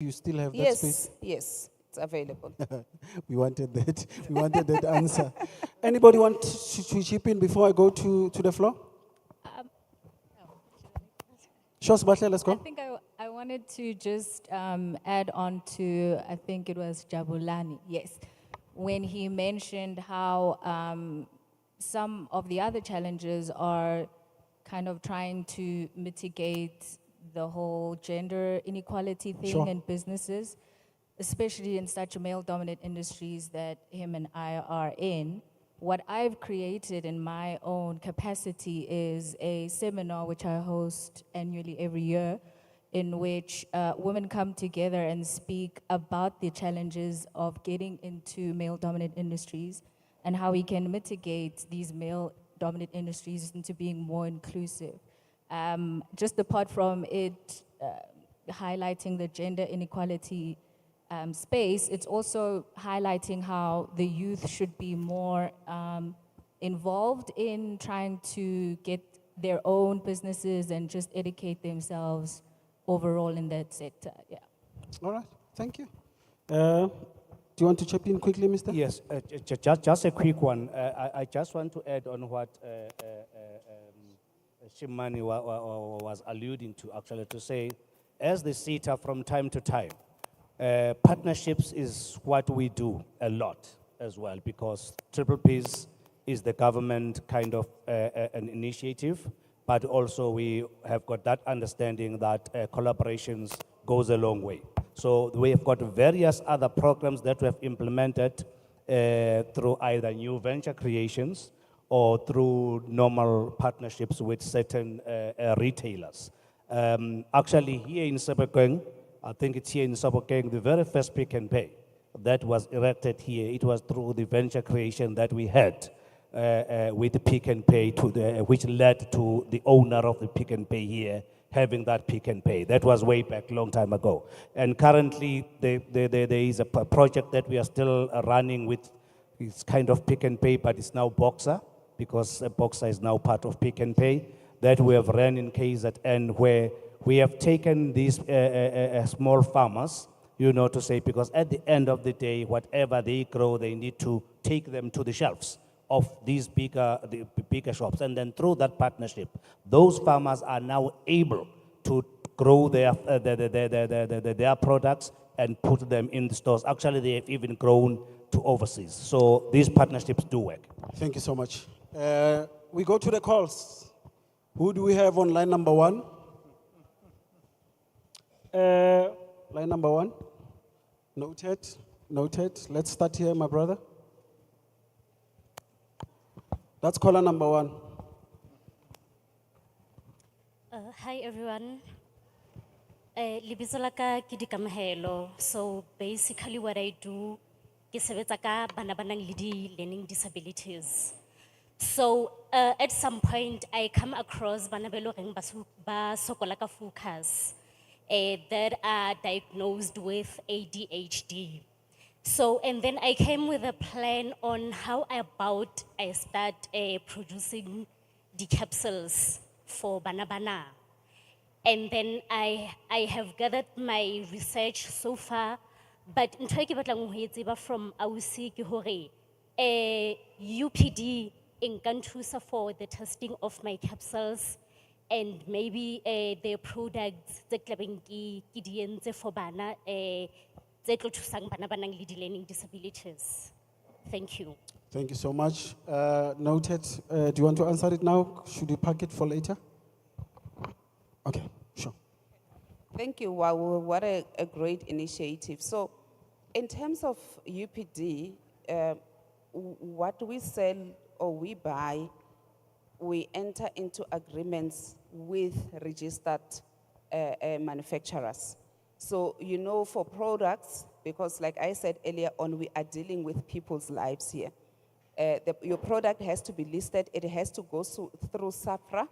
You still have that space? Yes, it's available. We wanted that. We wanted that answer. Anybody want to chip in before I go to the floor? Sure, Sbahle, let's I go. think I wanted to just add on to, I think it was Jabulani, yes, when he mentioned how some of the other challenges are kind of trying to mitigate the whole gender inequality thing Sure. in businesses, especially in such male-dominant industries that him and I are in. What I've created in my own capacity is a seminar which I host annually every year, in which women come together and speak about the challenges of getting into male-dominant industries and how we can mitigate these male-dominant industries into being more inclusive. Just apart from it highlighting the gender inequality space, it's also highlighting how the youth should be more involved in trying to get their own businesses and just educate themselves overall in that sector. Yeah. All right, thank you. Do you want to chip in quickly, Mr.? Yes, just a quick one. I just want to add on what Shimani was alluding to, actually, to say, as the CETA from time to time, partnerships is what we do a lot as well, because Triple Ps is the government kind of an initiative, but also we have got that understanding that collaborations goes a long way. So we have got various other programs that we have implemented through either new venture creations or through normal partnerships with certain retailers. Actually, here in Sebokeng, I think it's here in Sebokeng, the very first Pick and Pay that was erected here, it was through the venture creation that we had with the Pick and Pay, which led to the owner of the Pick and Pay here having that Pick and Pay. That was way back, long time ago. And currently, there is a project that we are still running with. It's kind of Pick and Pay, but it's now Boxer, because Boxer is now part of Pick and Pay, that we have run in KZN, where we have taken these small farmers, you know, to say, because at the end of the day, whatever they grow, they need to take them to the shelves of these bigger shops. And then through that partnership, those farmers are now able to grow their products and put them in the stores. Actually, they have even grown to overseas. So these partnerships do work. Thank you so much. We go to the calls. Who do we have on line number one? Line number one. Noted. Noted. Let's start here, my brother. That's caller number one. Hi everyone. Lebitso la ka ke Dikamahelo. So basically what I do ke sebetsa ka bana ba nang le di-learning disabilities. So at some point I come across bana ba eleng ba sokola ka focus that are diagnosed with ADHD. So, and then I came with a plan on how about I start producing the capsules for Bana. And then I have gathered my research so far, but from Ausi ke hore UPD in Gantusa for the testing of my capsules and maybe the products that ki for Bana learning disabilities. Thank you. Thank you so much. Noted. Do you want to answer it now? Should we park it for later? Okay, sure. Thank you, wow, what a great initiative. So, in terms of UPD, what we sell or we buy, we enter into agreements with registered manufacturers. So, you know, for products, because like I said earlier on, we are dealing with people's lives here. Your product has to be listed, it has to go through SAFRA,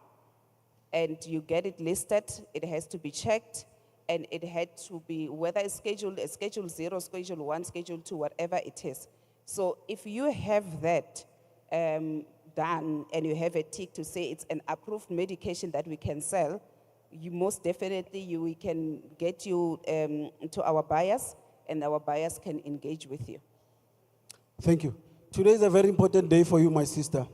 and you get it listed, it has to be checked, and it had to be, whether it's scheduled, schedule 0, schedule 1, schedule 2, whatever it is. So if you have that done, and you have a tick to say it's an approved medication that we can sell, you most definitely, we can get you to our buyers, and our buyers can engage with you. Thank you. Today is a very important day for you, my sister.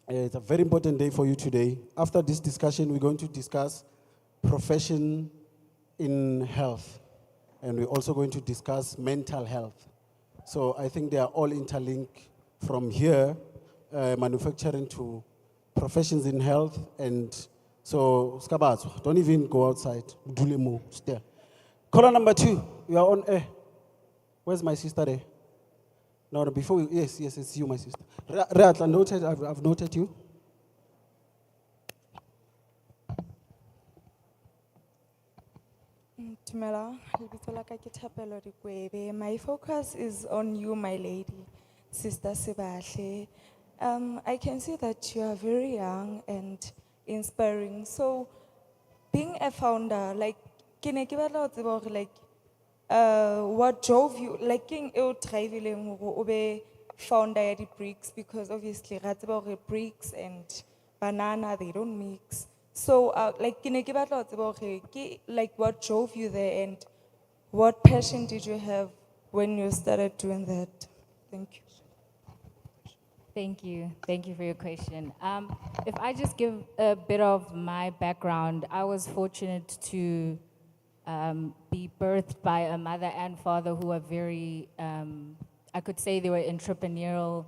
It's a very important day for you today. After this discussion, we're going to discuss profession in health. And we're also going to discuss mental health. So I think they are all interlinked from here, manufacturing to professions in health. And so, Skabazo, don't even go outside. Dulemo, stay. Caller number 2, you are on air. Where's my sister there? No, before we, yes, it's you, my sister. Reatla, noted, I've noted you. Tumela, lebitso la ka ke Thapelo Dikwebe. My focus is on you, my lady, Sister Sebahle. I can see that you are very young and inspiring. So, being a founder, like, can I give a lot about like, what drove you, like, king you traveling obe founder ya di bricks, because obviously, about bricks and banana, they don't mix. So, like, can you give a lot about like what drove you there and what passion did you have when you started doing that? Thank you. Thank you. Thank you for your question. If I just give a bit of my background, I was fortunate to be birthed by a mother and father who are very, I could say they were entrepreneurial,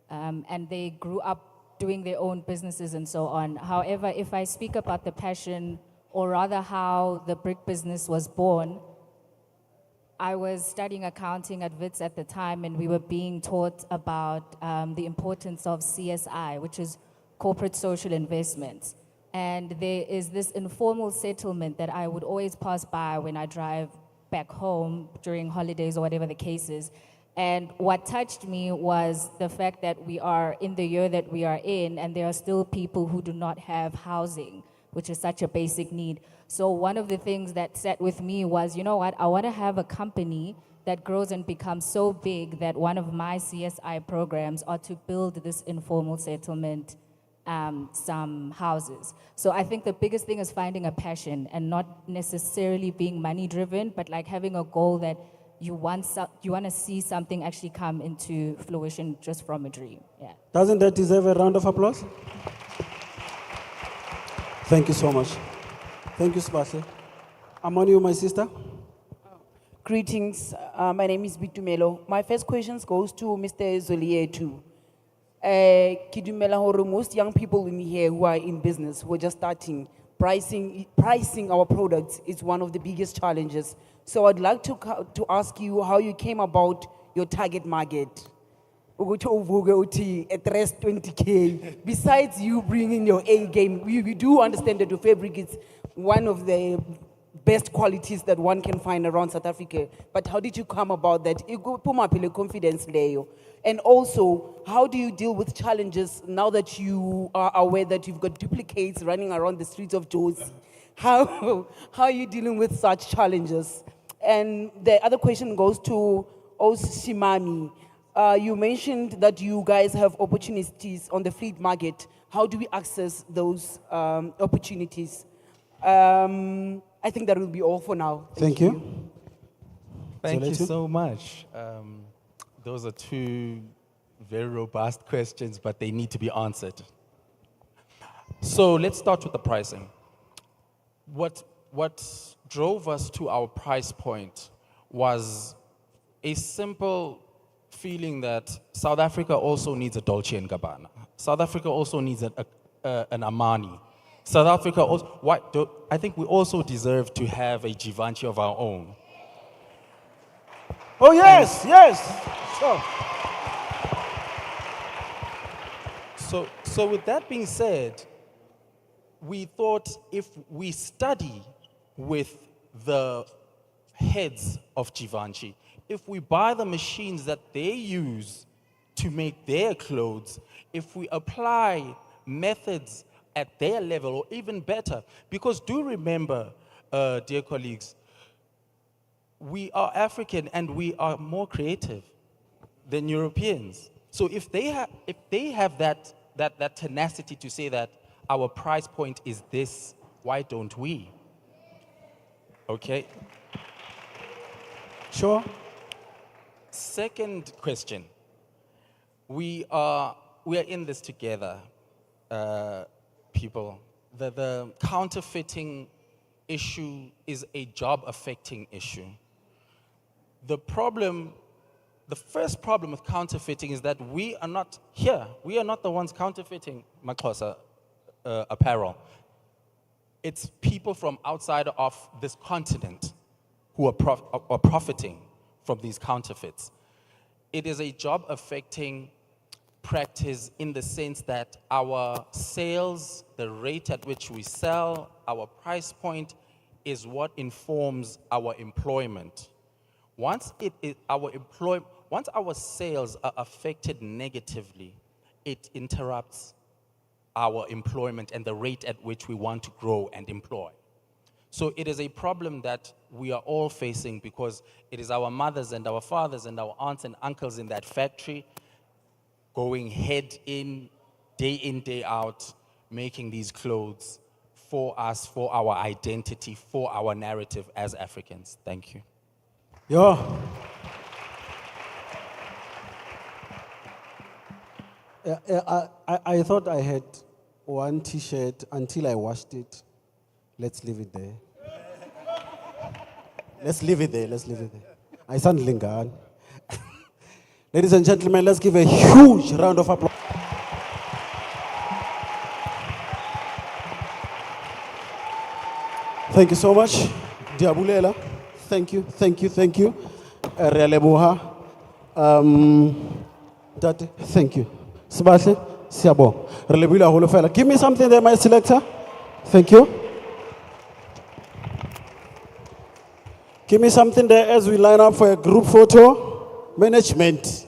and they grew up doing their own businesses and so on. However, if I speak about the passion, or rather how the brick business was born, I was studying accounting at WITS at the time, and we were being taught about the importance of CSI, which is corporate social investments. And there is this informal settlement that I would always pass by when I drive back home during holidays or whatever the case is. And what touched me was the fact that we are in the year that we are in, and there are still people who do not have housing, which is such a basic need. So one of the things that sat with me was, you know what, I want to have a company that grows and becomes so big that one of my CSI programs are to build this informal settlement, some houses. So I think the biggest thing is finding a passion and not necessarily being money driven, but like having a goal that you want to see something actually come into fruition just from a dream. Yeah. Doesn't that deserve a round of applause? Thank you so much. Thank you, Sebahle. I'm on you, my sister. Greetings, my name is Bitumelo. My first question goes to Mr. Zolietu. Kidumela hore, most young people in here who are in business, who are just starting, pricing our products is one of the biggest challenges. So I'd like to ask you how you came about your target market. At rest 20K. Besides you bringing your A game, we do understand that your fabric is one of the best qualities that one can find around South Africa. But how did you come about that? You go put my confidence there. And also, how do you deal with challenges now that you are aware that you've got duplicates running around the streets of Jozi? How are you dealing with such challenges? And the other question goes to Osimami. You mentioned that you guys have opportunities on the fleet market. How do we access those opportunities? I think that will be all for now. Thank you. Thank you Zolethu? so much. Those are two very robust questions, but they need to be answered. So let's start with the pricing. What drove us to our price point was a simple feeling that South Africa also needs a Dolce & Gabbana. South Africa also needs an Armani. South Africa also, I think we also deserve to have a Givenchy of our own. Oh, yes, yes. Sure. So with that being said, we thought if we study with the heads of Givenchy, if we buy the machines that they use to make their clothes, if we apply methods at their level or even better, because do remember, dear colleagues, we are African and we are more creative than Europeans. So if they have that tenacity to say that our price point is this Why don't we? Okay. Sure. Second question. We are in this together, people. The counterfeiting issue is a job-affecting issue. The first problem with counterfeiting is that we are not here. We are not the ones counterfeiting Maxhosa apparel. It's people from outside of this continent who are profiting from these counterfeits. It is a job-affecting practice in the sense that our sales, the rate at which we sell, our price point is what informs our employment. Once our sales are affected negatively, it interrupts our employment and the rate at which we want to grow and employ. So it is a problem that we are all facing because it is our mothers and our fathers and our aunts and uncles in that factory going head in, day out, making these clothes for us, for our identity, for our narrative as Africans. Thank you. Yeah. I thought I had one T-shirt until I washed it. Let's leave it there. Let's leave it there. I sound lingan. Ladies and gentlemen, let's give a huge round of applause. Thank you so much. Diabulela. Thank you. Re a leboha. Tate, thank you. Sibahle, siabo. Re lebohile haholo fela. Give me something there, my selector. Thank you. Give me something there as we line up for a group photo. Management.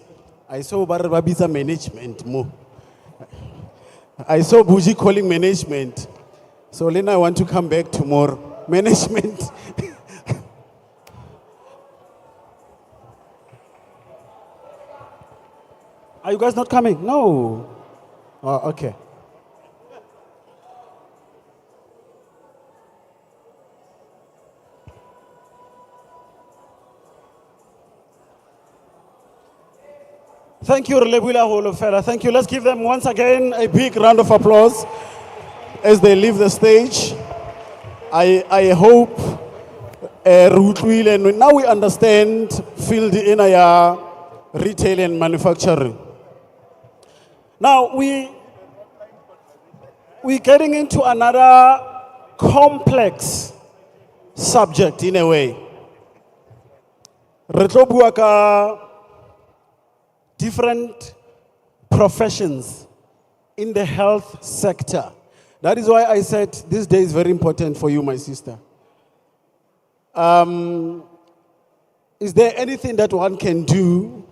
I saw Barababisa management more. I saw Buji calling management. So Lena, I want to come back tomorrow. Management. Are you guys not coming? No. Oh, okay. Thank you, Relebula Holofela. Thank you. Let's give them once again a big round of applause as they leave the stage. I hope and now we understand field in our retail and manufacturing. Now we're getting into another complex subject in a way. Re tlo bua ka different professions in the health sector. That is why I said this day is very important for you, my sister. Is there anything that one can do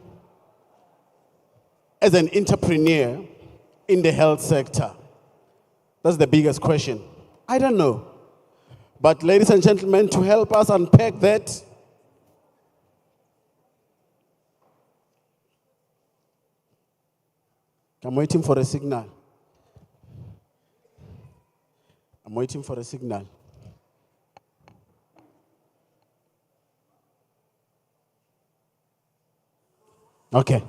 as an entrepreneur in the health sector? That's the biggest question. I don't know. But ladies and gentlemen, to help us unpack that, I'm waiting for a signal. Okay.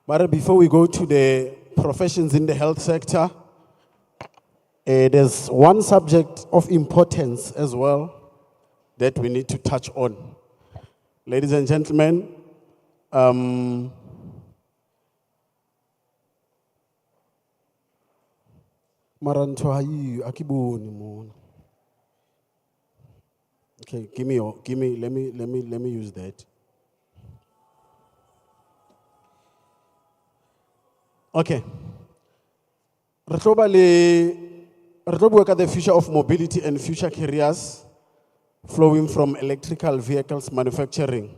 But before we go to the professions in the health sector, there's one subject of importance as well that we need to touch on. Ladies and gentlemen, okay, let me use that. Okay. Re tlo bua ka the future of mobility and future careers flowing from electrical vehicles manufacturing.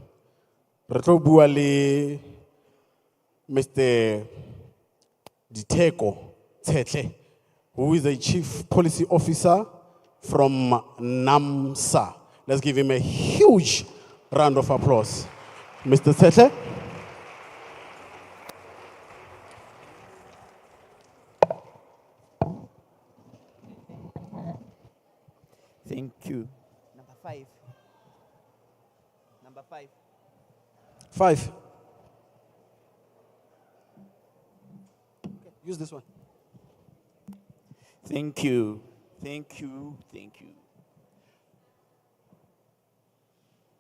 Re tlo bua le Mr. Diteko Tsetle, who is a chief policy officer from NAMSA. Let's give him a huge round of applause. Mr. Tsetle. Number 5. 5. Okay, use this one. Thank you. Thank you. Thank you.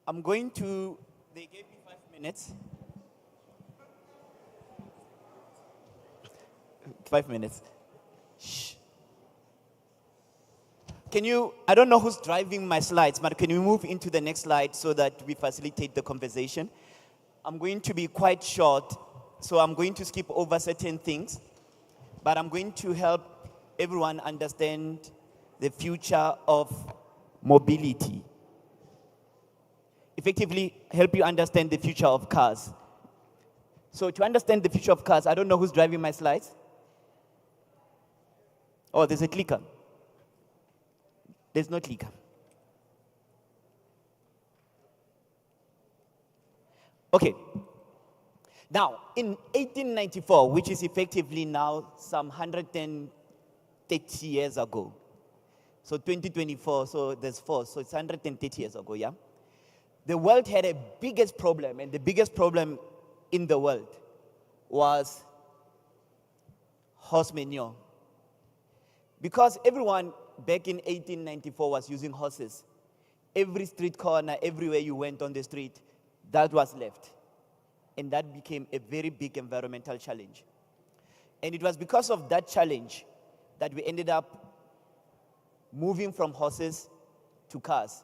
I'm going to, they gave me 5 minutes. 5 minutes. Shh. Can you, I don't know who's driving my slides, but can we move into the next slide so that we facilitate the conversation? I'm going to be quite short, so I'm going to skip over certain things, but I'm going to help everyone understand the future of mobility. Effectively, help you understand the future of cars. So to understand the future of cars, I don't know who's driving my slides. Oh, there's a clicker. There's no clicker. Okay. Now, in 1894, which is effectively now some 130 years ago, so 2024, so there's 4, so it's 130 years ago, yeah? The world had a biggest problem, and the biggest problem in the world was horse manure. Because everyone back in 1894 was using horses. Every street corner, everywhere you went on the street, that was left. And that became a very big environmental challenge. And it was because of that challenge that we ended up moving from horses to cars.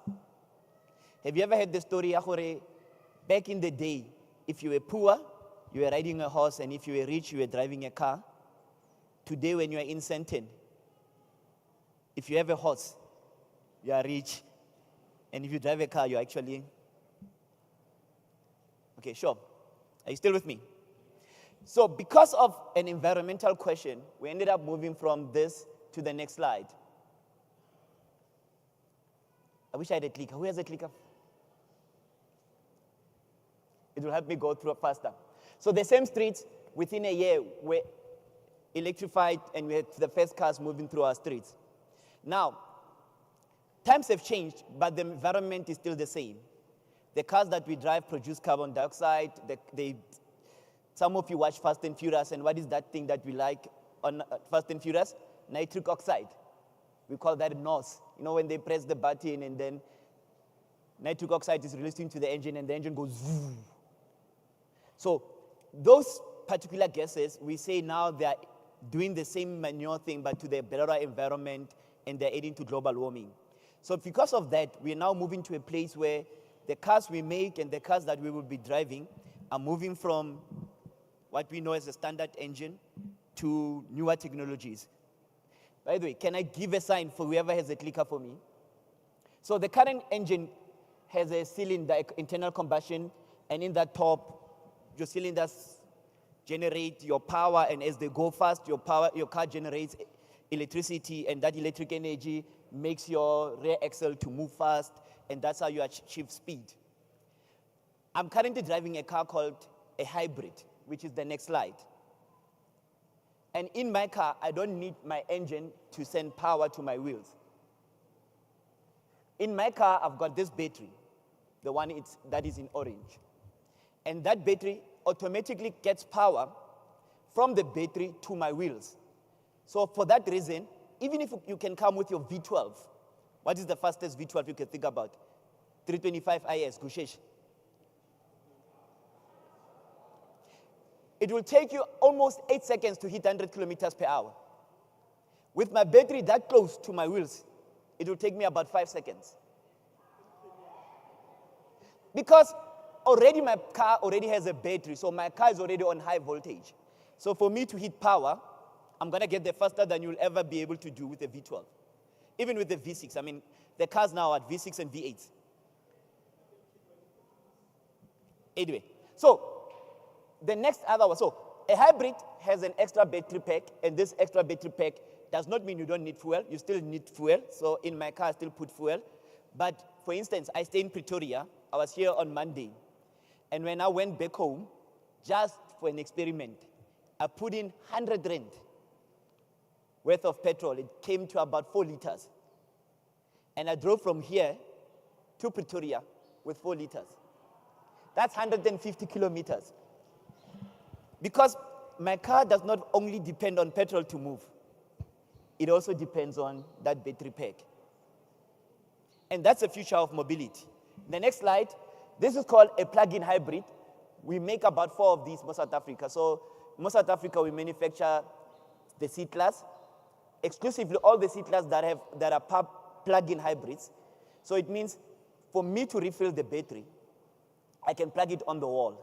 Have you ever heard the story, Ahore? Back in the day, if you were poor, you were riding a horse, and if you were rich, you were driving a car. Today, when you are in Sandton, if you have a horse, you are rich. And if you drive a car, you're actually... Okay, sure. Are you still with me? So because of an environmental question, we ended up moving from this to the next slide. I wish I had a clicker. Who has a clicker? It will help me go through faster. So the same streets within a year were electrified, and we had the first cars moving through our streets. Now, times have changed, but the environment is still the same. The cars that we drive produce carbon dioxide. Some of you watch Fast and Furious, and what is that thing that we like on Fast and Furious? Nitric oxide. We call that NOS. You know, when they press the button and then nitric oxide is released into the engine and the engine goes vroom. So those particular gases, we say now they are doing the same manure thing, but to the better environment, and they're aiding to global warming. So because of that, we're now moving to a place where the cars we make and the cars that we will be driving are moving from what we know as a standard engine to newer technologies. By the way, can I give a sign for whoever has a clicker for me? So the current engine has a cylinder, internal combustion, and in that top, your cylinders generate your power, and as they go fast, your car generates electricity, and that electric energy makes your rear axle to move fast, and that's how you achieve speed. I'm currently driving a car called a hybrid, which is the next slide. And in my car, I don't need my engine to send power to my wheels. In my car, I've got this battery, the one that is in orange. And that battery automatically gets power from the battery to my wheels. So for that reason, even if you can come with your V12, what is the fastest V12 you can think about? 325 IS, Gushesh. It will take you almost 8 seconds to hit 100 kilometers per hour. With my battery that close to my wheels, it will take me about 5 seconds. Because already my car already has a battery, so my car is already on high voltage. So for me to hit power, I'm going to get there faster than you'll ever be able to do with a V12. Even with the V6. I mean, the cars now are at V6 and V8. Anyway, so the next other one. So a hybrid has an extra battery pack, and this extra battery pack does not mean you don't need fuel. You still need fuel. So in my car, I still put fuel. But for instance, I stay in Pretoria. I was here on Monday. And when I went back home, just for an experiment, I put in 100 rand worth of petrol. It came to about 4 liters. And I drove from here to Pretoria with 4 liters. That's 150 kilometers. Because my car does not only depend on petrol to move, it also depends on that battery pack. And that's the future of mobility. The next slide, this is called a plug-in hybrid. We make about 4 of these in South Africa. So in South Africa, we manufacture the C-Class, exclusively all the C-Class that are plug-in hybrids. So it means for me to refill the battery, I can plug it on the wall.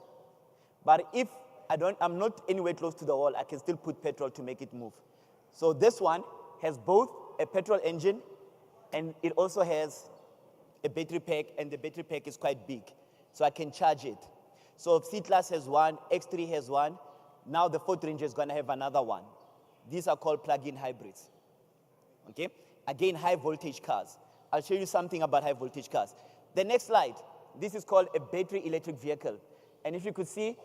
But if I'm not anywhere close to the wall, I can still put petrol to make it move. So this one has both a petrol engine and it also has a battery pack, and the battery pack is quite big. So I can charge it. So C-Class has one, X3 has one. Now the Ford Ranger is going to have another one. These are called plug-in hybrids. Okay? Again, high voltage cars. I'll show you something about high voltage cars. The next slide, this is called a battery electric vehicle. And if you could see,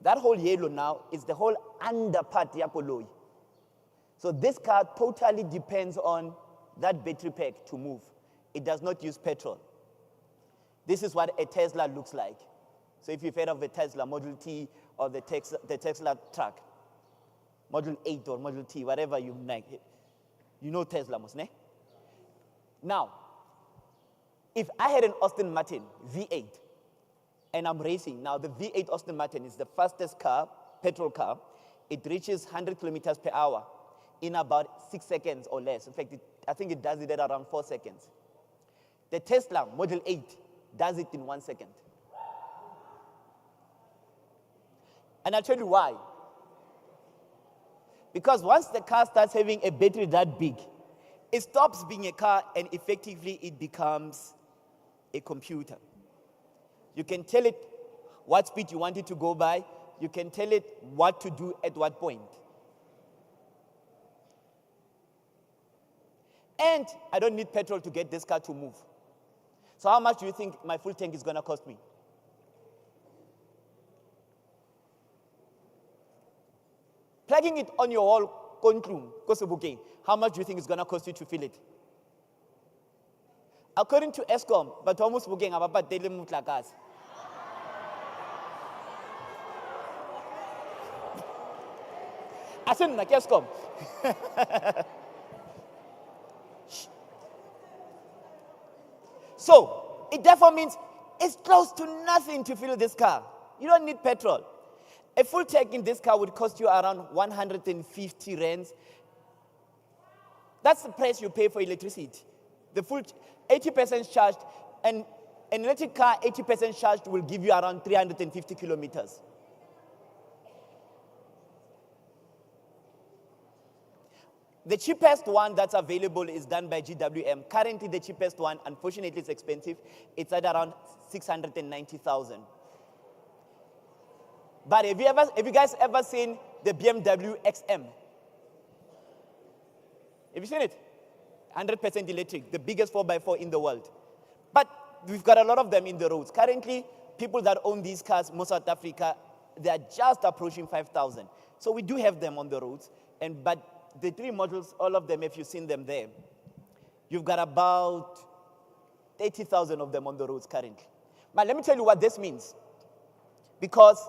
that whole yellow now is the whole under part ya koloi. So this car totally depends on that battery pack to move. It does not use petrol. This is what a Tesla looks like. So if you've heard of the Tesla Model T or the Tesla truck, Model 8 or Model T, whatever you like, you know Tesla, must ne? Now, if I had an Aston Martin V8 and I'm racing, now the V8 Aston Martin is the fastest car, petrol car. It reaches 100 kilometers per hour in about 6 seconds or less. In fact, I think it does it at around 4 seconds. The Tesla Model 8 does it in 1 second. And I'll tell you why. Because once the car starts having a battery that big, it stops being a car and effectively it becomes a computer. You can tell it what speed you want it to go by. You can tell it what to do at what point. And I don't need petrol to get this car to move. So how much do you think my full tank is going to cost me? Plugging it on your wall, how much do you think it's going to cost you to fill it? According to ESCOM, but almost booking about daily mutlakas. I said, like ESCOM. So, it therefore means it's close to nothing to fill this car. You don't need petrol. A full tank in this car would cost you around 150 rands. That's the price you pay for electricity. The full 80% charged, and an electric car 80% charged will give you around 350 kilometers. The cheapest one that's available is done by GWM. Currently, the cheapest one, unfortunately, it's expensive. It's at around 690,000. But have you guys ever seen the BMW XM? Have you seen it? 100% electric, the biggest 4x4 in the world. But we've got a lot of them in the roads. Currently, people that own these cars, most South Africa, they are just approaching 5,000. So we do have them on the roads. But the 3 models, all of them, if you've seen them there, you've got about 80,000 of them on the roads currently. But let me tell you what this means. Because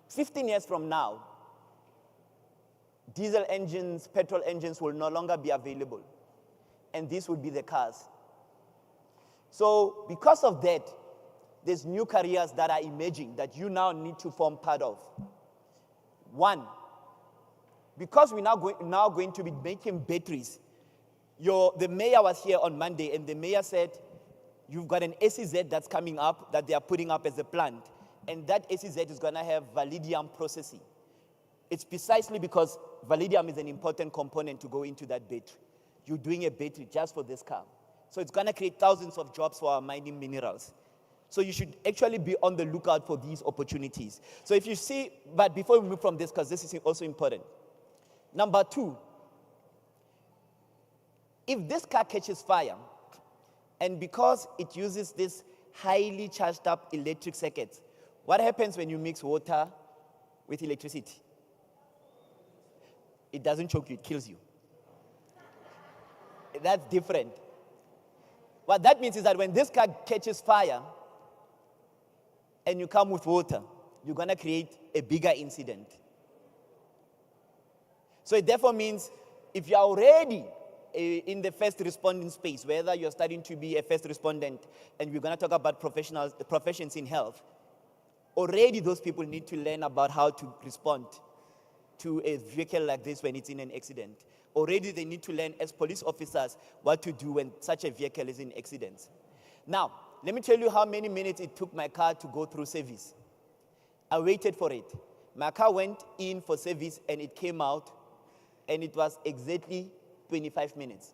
15 years from now, diesel engines, petrol engines will no longer be available. And these will be the cars. So because of that, there's new careers that are emerging that you now need to form part of. One, because we're now going to be making batteries, the mayor was here on Monday, and the mayor said, you've got an SEZ that's coming up that they are putting up as a plant. And that SEZ is going to have vanadium processing. It's precisely because vanadium is an important component to go into that battery. You're doing a battery just for this car. So it's going to create thousands of jobs for our mining minerals. So you should actually be on the lookout for these opportunities. So if you see, but before we move from this, because this is also important. Number 2, if this car catches fire, and because it uses this highly charged up electric circuits, what happens when you mix water with electricity? It doesn't choke you, it kills you. That's different. What that means is that when this car catches fire, and you come with water, you're going to create a bigger incident. So it therefore means if you are already in the first responding space, whether you're studying to be a first respondent, and we're going to talk about professions in health, already those people need to learn about how to respond to a vehicle like this when it's in an accident. Already they need to learn as police officers what to do when such a vehicle is in accidents. Now, let me tell you how many minutes it took my car to go through service. I waited for it. My car went in for service and it came out, and it was exactly 25 minutes.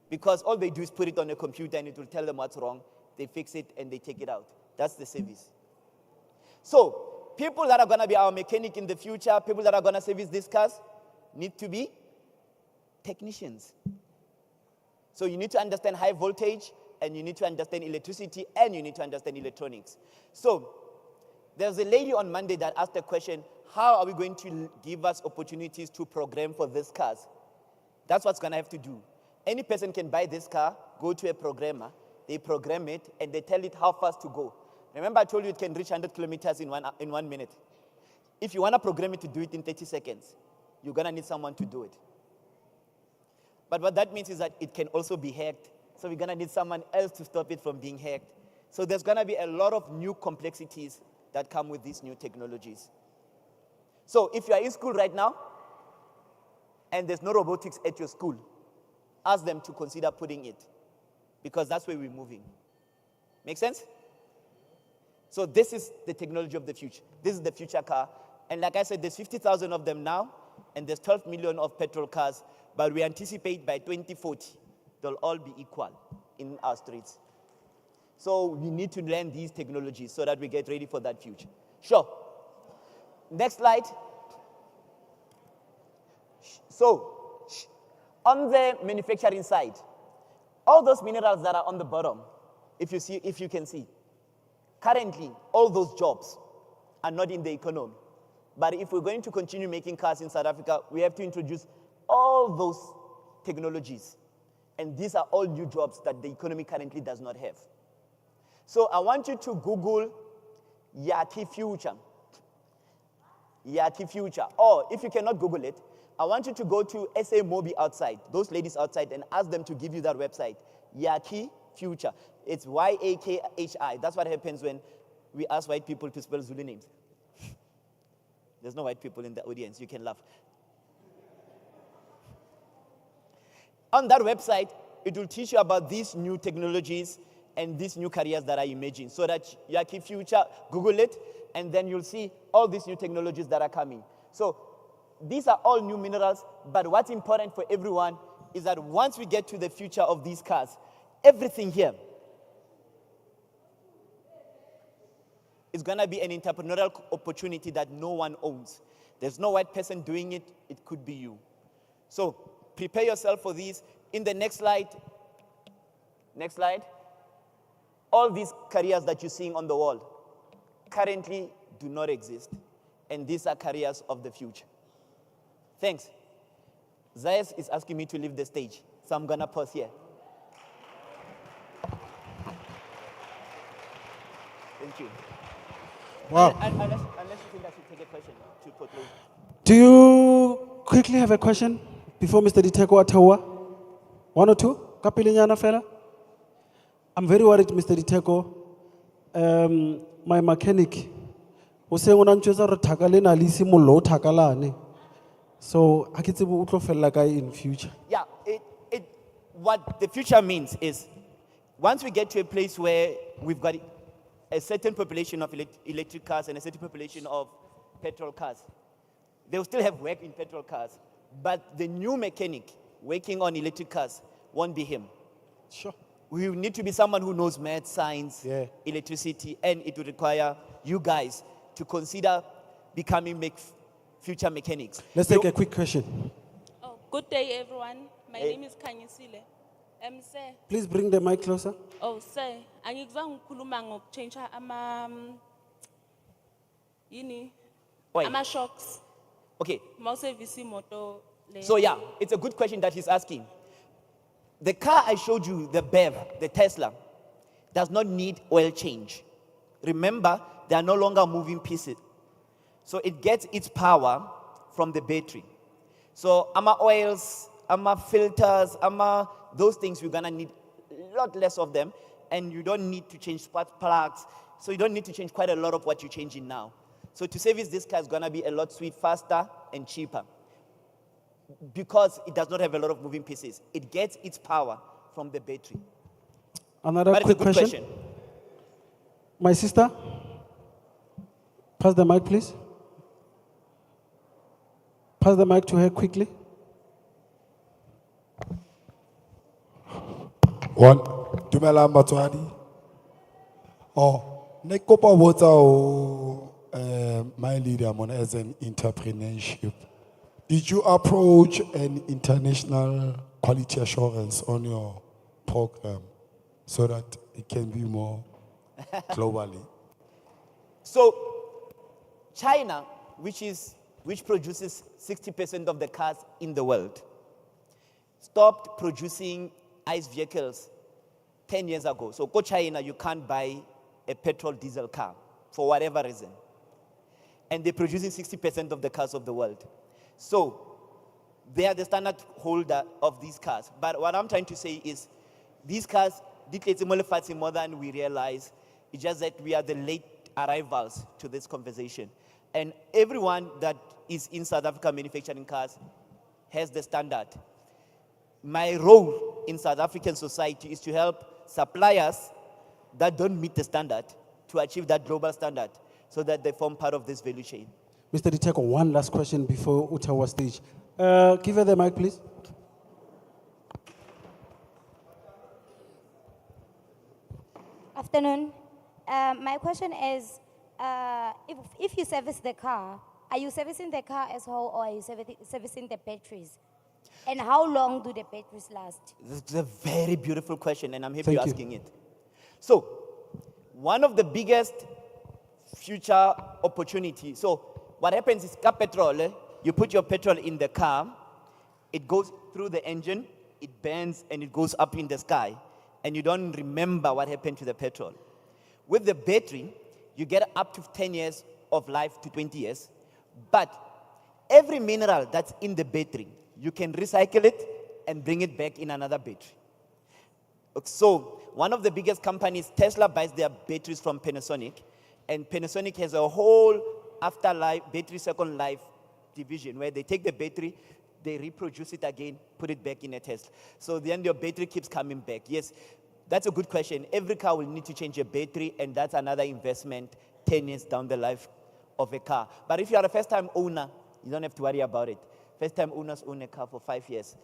Because all they do is put it on a computer and it will tell them what's wrong. They fix it and they take it out. That's the service. So, people that are going to be our mechanic in the future, people that are going to service these cars, need to be technicians. So you need to understand high voltage, and you need to understand electricity, and you need to understand electronics. So, there's a lady on Monday that asked a question, how are we going to give us opportunities to program for these cars? That's what's going to have to do. Any person can buy this car, go to a programmer, they program it, and they tell it how fast to go. Remember I told you it can reach 100 kilometers in 1 minute. If you want to program it to do it in 30 seconds, you're going to need someone to do it. But what that means is that it can also be hacked. So we're going to need someone else to stop it from being hacked. So there's going to be a lot of new complexities that come with these new technologies. So if you are in school right now, and there's no robotics at your school, ask them to consider putting it, because that's where we're moving. Make sense? So this is the technology of the future. This is the future car. And like I said, there's 50,000 of them now, and there's 12 million of petrol cars, but we anticipate by 2040, they'll all be equal in our streets. So we need to learn these technologies so that we get ready for that future. Sure. Next slide. So, on the manufacturing side, all those minerals that are on the bottom, if you can see, currently, all those jobs are not in the economy. But if we're going to continue making cars in South Africa, we have to introduce all those technologies. And these are all new jobs that the economy currently does not have. So I want you to Google Yaki Future. Yaki Future. Or if you cannot Google it, I want you to go to SA Mobi outside, those ladies outside, and ask them to give you that website. Yaki Future. It's Y-A-K-H-I. That's what happens when we ask white people to spell Zulu names. There's no white people in the audience. You can laugh. On that website, it will teach you about these new technologies and these new careers that are emerging. So that Yaki Future, Google it, and then you'll see all these new technologies that are coming. So these are all new minerals, but what's important for everyone is that once we get to the future of these cars, everything here is going to be an entrepreneurial opportunity that no one owns. There's no white person doing it. It could be you. So prepare yourself for these. In the next slide, all these careers that you're seeing on the wall currently do not exist. And these are careers of the future. Thanks. Zayas is asking me to leave the stage, so I'm going to pause here. Thank you. Wow. Unless you think I should take a question to conclude. Do you quickly have a question before Mr. Diteko Atawa? One or two? Kapilinyana fella? I'm very worried, Mr. Diteko. My mechanic was saying, so I can say in future. Yeah, what the future means is once we get to a place where we've got a certain population of electric cars and a certain population of petrol cars, they'll still have work in petrol cars, but the new mechanic working on electric cars won't be him. Sure. We need to be someone who knows math, science, electricity, and it will require you guys to consider becoming future mechanics. Let's take a quick question. Oh, good day, everyone. My name is Kanyisile. Sir. Please bring the mic closer. Oh, sir. Angikuzange ngikhuluma ngokutshentsha ama shocks. Okay. Mawusevisa imoto le. So yeah, it's a good question that he's asking. The car I showed you, the BEV, the Tesla, does not need oil change. remember, they are no longer moving pieces. So it gets its power from the battery. So oils, filters, those things, we're gonna need a lot less of them, and you don't need to change spark plugs. So you don't need to change quite a lot of what you're changing now. So to service this car is gonna be a lot faster and cheaper because it does not have a lot of moving pieces. It gets its power from the battery. Another But it's a quick good question. My sister, pass the mic, please. Pass the mic to her quickly. One, dumelang batswadi. Ne ke kopa ho botsa ho my leader mona as an entrepreneurship. Did you approach an international quality assurance on your program so that it can be more globally? So China, which produces 60% of the cars in the world, stopped producing ICE vehicles 10 years ago. So go China, you can't buy a petrol diesel car for whatever reason. And they're producing 60% of the cars of the world. So they are the standard holder of these cars. But what I'm trying to say is these cars did more than we realize. It's just that we are the late arrivals to this conversation. And everyone that is in South Africa manufacturing cars has the standard. My role in South African society is to help suppliers that don't meet the standard to achieve that global standard so that they form part of this value chain. Mr. Diteko, one last question before Utawa stage. Give her the mic, please. Afternoon. My question is, if you service the car, are you servicing the car as whole or are you servicing the batteries? And how long do the batteries last? This is a very beautiful question, and I'm happy Thank you're you. asking it. So, one of the biggest future opportunities. So, what happens is car petrol, you put your petrol in the car, it goes through the engine, it burns, and it goes up in the sky, and you don't remember what happened to the petrol. With the battery, you get up to 10 years of life to 20 years, but every mineral that's in the battery, you can recycle it and bring it back in another battery. So, one of the biggest companies, Tesla, buys their batteries from Panasonic, and Panasonic has a whole afterlife, battery second life division where they take the battery, they reproduce it again, put it back in a Tesla. So then your battery keeps coming back. Yes, that's a good question. Every car will need to change a battery, and that's another investment 10 years down the life of a car. But if you are a first-time owner, you don't have to worry about it. First-time owners own a car for 5 years.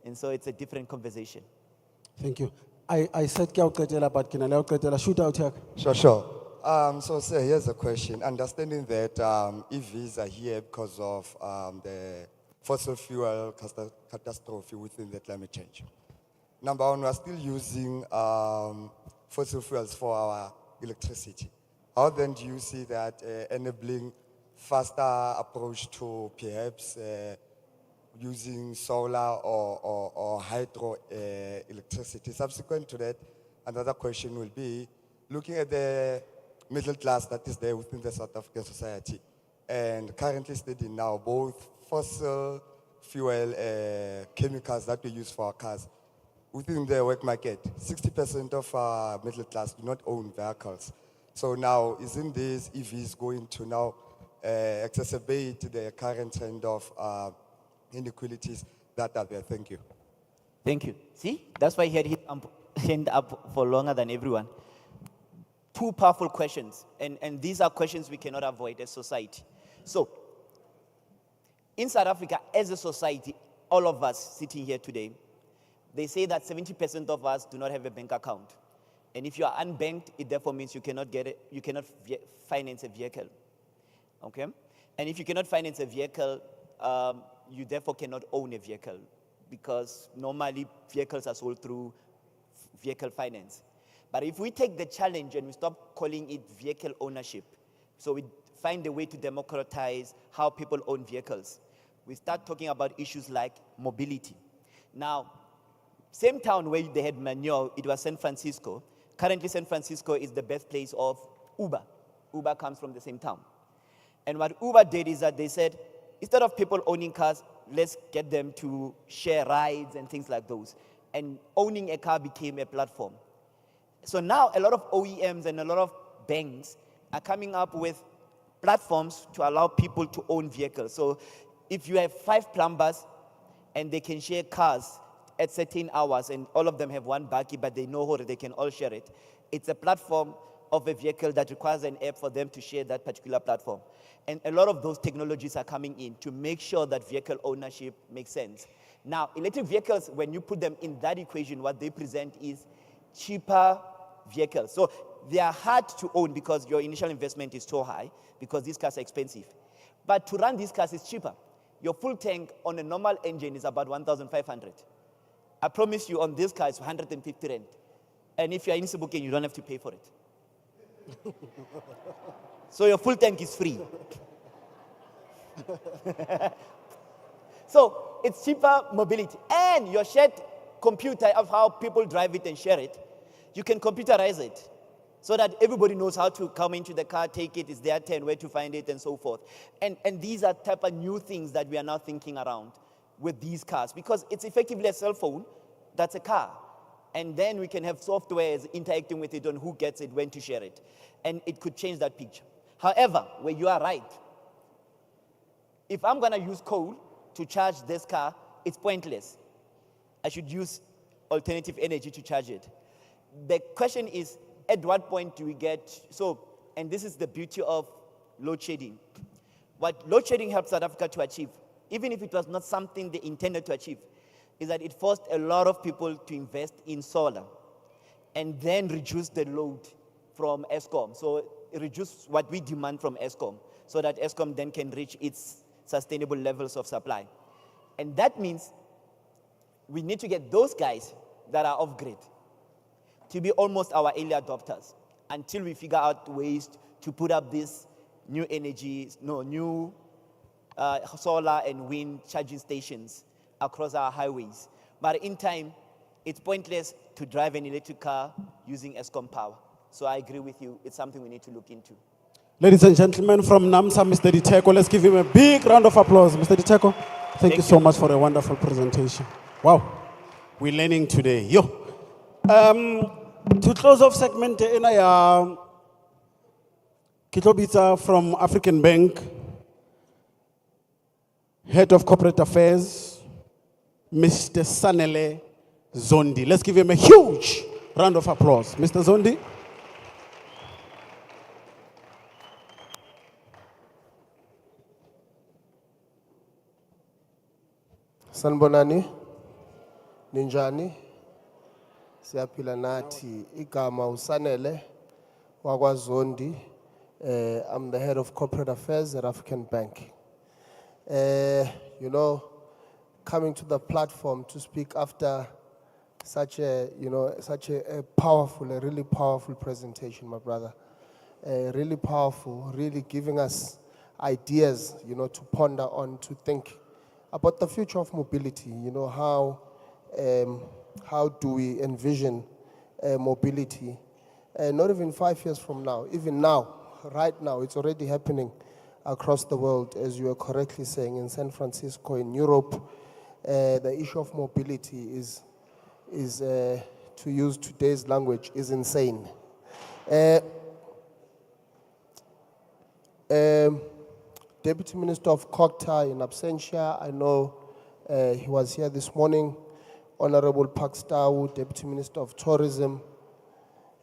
And so it's a different conversation. Thank you. I said Kyaukatela, but can I shoot out here? Sure. So, sir, here's a question. Understanding that EVs are here because of the fossil fuel catastrophe within the climate change. Number one, we're still using fossil fuels for our electricity. How then do you see that enabling faster approach to perhaps using solar or hydro electricity? Subsequent to that, another question will be, looking at the middle class that is there within the South African society, and currently studying now both fossil fuel chemicals that we use for our cars. Within the work market, 60% of our middle class do not own vehicles. So now, isn't these EVs going to now exacerbate the current trend of inequalities that are there? Thank you. Thank you. See, that's why he had his hand up for longer than everyone. Two powerful questions, and these are questions we cannot avoid as society. So, in South Africa, as a society, all of us sitting here today, they say that 70% of us do not have a bank account. And if you are unbanked, it therefore means you cannot finance a vehicle. Okay? And if you cannot finance a vehicle, you therefore cannot own a vehicle, because normally vehicles are sold through vehicle finance. But if we take the challenge and we stop calling it vehicle ownership, so we find a way to democratize how people own vehicles, we start talking about issues like mobility. Now, same town where they had manure, it was San Francisco. Currently, San Francisco is the birthplace of Uber. Uber comes from the same town. And what Uber did is that they said, instead of people owning cars, let's get them to share rides and things like those. And owning a car became a platform. So now a lot of OEMs and a lot of banks are coming up with platforms to allow people to own vehicles. So if you have 5 plumbers and they can share cars at certain hours and all of them have one bakkie, but they know how they can all share it, it's a platform of a vehicle that requires an app for them to share that particular platform. And a lot of those technologies are coming in to make sure that vehicle ownership makes sense. Now, electric vehicles, when you put them in that equation, what they present is cheaper vehicles. So they are hard to own because your initial investment is so high because these cars are expensive. But to run these cars is cheaper. Your full tank on a normal engine is about 1,500. I promise you on this car it's 150 rand. And if you're in Sibuken, you don't have to pay for it. So your full tank is free. So it's cheaper mobility. And your shared computer of how people drive it and share it, you can computerize it so that everybody knows how to come into the car, take it, it's their turn, where to find it, and so forth. And these are type of new things that we are now thinking around with these cars, because it's effectively a cell phone that's a car. And then we can have softwares interacting with it on who gets it, when to share it. And it could change that picture. However, where you are right, if I'm going to use coal to charge this car, it's pointless. I should use alternative energy to charge it. The question is, at what point do we get, and this is the beauty of load shedding. What load shedding helps South Africa to achieve, even if it was not something they intended to achieve, is that it forced a lot of people to invest in solar and then reduce the load from Eskom. So reduce what we demand from Eskom so that Eskom then can reach its sustainable levels of supply. And that means we need to get those guys that are off-grid to be almost our early adopters until we figure out ways to put up this new energy, new solar and wind charging stations across our highways. But in time, it's pointless to drive an electric car using Eskom power. So I agree with you, it's something we need to look into. Ladies and gentlemen, from NAMSA, Mr. Diteko, let's give him a big round of applause. Mr. Diteko, thank you so much for a wonderful presentation. Wow, we're learning today. Yo. To close off segment, Kitlobitsa from African Bank, Head of Corporate Affairs, Mr. Sanele Zondi. Let's give him a huge round of applause. Mr. Zondi. Sanbonani, Ninjani, Siapila Nati, Igama Usanele, Wagwa Zondi. I'm the head of corporate affairs at African Bank. Coming to the platform to speak after such a powerful, a really powerful presentation, my brother. Really powerful, really giving us ideas, to ponder on, to think about the future of mobility. How do we envision mobility? Not even 5 years from now, even now, right now, it's already happening across the world, as you are correctly saying, in San Francisco, in Europe. The issue of mobility is to use today's language, is insane. Deputy Minister of Kokta in absentia, I know he was here this morning. Honorable Pakstawu, Deputy Minister of Tourism,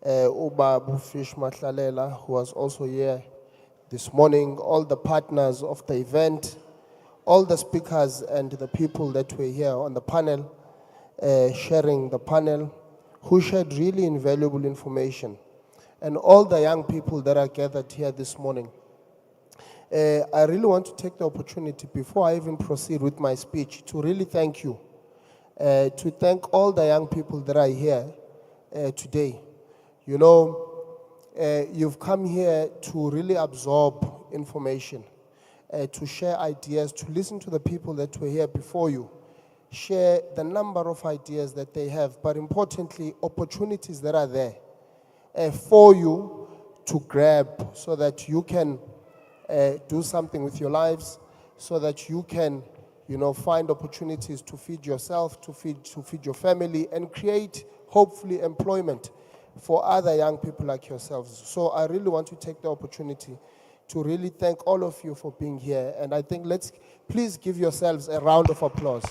Uba Bufish Matlalela, who was also here this morning, all the partners of the event, all the speakers and the people that were here on the panel, sharing the panel, who shared really invaluable information, and all the young people that are gathered here this morning. I really want to take the opportunity, before I even proceed with my speech, to really thank you, to thank all the young people that are here today. You've come here to really absorb information, to share ideas, to listen to the people that were here before you, share the number of ideas that they have, but importantly, opportunities that are there for you to grab so that you can do something with your lives, so that you can, find opportunities to feed yourself, to feed your family, and create, hopefully, employment for other young people like yourselves. So I really want to take the opportunity to really thank all of you for being here. And I think please give yourselves a round of applause.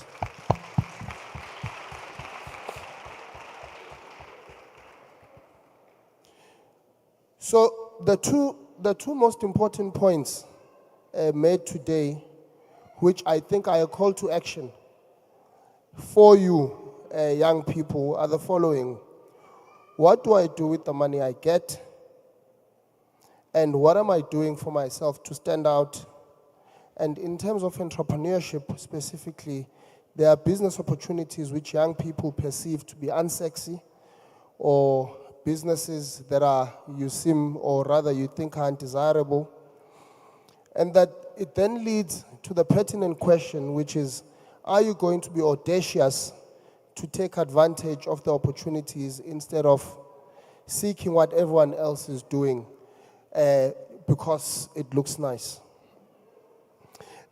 So the two most important points made today, which I think are a call to action for you, young people, are the following. What do I do with the money I get? And what am I doing for myself to stand out? And in terms of entrepreneurship specifically, there are business opportunities which young people perceive to be unsexy, or businesses that you think are undesirable. And that it then leads to the pertinent question, which is, are you going to be audacious to take advantage of the opportunities instead of seeking what everyone else is doing because it looks nice?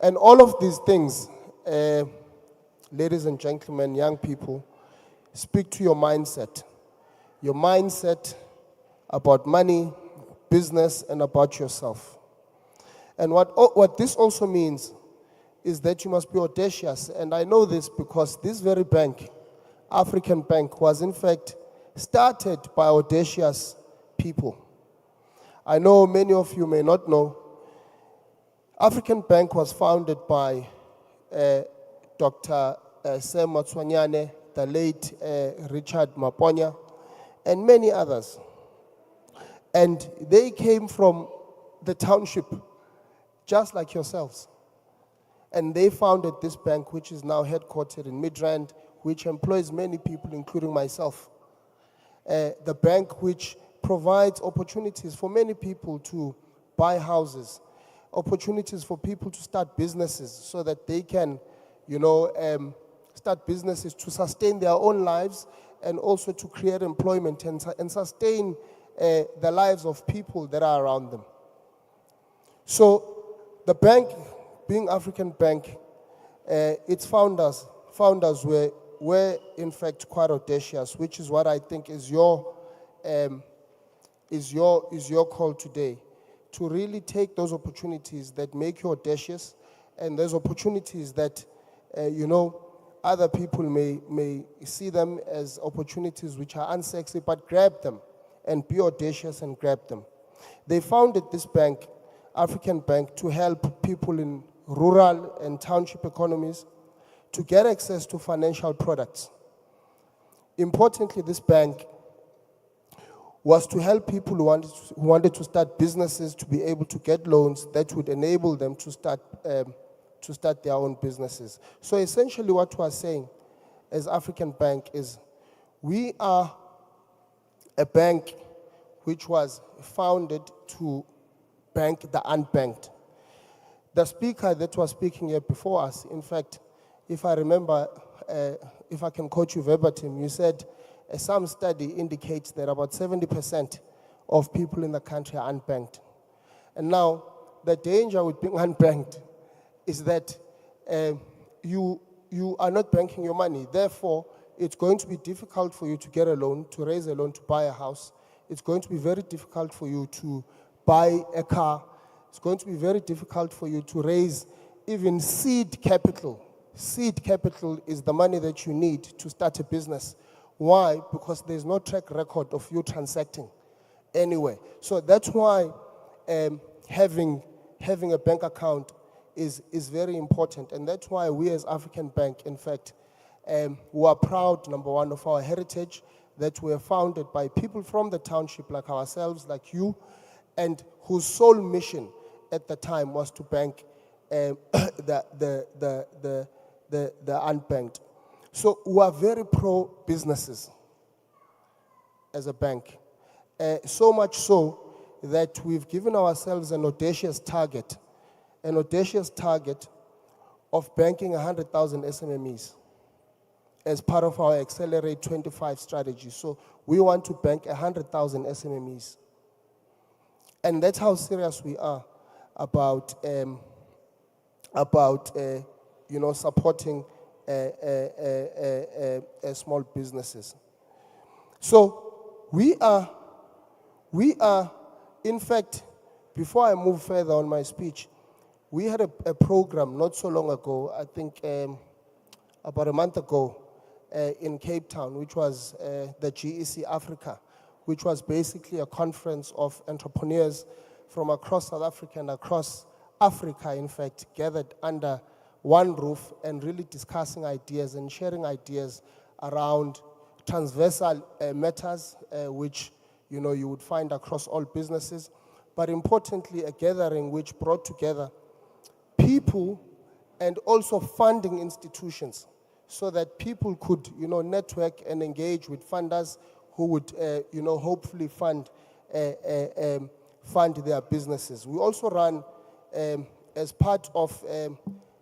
And all of these things, ladies and gentlemen, young people, speak to your mindset. Your mindset about money, business, and about yourself. And what this also means is that you must be audacious. And I know this because this very bank, African Bank, was in fact started by audacious people. I know many of you may not know. African Bank was founded by Dr. Sam Matswanyane, the late Richard Maponya, and many others. And they came from the township, just like yourselves. And they founded this bank, which is now headquartered in Midrand, which employs many people, including myself. The bank which provides opportunities for many people to buy houses, opportunities for people to start businesses so that they can, start businesses to sustain their own lives and also to create employment and sustain the lives of people that are around them. So the bank, being African Bank, its founders were in fact quite audacious, which is what I think is your call today, to really take those opportunities that make you audacious, and those opportunities that other people may see them as opportunities which are unsexy, but grab them and be audacious and grab them. They founded this bank, African Bank, to help people in rural and township economies to get access to financial products. Importantly, this bank was to help people who wanted to start businesses to be able to get loans that would enable them to start their own businesses. So essentially what we are saying as African Bank is, we are a bank which was founded to bank the unbanked. The speaker that was speaking here before us, in fact, if I remember, if I can quote you verbatim, you said some study indicates that about 70% of people in the country are unbanked. And now, the danger with being unbanked is that you are not banking your money. Therefore, it's going to be difficult for you to get a loan, to raise a loan to buy a house. It's going to be very difficult for you to buy a car. It's going to be very difficult for you to raise even seed capital. Seed capital is the money that you need to start a business. Why? Because there's no track record of you transacting anywhere. So that's why having a bank account is very important. And that's why we as African Bank, in fact, we are proud, number one, of our heritage, that we are founded by people from the township like ourselves, like you, and whose sole mission at the time was to bank the unbanked. So we are very pro-businesses as a bank. So much so that we've given ourselves an audacious target of banking 100,000 SMMEs as part of our Accelerate 25 strategy. So we want to bank 100,000 SMMEs. And that's how serious we are about, supporting small businesses. So we are, in fact, before I move further on my speech, we had a program not so long ago, I think about a month ago, in Cape Town, which was the GEC Africa, which was basically a conference of entrepreneurs from across South Africa and across Africa, in fact, gathered under one roof and really discussing ideas and sharing ideas around transversal matters, which you would find across all businesses, but importantly, a gathering which brought together people and also funding institutions so that people could, network and engage with funders who would, hopefully fund their businesses. We also run, as part of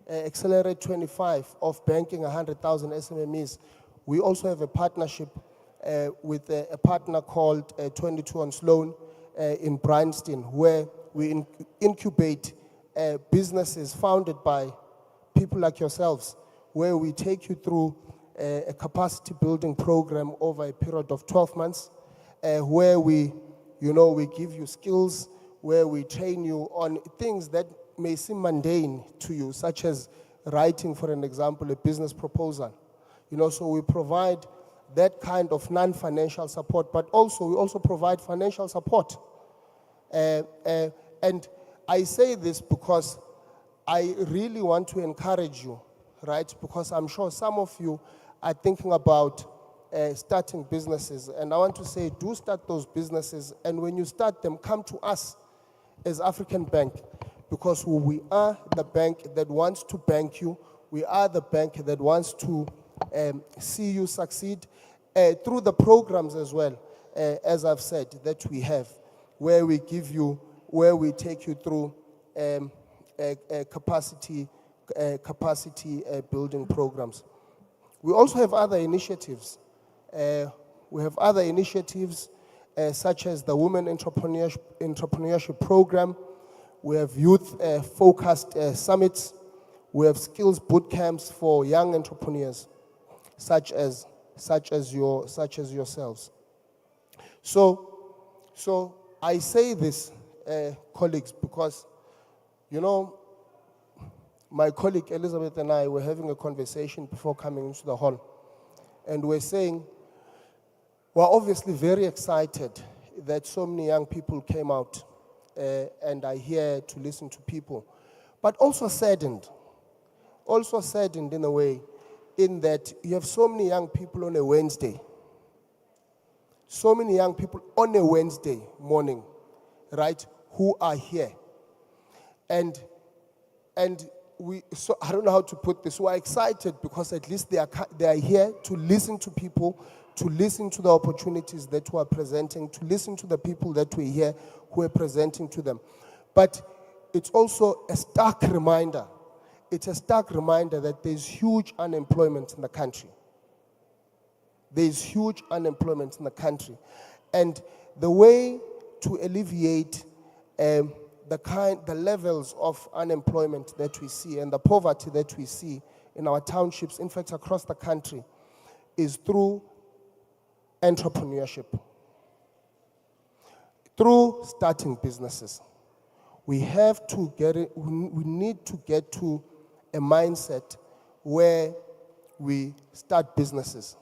Accelerate 25 of banking 100,000 SMMEs, we also have a partnership with a partner called 22 on Sloan in Bryanston, where we incubate businesses founded by people like yourselves, where we take you through a capacity building program over a period of 12 months, where we give you skills, where we train you on things that may seem mundane to you, such as writing, for an example, a business proposal. So we provide that kind of non-financial support, but we also provide financial support. And I say this because I really want to encourage you, right? Because I'm sure some of you are thinking about starting businesses. And I want to say, do start those businesses. And when you start them, come to us as African Bank, because we are the bank that wants to bank you. We are the bank that wants to see you succeed through the programs as well, as I've said, that we have, where we take you through capacity building programs. We also have other initiatives. We have other initiatives such as the Women Entrepreneurship Program. We have youth-focused summits. We have skills boot camps for young entrepreneurs, such as yourselves. So I say this, colleagues, because my colleague Elizabeth and I were having a conversation before coming into the hall, and we're saying we're obviously very excited that so many young people came out and are here to listen to people, but also saddened in a way, in that you have so many young people on a Wednesday morning, right, who are here. And so I don't know how to put this. We're excited because at least they are here to listen to people, to listen to the opportunities that we are presenting, to listen to the people that we hear who are presenting to them. But it's also a stark reminder. It's a stark reminder that there's huge unemployment in the country. There's huge unemployment in the country. And the way to alleviate the levels of unemployment that we see and the poverty that we see in our townships, in fact, across the country, is through entrepreneurship, through starting businesses. We have to we need to get to a mindset where we start businesses.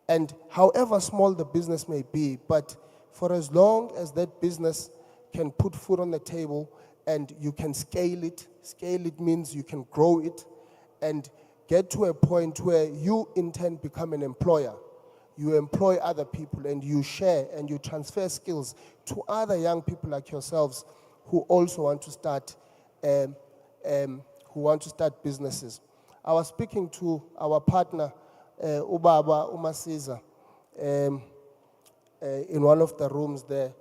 And however small the business may be, but for as long as that business can put food on the table and you can scale it means you can grow it and get to a point where you in turn become an employer. You employ other people and you share and you transfer skills to other young people like yourselves who also want to start businesses. I was speaking to our partner, Ubaba Umasiza, in one of the rooms there.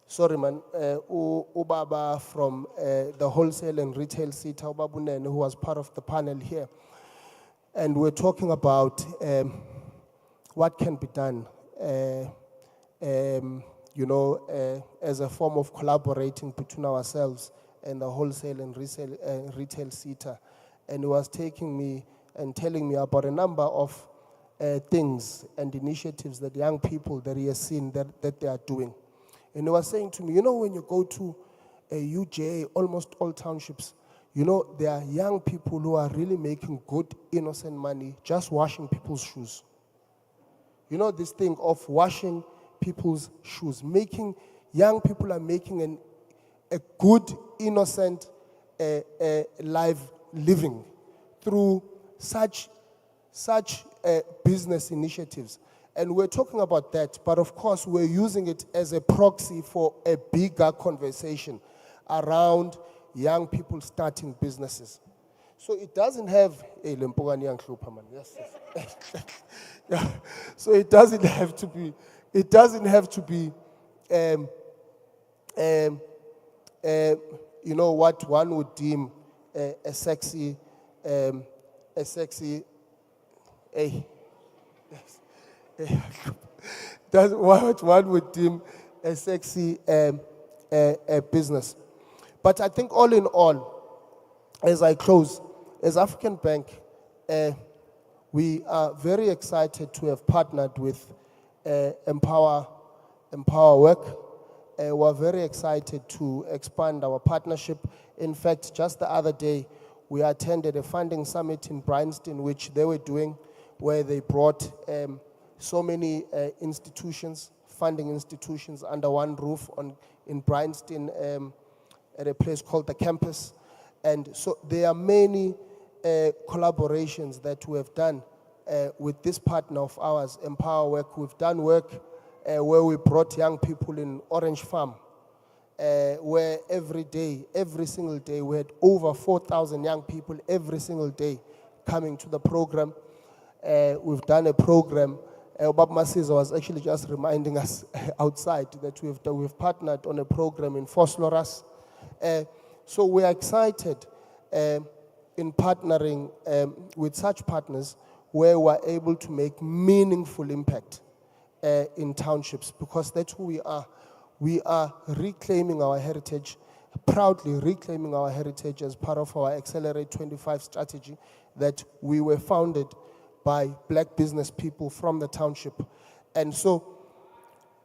Sorry, man, Ubaba from the wholesale and retail sector, Ubabunene, who was part of the panel here. And we're talking about what can be done, as a form of collaborating between ourselves and the wholesale and retail sector. And he was taking me and telling me about a number of things and initiatives that young people that he has seen that they are doing. And he was saying to me, when you go to UJA, almost all townships, there are young people who are really making good, innocent money just washing people's shoes. This thing of washing people's shoes, young people are making a good, innocent life living through such business initiatives. And we're talking about that, but of course we're using it as a proxy for a bigger conversation around young people starting businesses. So it doesn't have a Lempogani young man. Yes. Yeah. So it doesn't have to be what one would deem a sexy that's what one would deem a sexy business. But I think all in all, as I close, as African Bank, we are very excited to have partnered with EmpowaWork. We're very excited to expand our partnership. In fact, just the other day, we attended a funding summit in Bryanston, which they were doing, where they brought so many institutions, funding institutions, under one roof in Bryanston at a place called the Campus. And so there are many collaborations that we have done with this partner of ours, EmpowaWork. We've done work where we brought young people in Orange Farm, where every single day, we had over 4,000 young people every single day coming to the program. We've done a program. Bob Masiza was actually just reminding us outside that we've partnered on a program in Phosphorus. So we are excited in partnering with such partners where we're able to make meaningful impact in townships, because that's who we are. We are reclaiming our heritage, proudly reclaiming our heritage as part of our Accelerate 25 strategy, that we were founded by black business people from the township. And so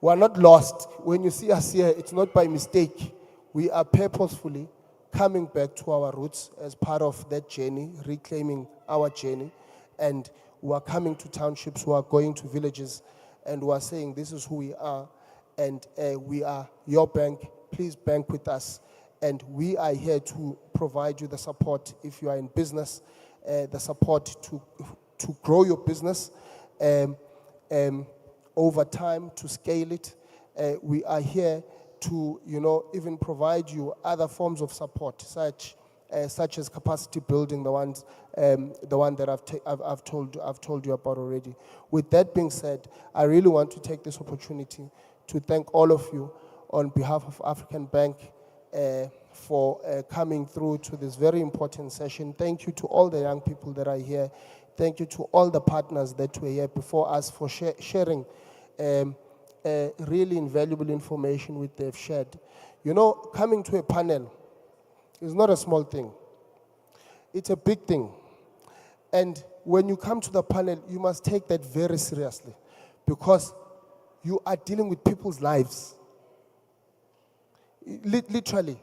we're not lost. When you see us here, it's not by mistake. We are purposefully coming back to our roots as part of that journey, reclaiming our journey. And we are coming to townships, we are going to villages, and we are saying this is who we are, and we are your bank. Please bank with us. And we are here to provide you the support if you are in business, the support to grow your business over time, to scale it. We are here to, even provide you other forms of support, such as capacity building, the one that I've told you about already. With that being said, I really want to take this opportunity to thank all of you on behalf of African Bank for coming through to this very important session. Thank you to all the young people that are here. Thank you to all the partners that were here before us for sharing really invaluable information which they've shared. Coming to a panel is not a small thing. It's a big thing. And when you come to the panel, you must take that very seriously, because you are dealing with people's lives. Literally.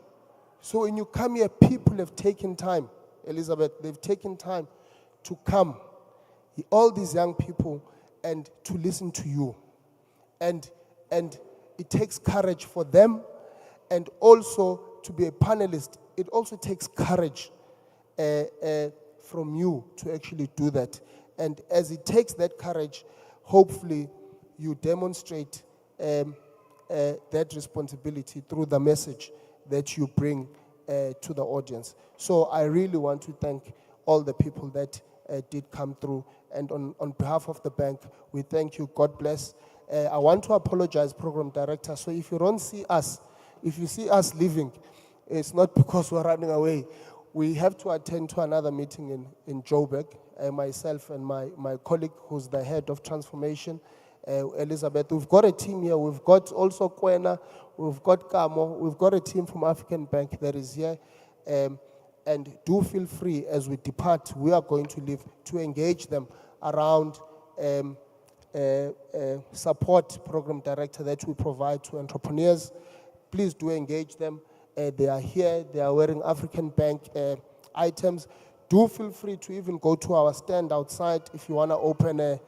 So when you come here, people have taken time, Elizabeth, they've taken time to come, all these young people, and to listen to you. And it takes courage for them, and also to be a panelist, it also takes courage from you to actually do that. And as it takes that courage, hopefully you demonstrate that responsibility through the message that you bring to the audience. So I really want to thank all the people that did come through. And on behalf of the bank, we thank you. God bless. I want to apologize, Program Director. So if you don't see us, if you see us leaving, it's not because we're running away. We have to attend to another meeting in Joburg. Myself and my colleague, who's the head of transformation, Elizabeth. We've got a team here. We've got also Kwena. We've got Kamo. We've got a team from African Bank that is here. And do feel free as we depart, we are going to leave, to engage them around support program director that we provide to entrepreneurs. Please do engage them. They are here. They are wearing African Bank items. Do feel free to even go to our stand outside if you want to open a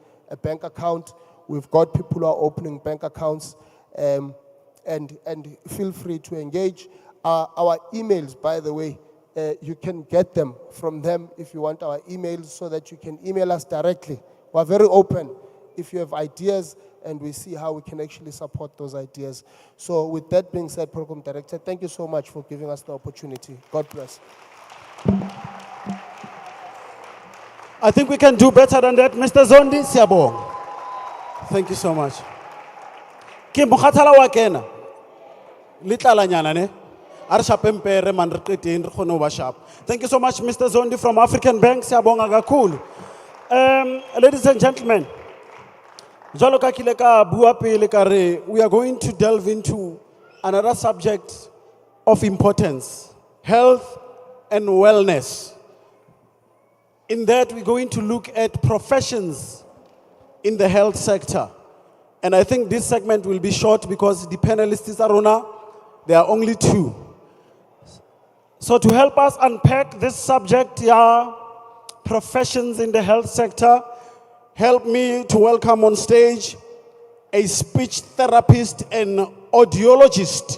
bank account. We've got people who are opening bank accounts, and feel free to engage. Our emails, by the way, you can get them from them if you want our emails, so that you can email us directly. We're very open if you have ideas, and we see how we can actually support those ideas. So with that being said, Program Director, thank you so much for giving us the opportunity. God bless. I think we can do better than that. Mr. Zondi, siyabonga. Thank you so much. Ke mokgathala wa kena. Le tlalanyana ne? A re shape mpere man re qeteng re kgone ho ba sharp. Thank you so much, Mr. Zondi from African Bank. Siyabonga kakhulu. Ladies and gentlemen, jwalo ka kile ka bua pele ka re, we are going to delve into another subject of importance, health and wellness. In that, we're going to look at professions in the health sector. And I think this segment will be short because the panelists are on, there are only two. So to help us unpack this subject, professions in the health sector, help me to welcome on stage a speech therapist and audiologist,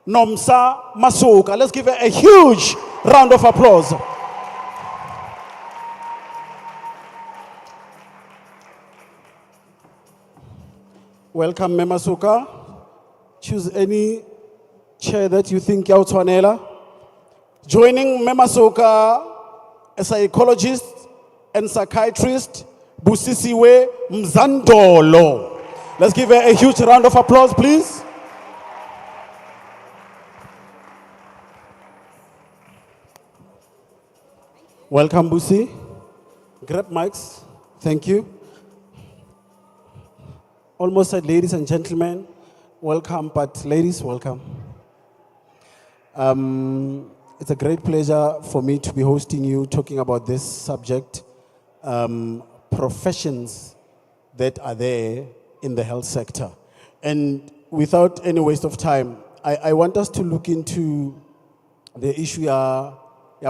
Nomsa Masuka. Let's give her a huge round of applause. Welcome, Memasuka. Choose any chair that you think you're Twanela. Joining Memasuka, a psychologist and psychiatrist, Busisiwe Mzandolo. Let's give her a huge round of applause, please. Welcome, Busi. Grab mics. Thank you. Almost said ladies and gentlemen, welcome, but ladies, welcome. It's a great pleasure for me to be hosting you, talking about this subject, professions that are there in the health sector. And without any waste of time, I want us to look into the issue of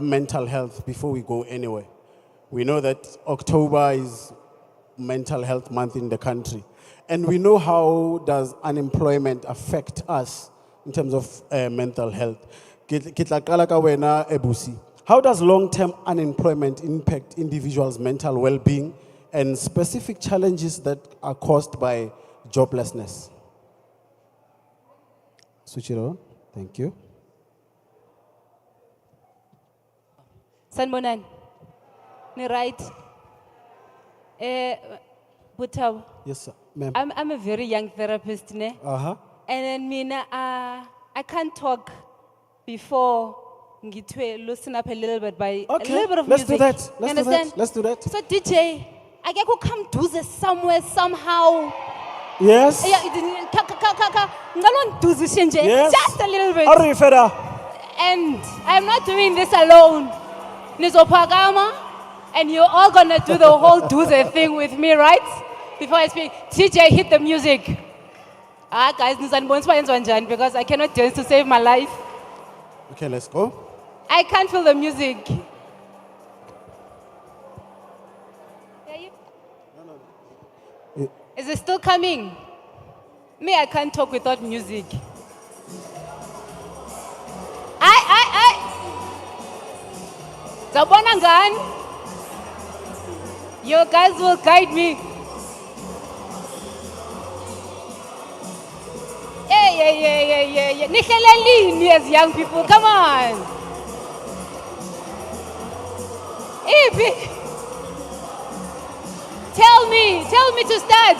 mental health before we go anywhere. We know that October is Mental Health Month in the country. And we know how does unemployment affect us in terms of mental health. How does long-term unemployment impact individuals' mental well-being and specific challenges that are caused by joblessness? Switch it on. Thank you. Sanbonan, ni right. Butau. Yes, sir. Ma'am. I'm a very young therapist, ne? Uh-huh. And then Mina, I can't talk before ngitwe loosen up a little bit by a little bit of let's music. do that. You Let's do understand? that. Let's do that. So DJ, I get to come do this somewhere somehow. Yes. Yeah, ngalon do this Yes. just a little bit. Hurry, Feda. And I'm not doing this alone. Nizopagama, and you're all gonna do the whole do the thing with me, right? Before I speak, TJ, hit the music. Guys, because I cannot dance to save my life. Okay, let's go. I can't feel the music. Is it still coming? Me, I can't talk without music. Zabonangan, you guys will guide me. Yeah. Nihlelelini as young people, come on. Ibi, tell me to start.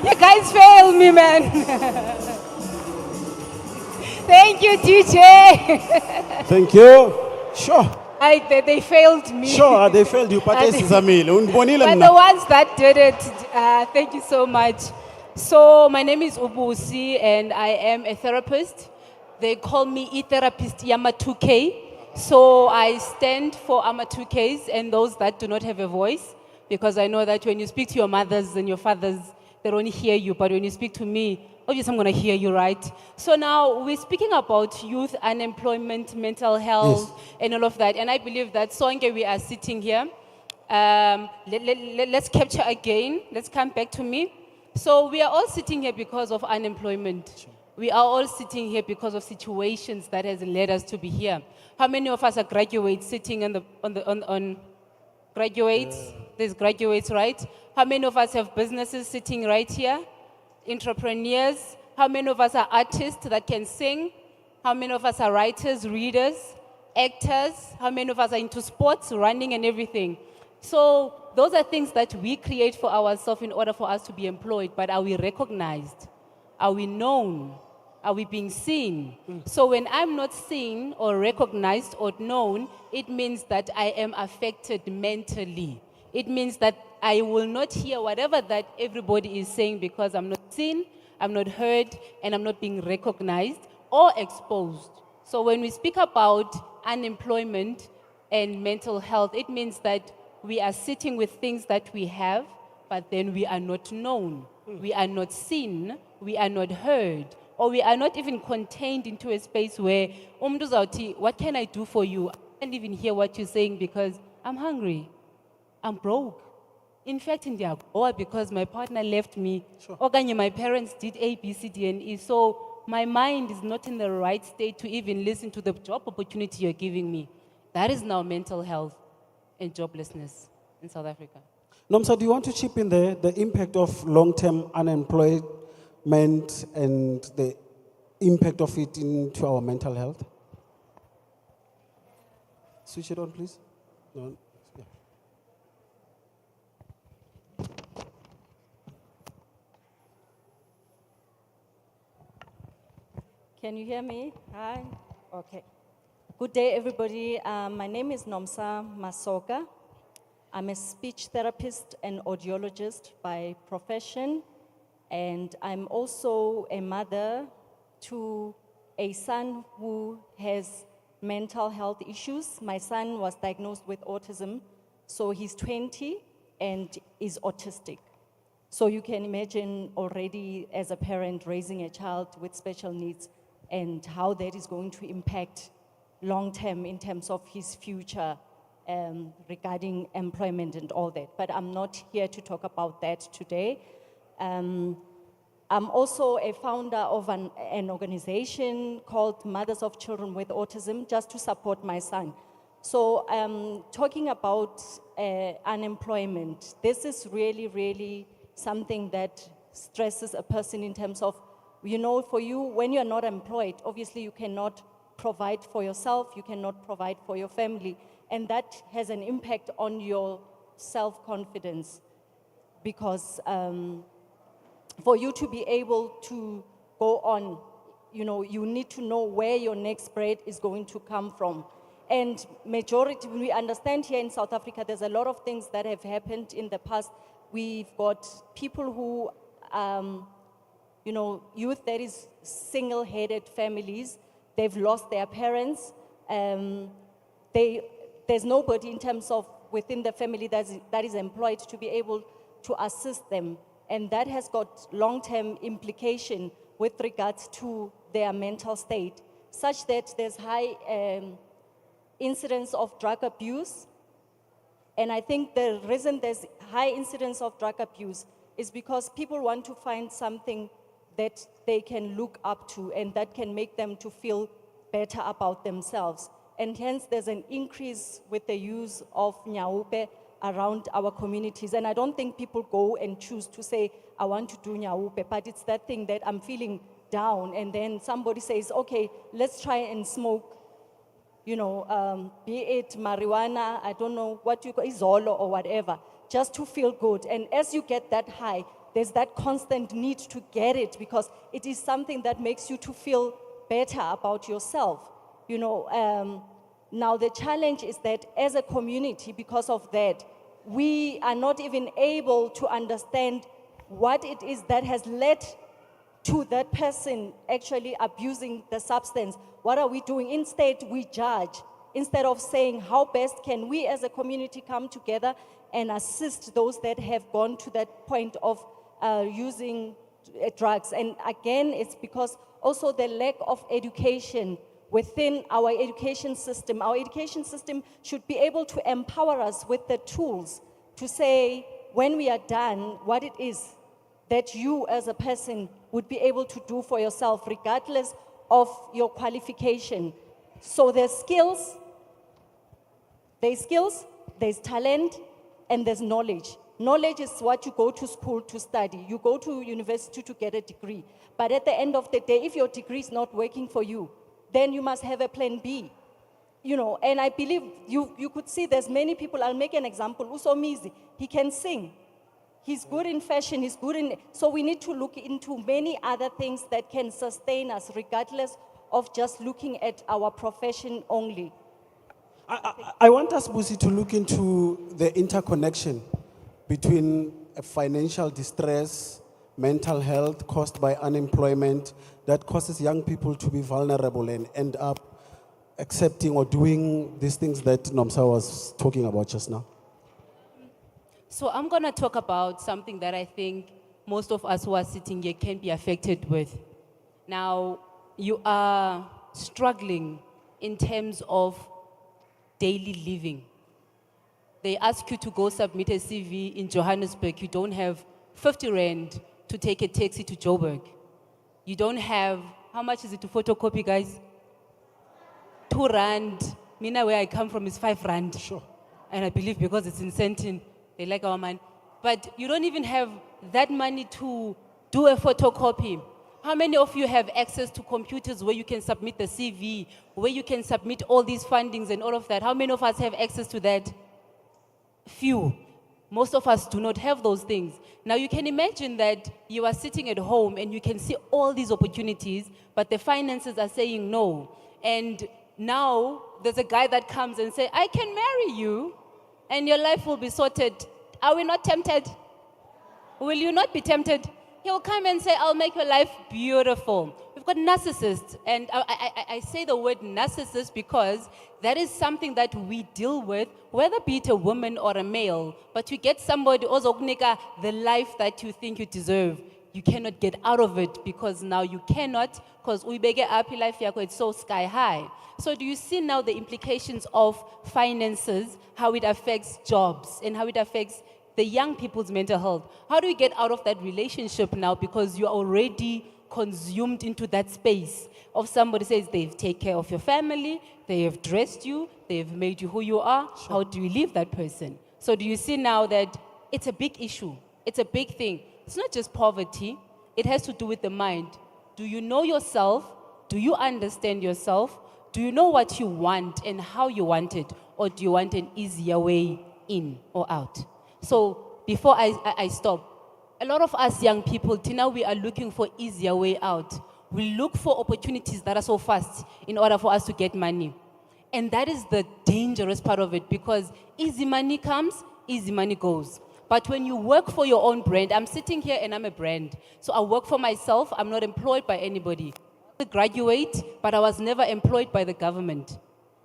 You guys failed me, man. Thank you, DJ. Thank you. Sure. They failed me. Sure, they failed you, but I this think- is Amile. Undibonile But mna. the ones that did it, thank you so much. So my name is Ubusi and I am a therapist. They call me e-therapist Yama 2K. So I stand for AMA 2Ks and those that do not have a voice, because I know that when you speak to your mothers and your fathers, they don't hear you, but when you speak to me, obviously I'm gonna hear you, right? So now we're speaking about youth unemployment, mental health, and all of that. And I believe that Songe, we are sitting here. Let's capture again. Let's come back to me. So we are all sitting here because of unemployment. We are all sitting here because of situations that has led us to be here. How many of us are graduates sitting on graduates? There's graduates, right? How many of us have businesses sitting right here? Entrepreneurs. How many of us are artists that can sing? How many of us are writers, readers, actors? How many of us are into sports, running and everything? So those are things that we create for ourselves in order for us to be employed, but are we recognized? Are we known? Are we being seen? So when I'm not seen or recognized or known, it means that I am affected mentally. It means that I will not hear whatever that everybody is saying because I'm not seen, I'm not heard, and I'm not being recognized or exposed. So when we speak about unemployment and mental health, it means that we are sitting with things that we have, but then we are not known. We are not seen, we are not heard, or we are not even contained into a space where, "Umntu uzawuthi, what can I do for you? I can't even hear what you're saying because I'm hungry, I'm broke. In fact, in Diagoa, because my partner left me, okanye my parents did A, B, C, D, and E, so my mind is not in the right state to even listen to the job opportunity you're giving me." That is now mental health and joblessness in South Africa. Nomsa, do you want to chip in there the impact of long-term unemployment and the impact of it into our mental health? Switch it on, please. No. Yeah. Can you hear me? Hi. Okay. Good day, everybody. My name is Nomsa Masoka. I'm a speech therapist and audiologist by profession, and I'm also a mother to a son who has mental health issues. My son was diagnosed with autism, so he's 20 and is autistic. So you can imagine already as a parent raising a child with special needs and how that is going to impact long-term in terms of his future regarding employment and all that. But I'm not here to talk about that today. I'm also a founder of an organization called Mothers of Children with Autism, just to support my son. So talking about unemployment, this is really, really something that stresses a person in terms of, you know, for you, when you're not employed, obviously you cannot provide for yourself, you cannot provide for your family, and that has an impact on your self-confidence, because for you to be able to go on, you know, you need to know where your next bread is going to come from. And majority, we understand here in South Africa, there's a lot of things that have happened in the past. We've got people who, you know, youth that is single-headed families. They've lost their parents. There's nobody in terms of within the family that is employed to be able to assist them. And that has got long-term implication with regards to their mental state, such that there's high incidence of drug abuse. And I think the reason there's high incidence of drug abuse is because people want to find something that they can look up to and that can make them to feel better about themselves. And hence there's an increase with the use of nyaupe around our communities. And I don't think people go and choose to say, I want to do nyaupe, but it's that thing that I'm feeling down, and then somebody says, okay, let's try and smoke, you know, be it marijuana, I don't know what you call, izolo or whatever, just to feel good. And as you get that high, there's that constant need to get it because it is something that makes you to feel better about yourself. You know, now the challenge is that as a community, because of that, we are not even able to understand what it is that has led to that person actually abusing the substance. What are we doing? Instead, we judge. Instead of saying how best can we as a community come together and assist those that have gone to that point of using drugs. And again, it's because also the lack of education within our education system. Our education system should be able to empower us with the tools to say, when we are done, what it is that you as a person would be able to do for yourself, regardless of your qualification. So there's skills, there's talent, and there's knowledge. Knowledge is what you go to school to study. You go to university to get a degree. But at the end of the day, if your degree is not working for you, then you must have a plan B. You know, and I believe you could see there's many people. I'll make an example. Usomizi, he can sing. He's good in fashion, he's good in, so we need to look into many other things that can sustain us regardless of just looking at our profession only. I want us, Busi, to look into the interconnection between financial distress, mental health caused by unemployment that causes young people to be vulnerable and end up accepting or doing these things that Nomsa was talking about just now. So I'm going to talk about something that I think most of us who are sitting here can be affected with. Now, you are struggling in terms of daily living. They ask you to go submit a CV in Johannesburg. You don't have 50 rand to take a taxi to Joburg. You don't have, how much is it to photocopy, guys? 2 rand. Mina, where I come from, is 5 rand. Sure. And I believe because it's in Sentin, they like our money. But you don't even have that money to do a photocopy. How many of you have access to computers where you can submit the CV, where you can submit all these fundings and all of that? How many of us have access to that? Few. Most of us do not have those things. Now you can imagine that you are sitting at home and you can see all these opportunities, but the finances are saying no. And now there's a guy that comes and says, I can marry you and your life will be sorted. Are we not tempted? Will you not be tempted? He'll come and say, I'll make your life beautiful. We've got narcissists, and I say the word narcissist because that is something that we deal with, whether be it a woman or a male, but you get somebody, ozokunika, the life that you think you deserve. You cannot get out of it because now you cannot, because uibeke happy life yako, it's so sky high. So do you see now the implications of finances, how it affects jobs and how it affects the young people's mental health? How do you get out of that relationship now because you're already consumed into that space of somebody says they've taken care of your family, they have dressed you, they've made you who you are. Sure. How do you leave that person? So do you see now that it's a big issue? It's a big thing. It's not just poverty. It has to do with the mind. Do you know yourself? Do you understand yourself? Do you know what you want and how you want it? Or do you want an easier way in or out? So before I stop, a lot of us young people, Tina, we are looking for easier way out. We look for opportunities that are so fast in order for us to get money. And that is the dangerous part of it because easy money comes, easy money goes. But when you work for your own brand, I'm sitting here and I'm a brand. So I work for myself, I'm not employed by anybody. I graduate, but I was never employed by the government.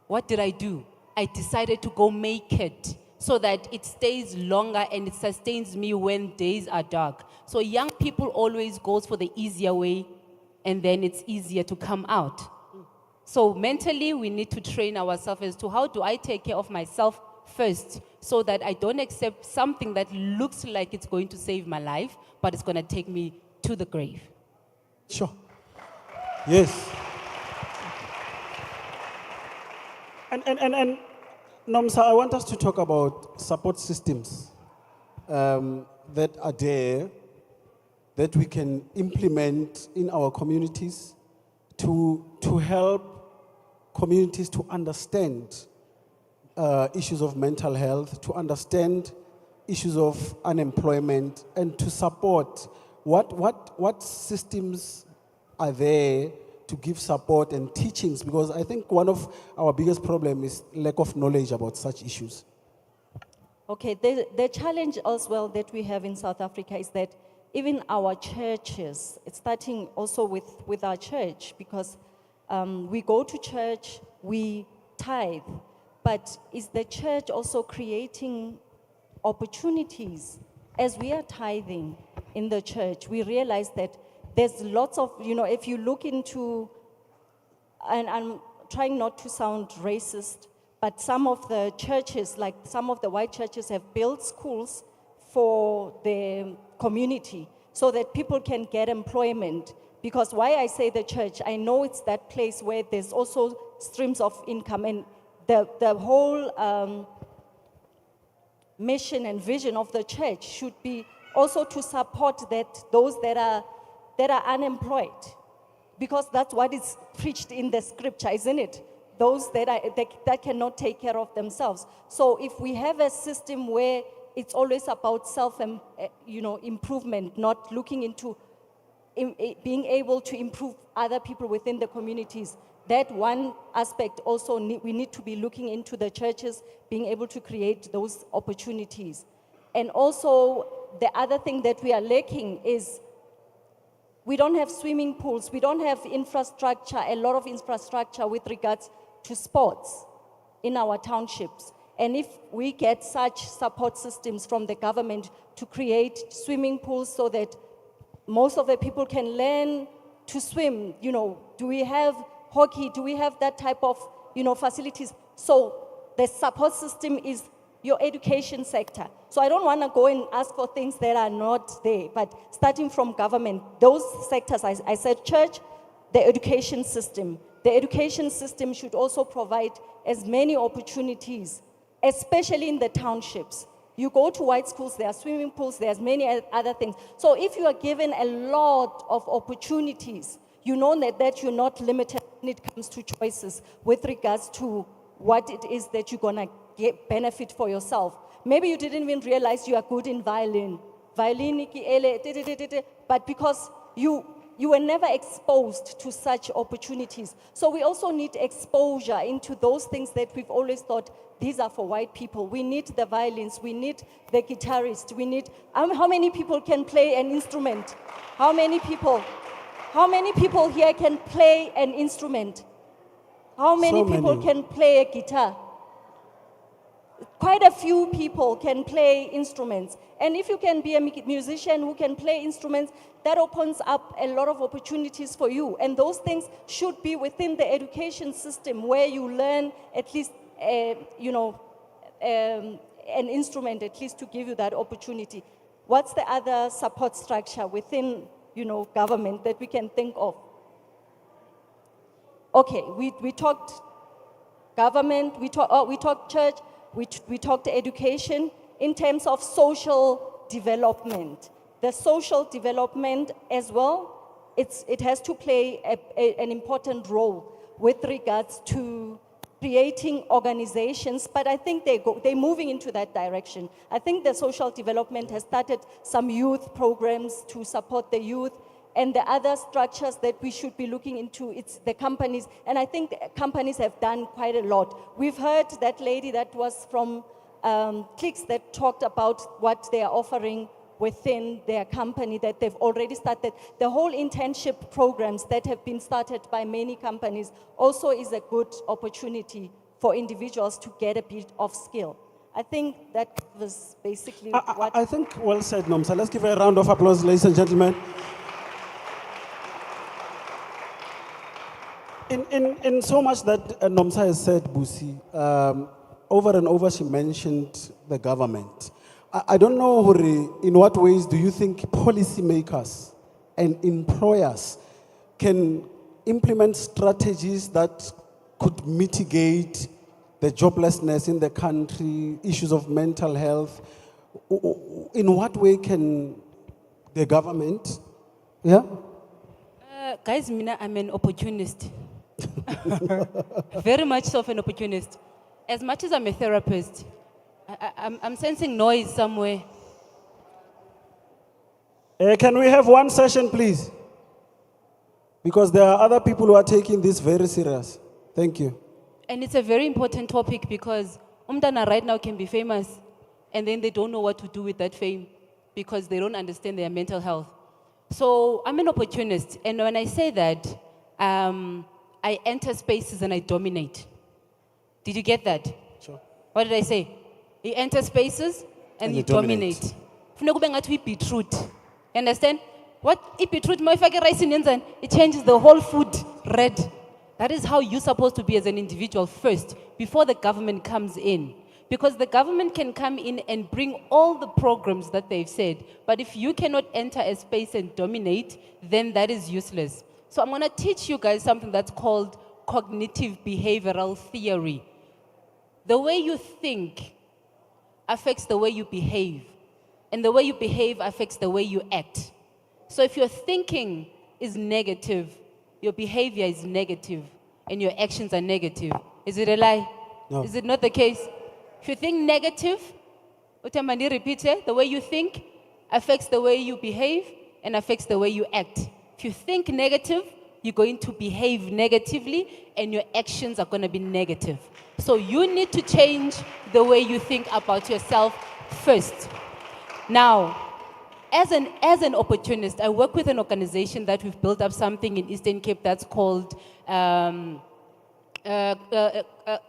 What did I do? I decided to go make it so that it stays longer and it sustains me when days are dark. So young people always goes for the easier way and then it's easier to come out. So mentally, we need to train ourselves as to how do I take care of myself first so that I don't accept something that looks like it's going to save my life, but it's going to take me to the grave. Sure. Yes. And Nomsa, I want us to talk about support systems that are there that we can implement in our communities to help communities to understand issues of mental health, to understand issues of unemployment, and to support what systems are there to give support and teachings? Because I think one of our biggest problems is lack of knowledge about such issues. Okay, the challenge as well that we have in South Africa is that even our churches, it's starting also with our church, because we go to church, we tithe, but is the church also creating opportunities? As we are tithing in the church, we realize that there's lots of, if you look into, and I'm trying not to sound racist, but some of the churches, like some of the white churches, have built schools for the community so that people can get employment. Because why I say the church, I know it's that place where there's also streams of income, and the whole mission and vision of the church should be also to support those that are unemployed, because that's what is preached in the scripture, isn't it? Those that cannot take care of themselves. So if we have a system where it's always about improvement, not looking into being able to improve other people within the communities, that one aspect also we need to be looking into the churches being able to create those opportunities. And also the other thing that we are lacking is we don't have swimming pools, we don't have infrastructure, a lot of infrastructure with regards to sports in our townships. And if we get such support systems from the government to create swimming pools so that most of the people can learn to swim, do we have hockey, do we have that type of, facilities? So the support system is your education sector. So I don't want to go and ask for things that are not there, but starting from government, those sectors, I said church, the education system. The education system should also provide as many opportunities, especially in the townships. You go to white schools, there are swimming pools, there's many other things. So if you are given a lot of opportunities, you know that you're not limited when it comes to choices with regards to what it is that you're gonna get benefit for yourself. Maybe you didn't even realize you are good in violin. But because you were never exposed to such opportunities. So we also need exposure into those things that we've always thought these are for white people. We need the violins, we need the guitarist, we need, how many people can play an instrument? How many people here can play an instrument? How many people can play a guitar? Quite a few people can play instruments. And if you can be a musician who can play instruments, that opens up a lot of opportunities for you. And those things should be within the education system where you learn at least, an instrument at least to give you that opportunity. What's the other support structure within, government that we can think of? Okay, we talked government, we talked church, we talked education. In terms of social development, the social development as well, it has to play an important role with regards to creating organizations, but I think they're moving into that direction. I think the social development has started some youth programs to support the youth, and the other structures that we should be looking into, it's the companies, and I think the companies have done quite a lot. We've heard that lady that was from Clicks that talked about what they are offering within their company, that they've already started. The whole internship programs that have been started by many companies also is a good opportunity for individuals to get a bit of skill. I think that was basically what... I think well said, Nomsa. Let's give a round of applause, ladies and gentlemen. In so much that Nomsa has said, Busi, over and over she mentioned the government. I don't know, Huri, in what ways do you think policymakers and employers can implement strategies that could mitigate the joblessness in the country, issues of mental health? In what way can the government, Guys, I'm an opportunist. Very much so of an opportunist. As much as I'm a therapist, I'm sensing noise somewhere. Can we have one session, please? Because there are other people who are taking this very serious. Thank you. And it's a very important topic because umntana right now can be famous and then they don't know what to do with that fame because they don't understand their mental health. So I'm an opportunist, and when I say that, I enter spaces and I dominate. Did you get that? Sure. What did I say? You enter spaces and you dominate. Funeka ube ngathi uyi-beetroot. You understand? What beetroot, moifake rice in yenzani, it changes the whole food red. That is how you're supposed to be as an individual first, before the government comes in. Because the government can come in and bring all the programs that they've said, but if you cannot enter a space and dominate, then that is useless. So I'm gonna teach you guys something that's called cognitive behavioral theory. The way you think affects the way you behave, and the way you behave affects the way you act. So if your thinking is negative, your behavior is negative, and your actions are negative, is it a lie? No. Is it not the case? If you think negative, utamani repeat it, the way you think affects the way you behave and affects the way you act. If you think negative, you're going to behave negatively and your actions are going to be negative. So you need to change the way you think about yourself first. Now, as an opportunist, I work with an organization that we've built up something in Eastern Cape that's called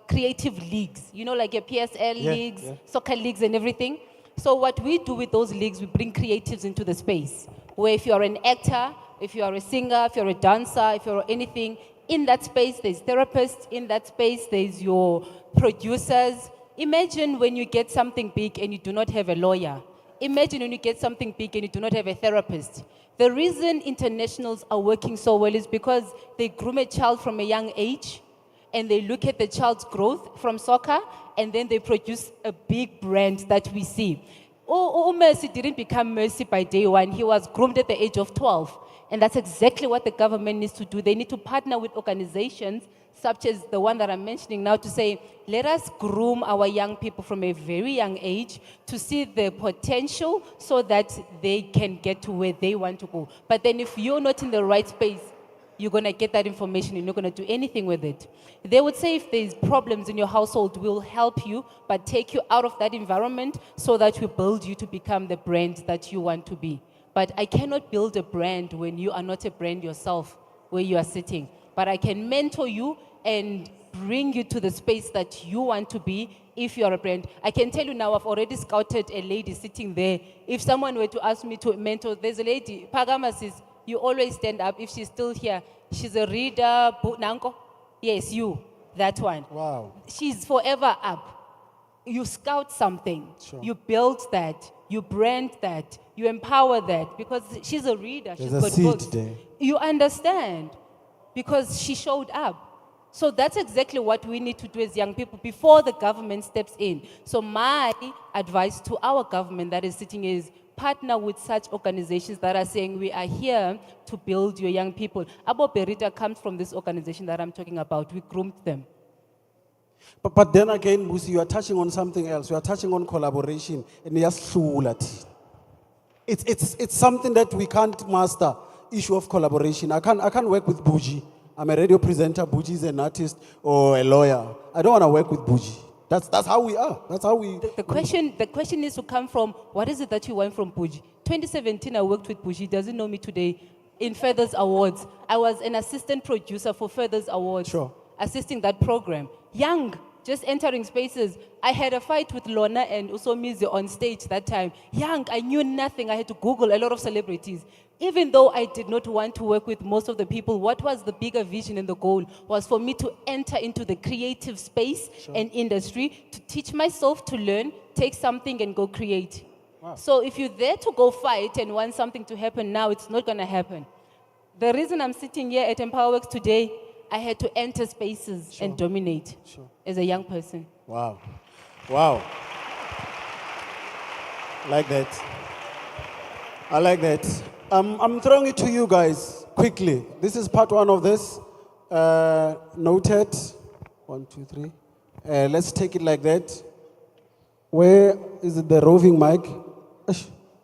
creative leagues. You know, like your PSL leagues, soccer leagues and everything. So what we do with those leagues, we bring creatives into the space. Where if you're an actor, if you are a singer, if you're a dancer, if you're anything, in that space there's therapists, in that space there's your producers. Imagine when you get something big and you do not have a lawyer. Imagine when you get something big and you do not have a therapist. The reason internationals are working so well is because they groom a child from a young age and they look at the child's growth from soccer and then they produce a big brand that we see. Mercy didn't become Mercy by day one. He was groomed at the age of 12. And that's exactly what the government needs to do. They need to partner with organizations such as the one that I'm mentioning now to say, let us groom our young people from a very young age to see the potential so that they can get to where they want to go. But then if you're not in the right space, you're going to get that information and you're not going to do anything with it. They would say if there's problems in your household, we'll help you, but take you out of that environment so that we build you to become the brand that you want to be. But I cannot build a brand when you are not a brand yourself, where you are sitting. But I can mentor you and bring you to the space that you want to be if you are a brand. I can tell you now, I've already scouted a lady sitting there. If someone were to ask me to mentor, there's a lady, Pagama says, you always stand up if she's still here. She's a reader, Nanko? Yes, you, that one. Wow. She's forever up. You scout something, you build that, you brand that, you empower that, because she's a reader, she's There's a got seed books. there. You understand, because she showed up. So that's exactly what we need to do as young people before the government steps in. So my advice to our government that is sitting is partner with such organizations that are saying we are here to build your young people. Abo Berita comes from this organization that I'm talking about. We groomed them. But then again, Busi, you are touching on something else. You are touching on collaboration. And it's something that we can't master, issue of collaboration. I can't work with Buji. I'm a radio presenter, Buji is an artist or a lawyer. I don't want to work with Buji. That's how we are. That's how we... The question needs to come from, what is it that you want from Buji? 2017, I worked with Buji. He doesn't know me today. In Feathers Awards, I was an assistant producer for Feathers Awards. Sure. Assisting that program. Young, just entering spaces. I had a fight with Lorna and Usomizi on stage that time. Young, I knew nothing. I had to Google a lot of celebrities. Even though I did not want to work with most of the people, what was the bigger vision and the goal was for me to enter into the creative space and industry, to teach myself to learn, take something and go create. Wow. So if you're there to go fight and want something to happen now, it's not going to happen. The reason I'm sitting here at EmpowaWorks today, I had to enter spaces and dominate as a young person. Wow. Wow. Like that. I like that. I'm throwing it to you guys quickly. This is part one of this. Noted. 1, 2, 3. Let's take it like that. Where is it, the roving mic?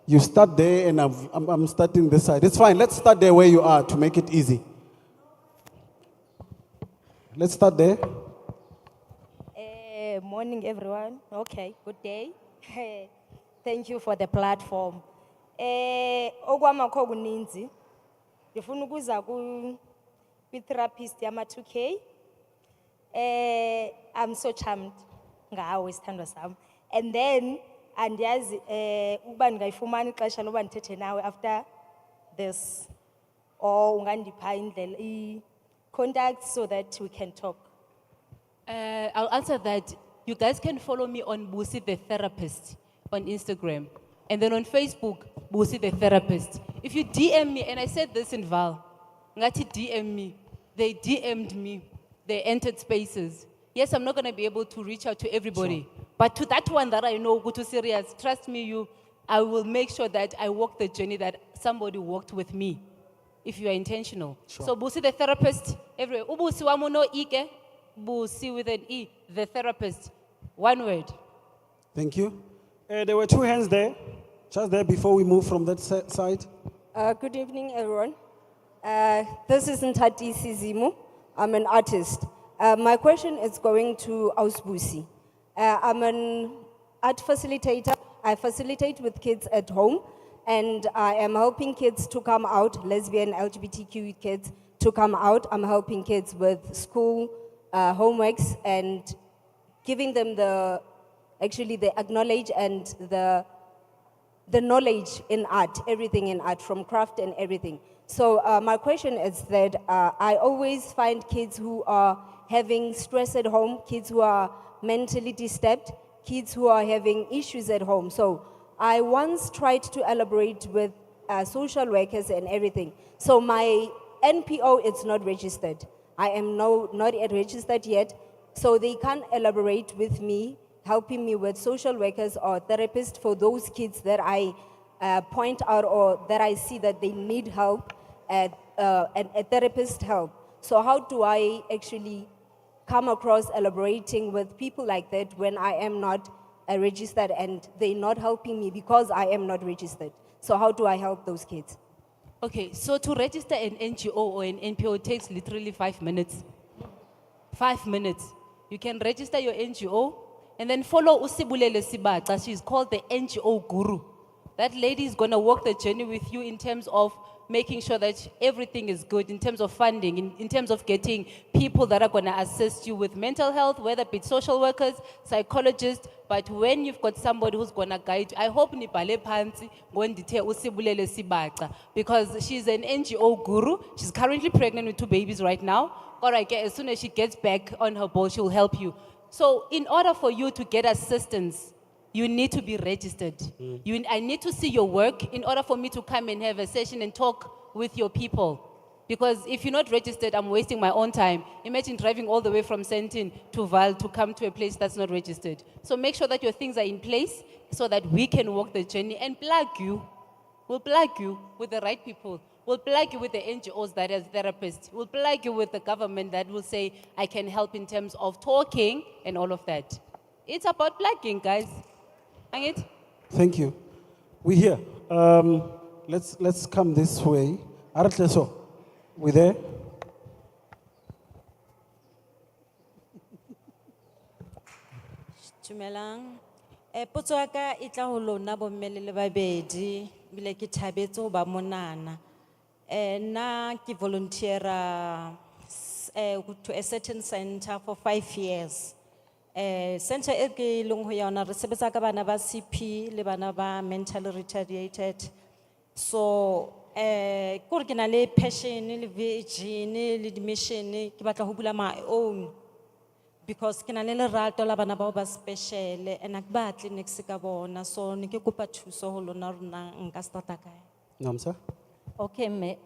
You start there and I'm starting this side. It's fine. Let's start there where you are to make it easy. Let's start there. Morning, everyone. Okay, good day. Thank you for the platform. Okwamakho kuninzi. Ngifuna ukuza kwi-therapist yama-2K. I'm so charmed ngawe sithandwa sami. And then andiyazi ukuba ndingayifumana ixesha loba ndithethe nawe after this, or ungandipha indlela i-contact so that we can talk. I'll answer that. You guys can follow me on Busi the Therapist on Instagram. And then on Facebook, Busi the Therapist. If you DM me, and I said this in Val, ngati DM me, they DM'd me, they entered spaces. Yes, I'm not gonna be able to reach out to everybody. But to that one that I know, go to serious, trust me, I will make sure that I walk the journey that somebody walked with me, if you are intentional. So Busi the Therapist, everywhere. Ubusi wamuno ike, Busi with an E, the Therapist. One word. Thank you. There were two hands there, just there before we move from that side. Good evening, everyone. This is Ntati Sizimu. I'm an artist. My question is going to Ausbusi. I'm an art facilitator. I facilitate with kids at home, and I am helping kids to come out, lesbian, LGBTQ kids to come out. I'm helping kids with school homeworks and giving them the acknowledge and the knowledge in art, everything in art, from craft and everything. So my question is that I always find kids who are having stress at home, kids who are mentally disturbed, kids who are having issues at home. So I once tried to elaborate with social workers and everything. So my NPO is not registered. I am not yet registered yet. So they can't elaborate with me, helping me with social workers or therapists for those kids that I point out or that I see that they need help and a therapist help. So how do I actually come across elaborating with people like that when I am not registered and they're not helping me because I am not registered? So how do I help those kids? Okay, so to register an NGO or an NPO takes literally 5 minutes. 5 minutes. You can register your NGO and then follow Usibulele Sibacha. She's called the NGO Guru. That lady is gonna walk the journey with you in terms of making sure that everything is good, in terms of funding, in terms of getting people that are gonna assist you with mental health, whether it be social workers, psychologists, but when you've got somebody who's gonna guide you, I hope nibhale phansi ngondithe Usibulele Sibacha, because she's an NGO guru. She's currently pregnant with 2 babies right now. As soon as she gets back on her boat, she'll help you. So in order for you to get assistance, you need to be registered. I need to see your work in order for me to come and have a session and talk with your people. Because if you're not registered, I'm wasting my own time. Imagine driving all the way from Sentin to Val to come to a place that's not registered. So make sure that your things are in place so that we can walk the journey and plug you. We'll plug you with the right people. We'll plug you with the NGOs that are therapists. We'll plug you with the government that will say, I can help in terms of talking and all of that. It's about plugging, guys. Hang it. Thank you. We're here. Let's come this way. Aratleso, we there? Dumelang. Potso ya ka e tla ho lona bomme le babedi bile ke thabetse ho ba monana. Na ke volunteera to a certain center for 5 years. Center e ke leng ho yona re sebetsa ka bana ba CP le bana ba mentally retarded. So ko re ke na le passion le vision le mission ke batla ho bula my own, because ke na le lerato la bana bao ba special and ak batle next ka bona, so ne ke kopa thuso ho lona rona nka starta kae? Namsa? Okay,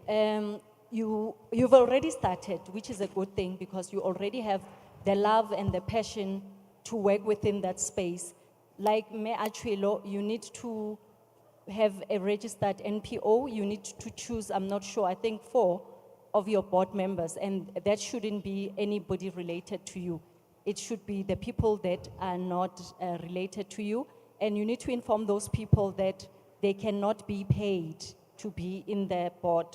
you've already started, which is a good thing because you already have the love and the passion to work within that space. Like Me Achwilo, you need to have a registered NPO. You need to choose, I'm not sure, I think 4 of your board members, and that shouldn't be anybody related to you. It should be the people that are not related to you, and you need to inform those people that they cannot be paid to be in the board,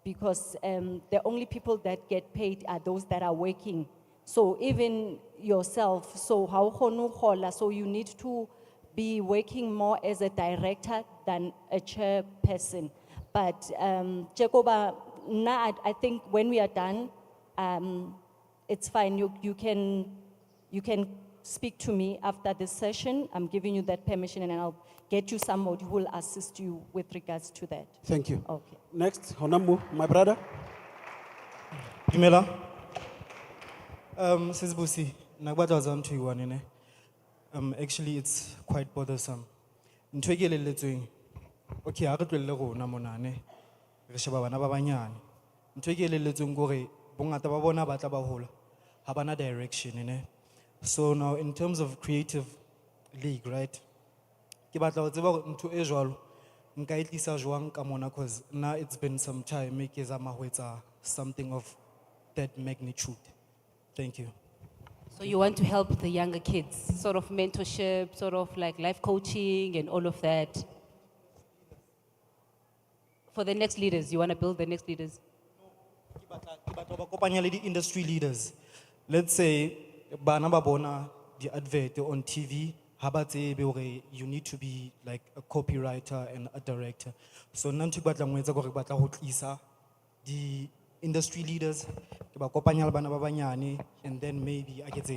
because the only people that get paid are those that are working. So even yourself, so how kgone ho gola, so you need to be working more as a director than a chairperson. But Jacoba, now I think when we are done, it's fine. You can speak to me after this session. I'm giving you that permission, and I'll get you somebody who will assist you with regards to that. Thank you. Okay. Next, Honambu, my brother. Dumela. Sisibusi, nakubadla zami to one actually it's quite bothersome. Ntho e ke elelletsweng, okay, ha re tlohelle rona mona ne. Re sheba bana ba banyane. Ntho e ke elelletsweng gore bongata ba bona ba tla ba hola. Ha bana direction ne. So now in terms of creative league, right? Ke batla ho tseba hore ntho e jwalo nka e tlisa jwang ka mona, cause now it's been some time ke zama ho etsa something of that magnitude. Thank you. So you want to help the younger kids, sort of mentorship, sort of like life coaching and all of that. For the next leaders, you want to build the next leaders. Ke batla ho ba kopanya le di-industry leaders. Let's say bana ba bona the advert on TV, ha ba tsebe hore you need to be like a copywriter and a director. So nna ntho e ke batlang ho etsa ke hore ke batla ho tlisa di industry leaders, ke ba kopanya le bana ba banyane, and then maybe I get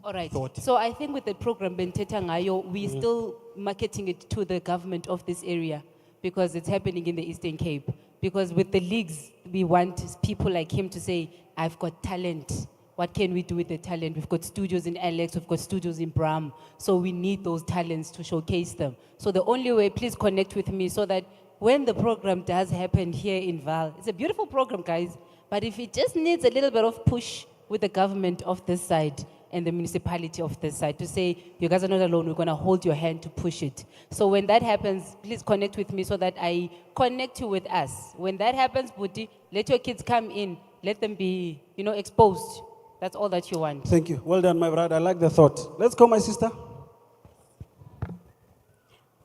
All right. thought. So I think with the program Benteta Ngayo, we're still marketing it to the government of this area because it's happening in the Eastern Cape. Because with the leagues, we want people like him to say, I've got talent. What can we do with the talent? We've got studios in Alex, we've got studios in Bram. So we need those talents to showcase them. So the only way, please connect with me so that when the program does happen here in Val, it's a beautiful program, guys. But if it just needs a little bit of push with the government of this side and the municipality of this side to say, you guys are not alone, we're going to hold your hand to push it. So when that happens, please connect with me so that I connect you with us. When that happens, Buti, let your kids come in, let them be, exposed. That's all that you want. Thank you. Well done, my brother. I like the thought. Let's go, my sister.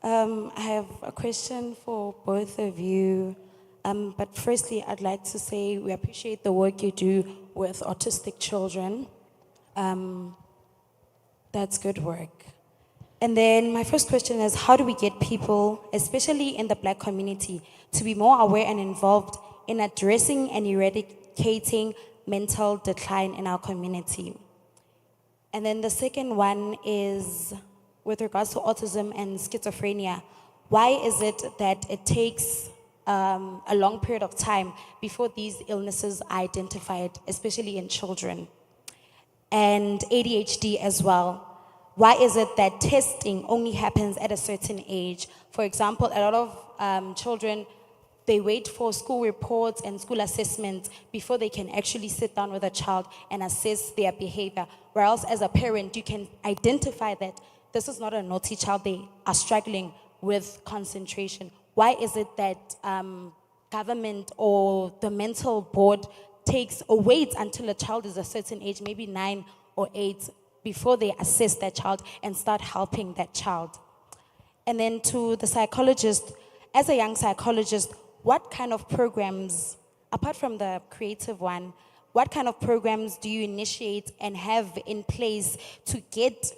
I have a question for both of you. But firstly, I'd like to say we appreciate the work you do with autistic children. That's good work. And then my first question is, how do we get people, especially in the Black community, to be more aware and involved in addressing and eradicating mental decline in our community? And then the second one is with regards to autism and schizophrenia. Why is it that it takes a long period of time before these illnesses are identified, especially in children? And ADHD as well. Why is it that testing only happens at a certain age? For example, a lot of children, they wait for school reports and school assessments before they can actually sit down with a child and assess their behavior. Whereas as a parent, you can identify that this is not a naughty child, they are struggling with concentration. Why is it that government or the mental board takes or waits until a child is a certain age, maybe 9 or 8, before they assess that child and start helping that child? And then to the psychologist, as a young psychologist, what kind of programs, apart from the creative one, what kind of programs do you initiate and have in place to get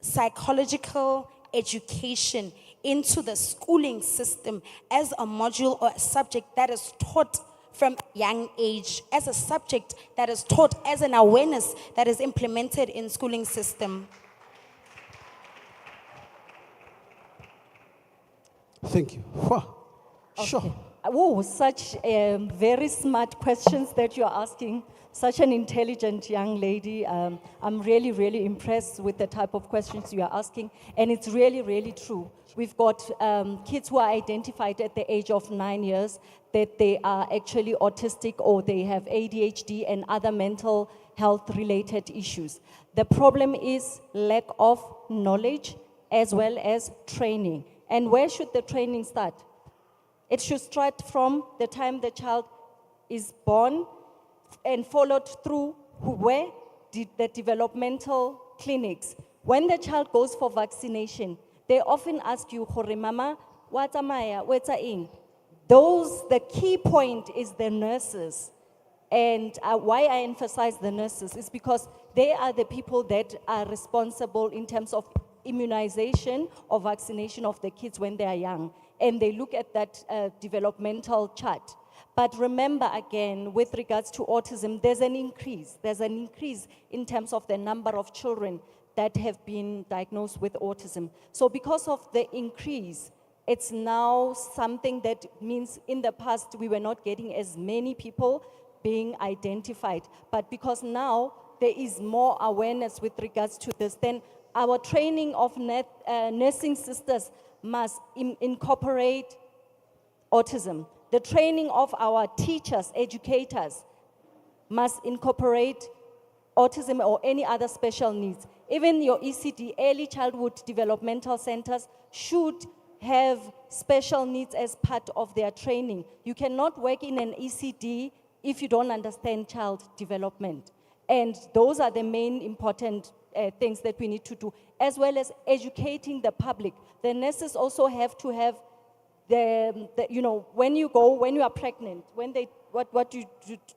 psychological education into the schooling system as a module or a subject that is taught from a young age, as a subject that is taught as an awareness that is implemented in schooling system? Thank you. Sure. Oh, such very smart questions that you're asking. Such an intelligent young lady. I'm really, really impressed with the type of questions you are asking. And it's really, really true. We've got kids who are identified at the age of 9 years that they are actually autistic or they have ADHD and other mental health related issues. The problem is lack of knowledge as well as training. And where should the training start? It should start from the time the child is born and followed through where the developmental clinics. When the child goes for vaccination, they often ask you, "Hore mama, what's amaya, what's in?" The key point is the nurses. And why I emphasize the nurses is because they are the people that are responsible in terms of immunization or vaccination of the kids when they are young. And they look at that developmental chart. But remember again, with regards to autism, there's an increase. There's an increase in terms of the number of children that have been diagnosed with autism. So because of the increase, it's now something that means in the past we were not getting as many people being identified. But because now there is more awareness with regards to this, then our training of nursing sisters must incorporate autism. The training of our teachers, educators, must incorporate autism or any other special needs. Even your ECD, early childhood developmental centers, should have special needs as part of their training. You cannot work in an ECD if you don't understand child development. And those are the main important things that we need to do, as well as educating the public. The nurses also have to have you know, when you are pregnant, what do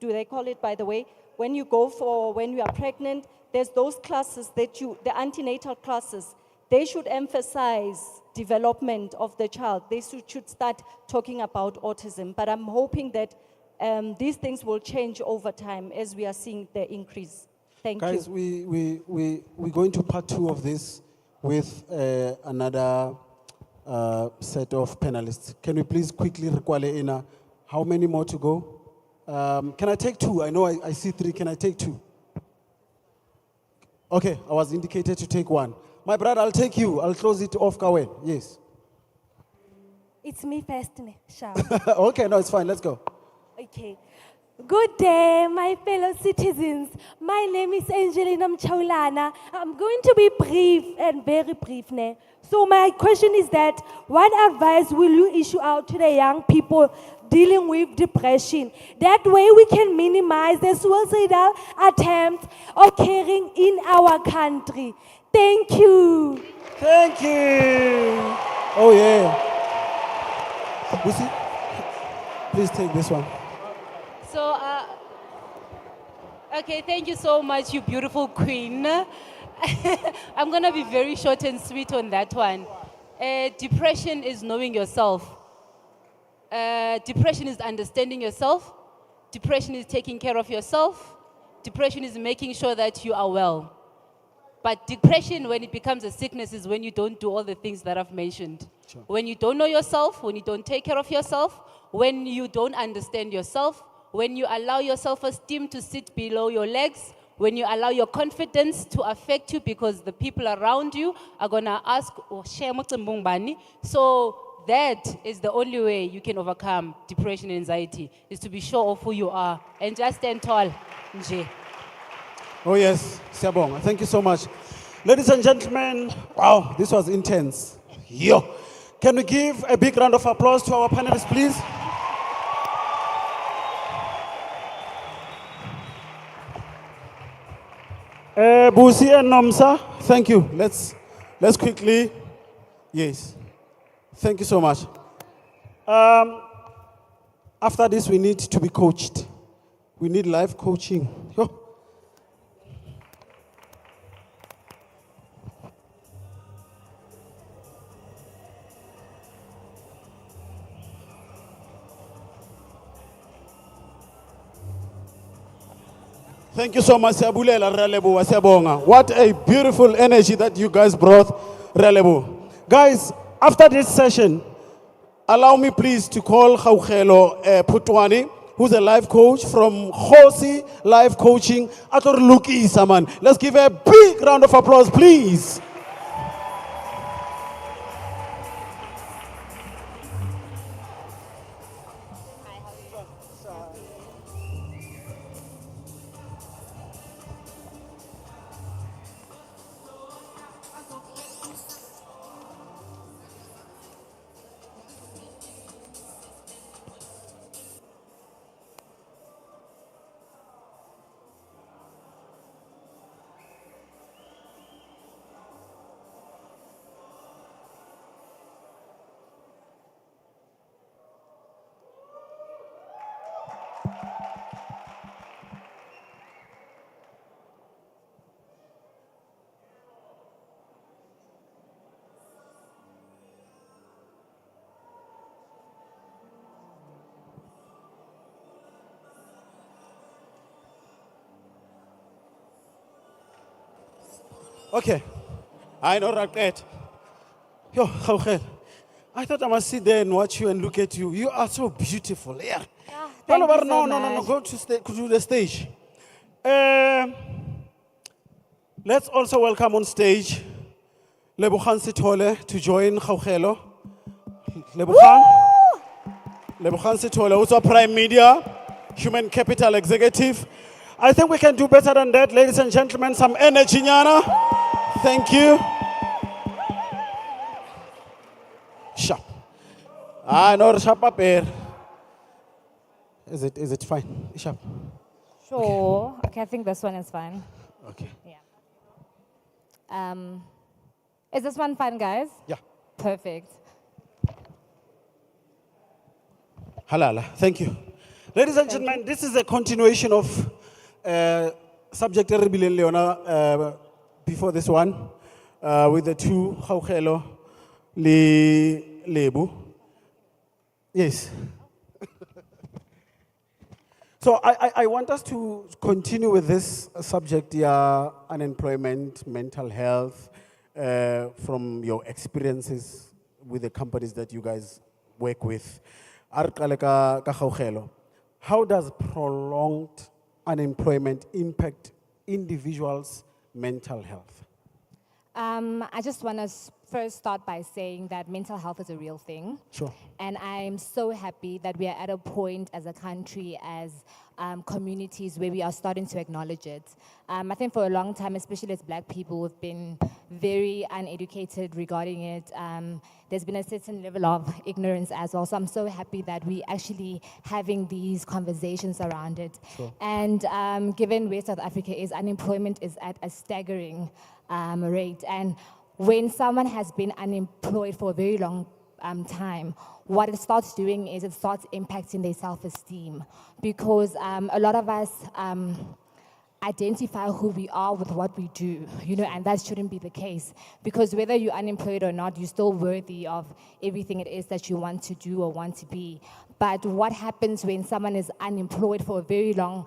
they call it, by the way? When you are pregnant, there's those classes that the antenatal classes, they should emphasize development of the child. They should start talking about autism. But I'm hoping that these things will change over time as we are seeing the increase. Thank Guys, you. we're going to part 2 of this with another set of panelists. Can we please quickly recall in how many more to go? Can I take 2? I know I see 3. Can I take 2? Okay, I was indicated to take 1. My brother, I'll take you. I'll close it off, Kawen. Yes. It's me first, Sha. Okay, no, it's fine. Let's go. Okay. Good day, my fellow citizens. My name is Angelina Mchaulana. I'm going to be brief and very brief now. So my question is that, what advice will you issue out to the young people dealing with depression? That way we can minimize the suicidal attempts occurring in our country. Thank you. Thank you. Oh, yeah. Lucy, please take this one. So, okay, thank you so much, you beautiful queen. I'm gonna be very short and sweet on that one. Depression is knowing yourself. Depression is understanding yourself. Depression is taking care of yourself. Depression is making sure that you are well. But depression, when it becomes a sickness, is when you don't do all the things that I've mentioned. Sure. When you don't know yourself, when you don't take care of yourself, when you don't understand yourself, when you allow your self-esteem to sit below your legs, when you allow your confidence to affect you because the people around you are going to ask, oh, so that is the only way you can overcome depression and anxiety, is to be sure of who you are and just stand tall. Nje. Oh, yes. Siabong, thank you so much. Ladies and gentlemen, wow, this was intense. Yo. Can we give a big round of applause to our panelists, please? Busi and Nomsa, thank you. Let's quickly, yes. Thank you so much. After this, we need to be coached. We need life coaching. Yo. Thank you so much, Siabulela Relebu, Siabonga. What a beautiful energy that you guys brought, Relebu. Guys, after this session, allow me please to call Khawkhelo Putwani, who's a life coach from Khosi Life Coaching. Ator Luki Saman. Let's give a big round of applause, please. Okay. I know Raket. Yo, Gaugel. I thought I must sit there and watch you and look at you. You are so beautiful. Yeah. thank you so No. much. Go to the stage. Let's also welcome on stage Lebogang Sithole to join Gaugelo. Lebogang. Lebogang Sithole, also Prime Media, Human Capital Executive. I think we can do better than that, ladies and gentlemen. Some energy, Nyana. Thank you. Sharp. No, sharp up here. Is it fine? Sharp. Sure. Okay, I think this one is fine. Okay. Yeah. Is this one fine, guys? Yeah. Perfect. Halala. Thank you. Ladies and gentlemen, this is a continuation of subject Leona before this one with the two Gaugelo Lebu. Yes. So I want us to continue with this subject, unemployment, mental health, from your experiences with the companies that you guys work with. How does prolonged unemployment impact individuals' mental health? I just want to first start by saying that mental health is a real thing. Sure. And I'm so happy that we are at a point as a country, as communities, where we are starting to acknowledge it. I think for a long time, especially as Black people, we've been very uneducated regarding it. There's been a certain level of ignorance as well. So I'm so happy that we actually having these conversations around it. Sure. And given where South Africa is, unemployment is at a staggering rate. And when someone has been unemployed for a very long time, what it starts doing is it starts impacting their self-esteem, because a lot of us identify who we are with what we do, and that shouldn't be the case, because whether you're unemployed or not, you're still worthy of everything it is that you want to do or want to be. But what happens when someone is unemployed for a very long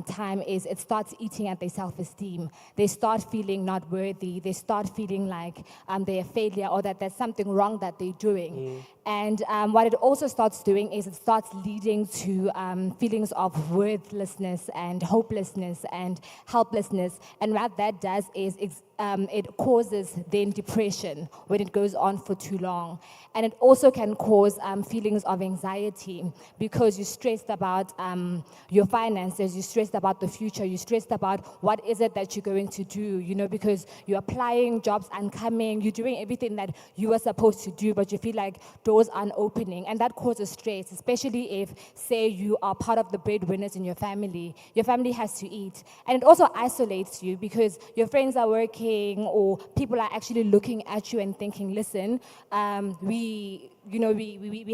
time is it starts eating at their self-esteem. They start feeling not worthy. They start feeling like they're a failure, or that there's something wrong that they're doing. And what it also starts doing is it starts leading to feelings of worthlessness and hopelessness and helplessness. And what that does is it causes then depression when it goes on for too long. And it also can cause feelings of anxiety, because you're stressed about your finances, you're stressed about the future, you're stressed about what is it that you're going to do, because you're applying, jobs aren't coming, you're doing everything that you were supposed to do, but you feel like doors aren't opening. And that causes stress, especially if, say, you are part of the breadwinners in your family. Your family has to eat. And it also isolates you, because your friends are working, or people are actually looking at you and thinking, listen, we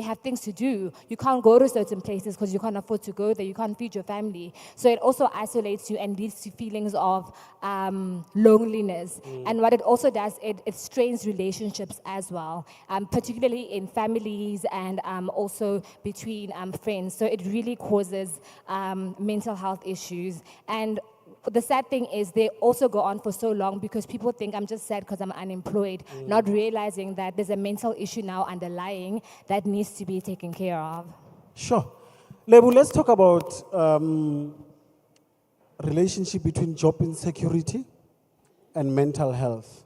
have things to do. You can't go to certain places because you can't afford to go there. You can't feed your family. So it also isolates you and leads to feelings of loneliness. And what it also does, it strains relationships as well, particularly in families and also between friends. So it really causes mental health issues. And the sad thing is they also go on for so long because people think I'm just sad because I'm unemployed, not realizing that there's a mental issue now underlying that needs to be taken care of. Sure. Lebu, let's talk about relationship between job insecurity and mental health.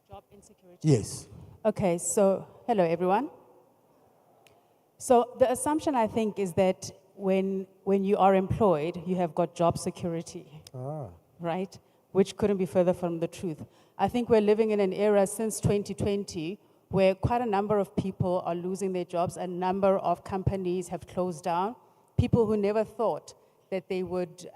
Job insecurity? Yes. Okay, so hello everyone. So the assumption I think is that when you are employed, you have got job security, right? Which couldn't be further from the truth. I think we're living in an era since 2020 where quite a number of people are losing their jobs, a number of companies have closed down. People who never thought that they would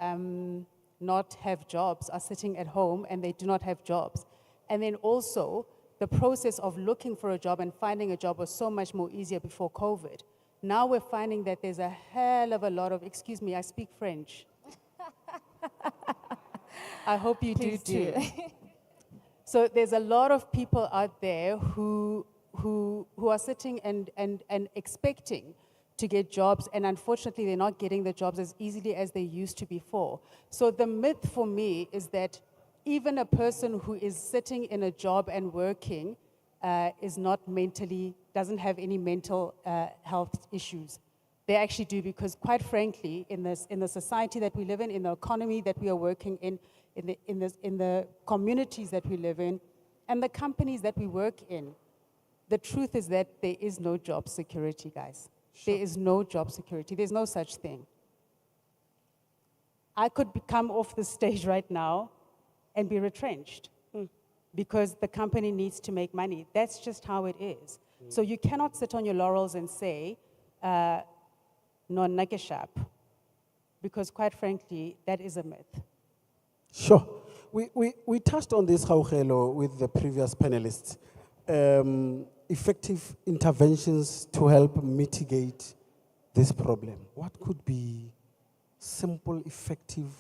not have jobs are sitting at home and they do not have jobs. And then also, the process of looking for a job and finding a job was so much more easier before COVID. Now we're finding that there's a hell of a lot of, excuse me, I speak French. I hope you Please do too. So there's a lot of people out there who are sitting and expecting to get jobs, and unfortunately they're not getting the jobs as easily as they used to before. So the myth for me is that even a person who is sitting in a job and working is not mentally, doesn't have any mental health issues. They actually do, because quite frankly, in the society that we live in the economy that we are working in the communities that we live in, and the companies that we work in, the truth is that there is no job security, guys. There is no job security. There's no such thing. I could come off the stage right now and be retrenched because the company needs to make money. That's just how it is. So you cannot sit on your laurels and say, no, nakeshap, because quite frankly, that is a myth. Sure. We touched on this, Gaugelo, with the previous panelists. Effective interventions to help mitigate this problem. What could be simple, effective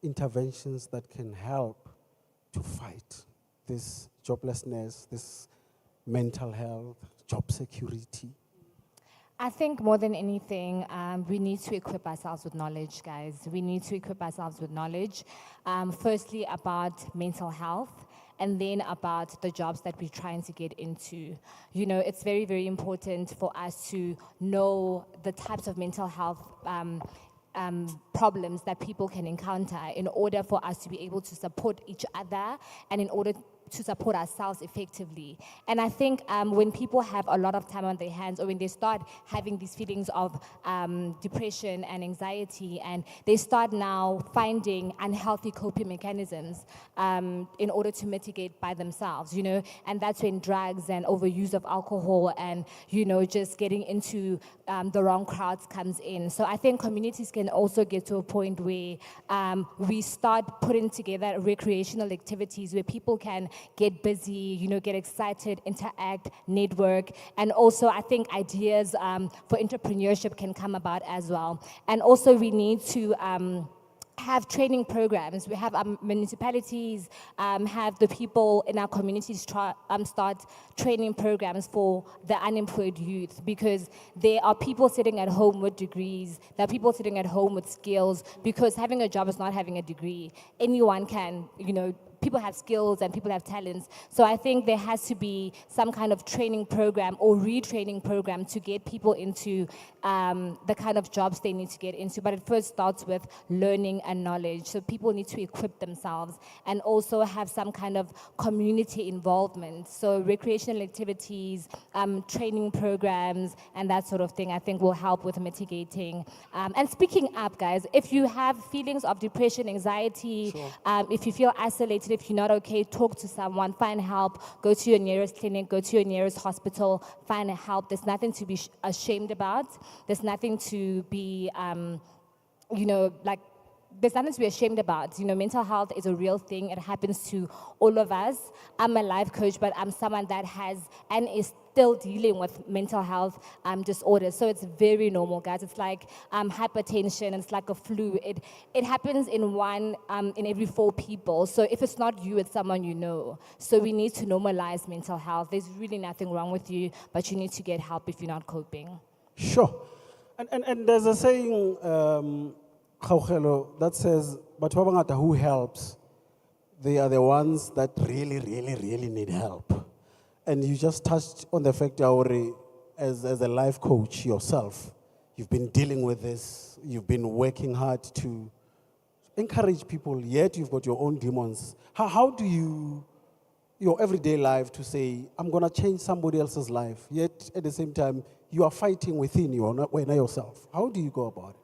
interventions that can help to fight this joblessness, this mental health, job security? I think more than anything, we need to equip ourselves with knowledge, guys. We need to equip ourselves with knowledge, firstly about mental health, and then about the jobs that we're trying to get into. You know, it's very, very important for us to know the types of mental health problems that people can encounter in order for us to be able to support each other and in order to support ourselves effectively. And I think when people have a lot of time on their hands, or when they start having these feelings of depression and anxiety, and they start now finding unhealthy coping mechanisms in order to mitigate by themselves, you know, and that's when drugs and overuse of alcohol and, you know, just getting into the wrong crowds comes in. So I think communities can also get to a point where we start putting together recreational activities where people can get busy, you know, get excited, interact, network, and also I think ideas for entrepreneurship can come about as well. And also we need to have training programs. We have municipalities, have the people in our communities start training programs for the unemployed youth, because there are people sitting at home with degrees, there are people sitting at home with skills, because having a job is not having a degree. Anyone can, you know, people have skills and people have talents. So I think there has to be some kind of training program or retraining program to get people into the kind of jobs they need to get into. But it first starts with learning and knowledge. So people need to equip themselves and also have some kind of community involvement. So recreational activities, training programs, and that sort of thing, I think will help with mitigating. And speaking up, guys, if you have feelings of depression, anxiety, if you feel isolated, if you're not okay, talk to someone, find help, go to your nearest clinic, go to your nearest hospital, find help. There's nothing to be ashamed about. There's nothing to be, you know, like, there's nothing to be ashamed about. You know, mental health is a real thing. It happens to all of us. I'm a life coach, but I'm someone that has and is still dealing with mental health disorders. So it's very normal, guys. It's like hypertension. It's like a flu. It happens in one in every 4 people. So if it's not you, it's someone you know. So we need to normalize mental health. There's really nothing wrong with you, but you need to get help if you're not coping. Sure. And there's a saying, Gaugelo, that says, but who helps, they are the ones that really, really, really need help. And you just touched on the fact, Auri, as a life coach yourself, you've been dealing with this, you've been working hard to encourage people, yet you've got your own demons. How do you, your everyday life, to say, I'm going to change somebody else's life, yet at the same time, you are fighting within you, or not yourself? How do you go about it?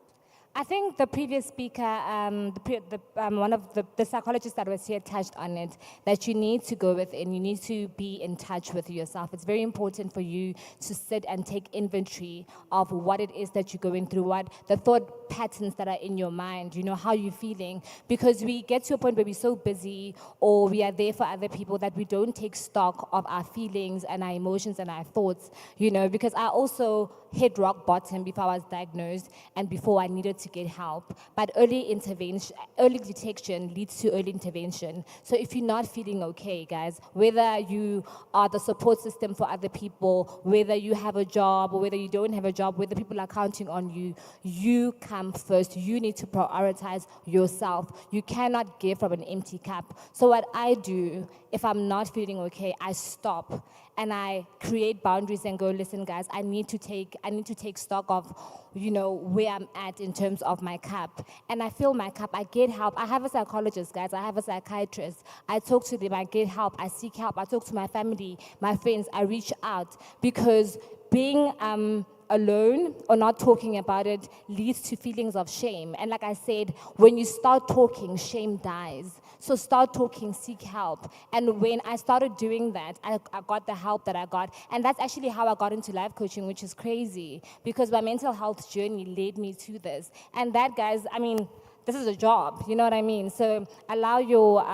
I think the previous speaker, one of the psychologists that was here touched on it, that you need to go within, you need to be in touch with yourself. It's very important for you to sit and take inventory of what it is that you're going through, what the thought patterns that are in your mind, you know, how you're feeling. Because we get to a point where we're so busy or we are there for other people that we don't take stock of our feelings and our emotions and our thoughts, you know, because I also hit rock bottom before I was diagnosed and before I needed to get help. But early detection leads to early intervention. So if you're not feeling okay, guys, whether you are the support system for other people, whether you have a job or whether you don't have a job, whether people are counting on you, you come first. You need to prioritize yourself. You cannot give from an empty cup. So what I do, if I'm not feeling okay, I stop and I create boundaries and go, listen, guys, I need to take stock of, where I'm at in terms of my cup. And I fill my cup, I get help. I have a psychologist, guys, I have a psychiatrist. I talk to them, I get help, I seek help, I talk to my family, my friends, I reach out, because being alone or not talking about it leads to feelings of shame. And like I said, when you start talking, shame dies. So start talking, seek help. And when I started doing that, I got the help that I got. And that's actually how I got into life coaching, which is crazy, because my mental health journey led me to this. And that, guys, this is a job, you know what I mean? So allow your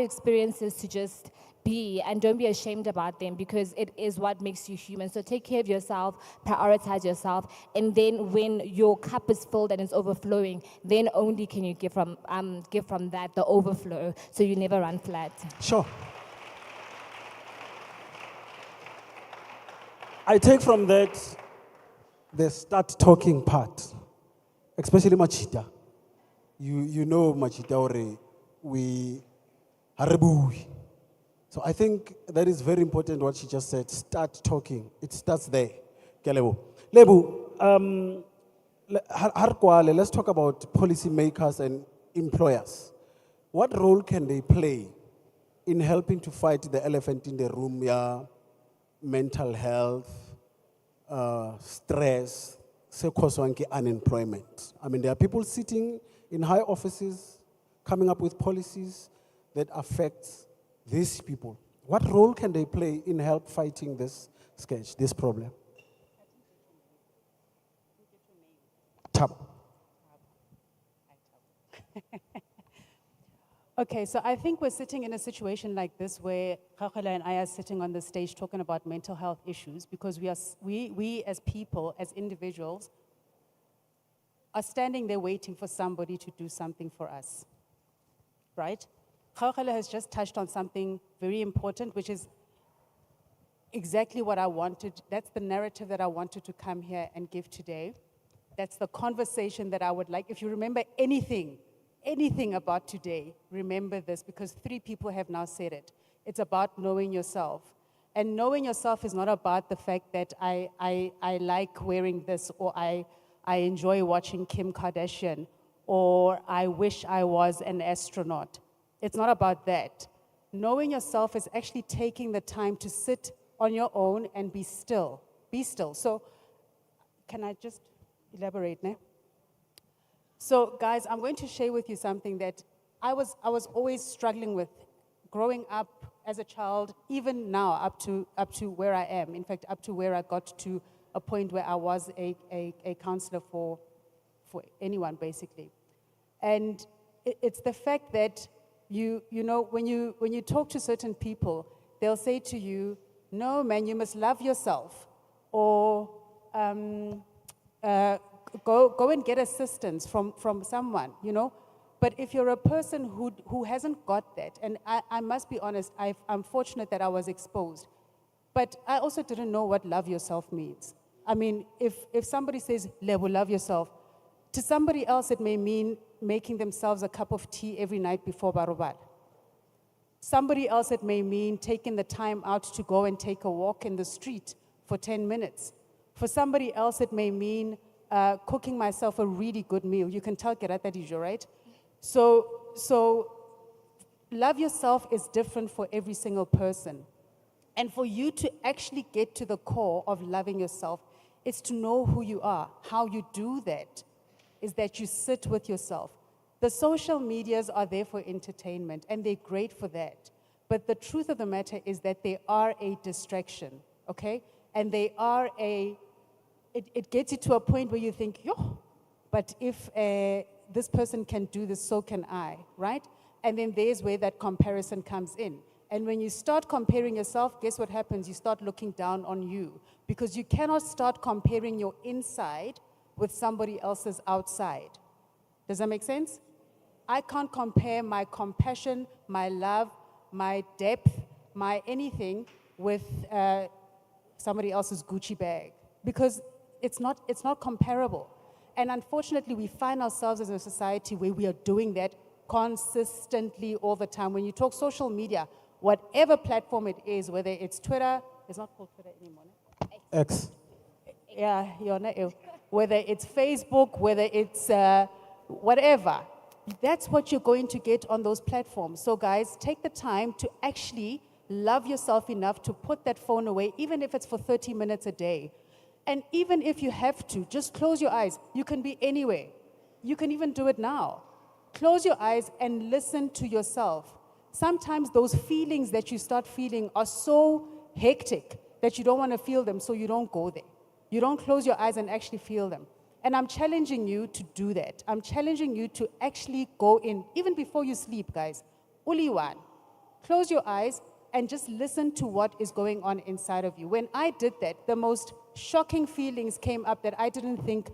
experiences to just be, and don't be ashamed about them, because it is what makes you human. So take care of yourself, prioritize yourself, and then when your cup is filled and it's overflowing, then only can you give from that, the overflow, so you never run flat. Sure. I take from that the start talking part, especially Machita. You know Machita ore we harebui. So I think that is very important what she just said. Start talking. It starts there. Ke a leboha. Lebu, let's talk about policymakers and employers. What role can they play in helping to fight the elephant in the room, mental health, stress, unemployment? There are people sitting in high offices coming up with policies that affect these people. What role can they play in help fighting this problem? Tabo. Okay, so I think we're sitting in a situation like this where Kakhala and I are sitting on the stage talking about mental health issues because we as people, as individuals, are standing there waiting for somebody to do something for us, right? Kakhala has just touched on something very important, which is exactly what I wanted. That's the narrative that I wanted to come here and give today. That's the conversation that I would like. If you remember anything about today, remember this, because 3 people have now said it. It's about knowing yourself. And knowing yourself is not about the fact that I like wearing this, or I enjoy watching Kim Kardashian, or I wish I was an astronaut. It's not about that. Knowing yourself is actually taking the time to sit on your own and be still. Be still. So, can I just elaborate, ne? So, guys, I'm going to share with you something that I was always struggling with growing up as a child, even now, up to where I am. In fact, up to where I got to a point where I was a counselor for anyone, basically. And it's the fact that you know, when you talk to certain people, they'll say to you, no, man, you must love yourself, or go and get assistance from someone, you know. But if you're a person who hasn't got that, and I must be honest, I'm fortunate that I was exposed, but I also didn't know what love yourself means. I mean, if somebody says, Lebo, love yourself, to somebody else it may mean making themselves a cup of tea every night before barobal. Somebody else it may mean taking the time out to go and take a walk in the street for 10 minutes. For somebody else it may mean cooking myself a really good meal. You can tell Gerata Dijo, right? So love yourself is different for every single person. And for you to actually get to the core of loving yourself, it's to know who you are. How you do that is that you sit with yourself. The social medias are there for entertainment, and they're great for that. But the truth of the matter is that they are a distraction, okay? And they are it gets you to a point where you think, yo, but if this person can do this, so can I, right? And then there's where that comparison comes in. And when you start comparing yourself, guess what happens? You start looking down on you, because you cannot start comparing your inside with somebody else's outside. Does that make sense? I can't compare my compassion, my love, my depth, my anything with somebody else's Gucci bag because it's not comparable. And unfortunately, we find ourselves as a society where we are doing that consistently all the time. When you talk social media, whatever platform it is, whether it's Twitter, it's not called Twitter anymore. X. Yeah, whether it's Facebook, whether it's whatever, that's what you're going to get on those platforms. So guys, take the time to actually love yourself enough to put that phone away, even if it's for 30 minutes a day. And even if you have to, just close your eyes. You can be anywhere. You can even do it now. Close your eyes and listen to yourself. Sometimes those feelings that you start feeling are so hectic that you don't want to feel them, so you don't go there. You don't close your eyes and actually feel them. And I'm challenging you to do that. I'm challenging you to actually go in, even before you sleep, guys. Uliwan, close your eyes and just listen to what is going on inside of you. When I did that, the most shocking feelings came up that I didn't think,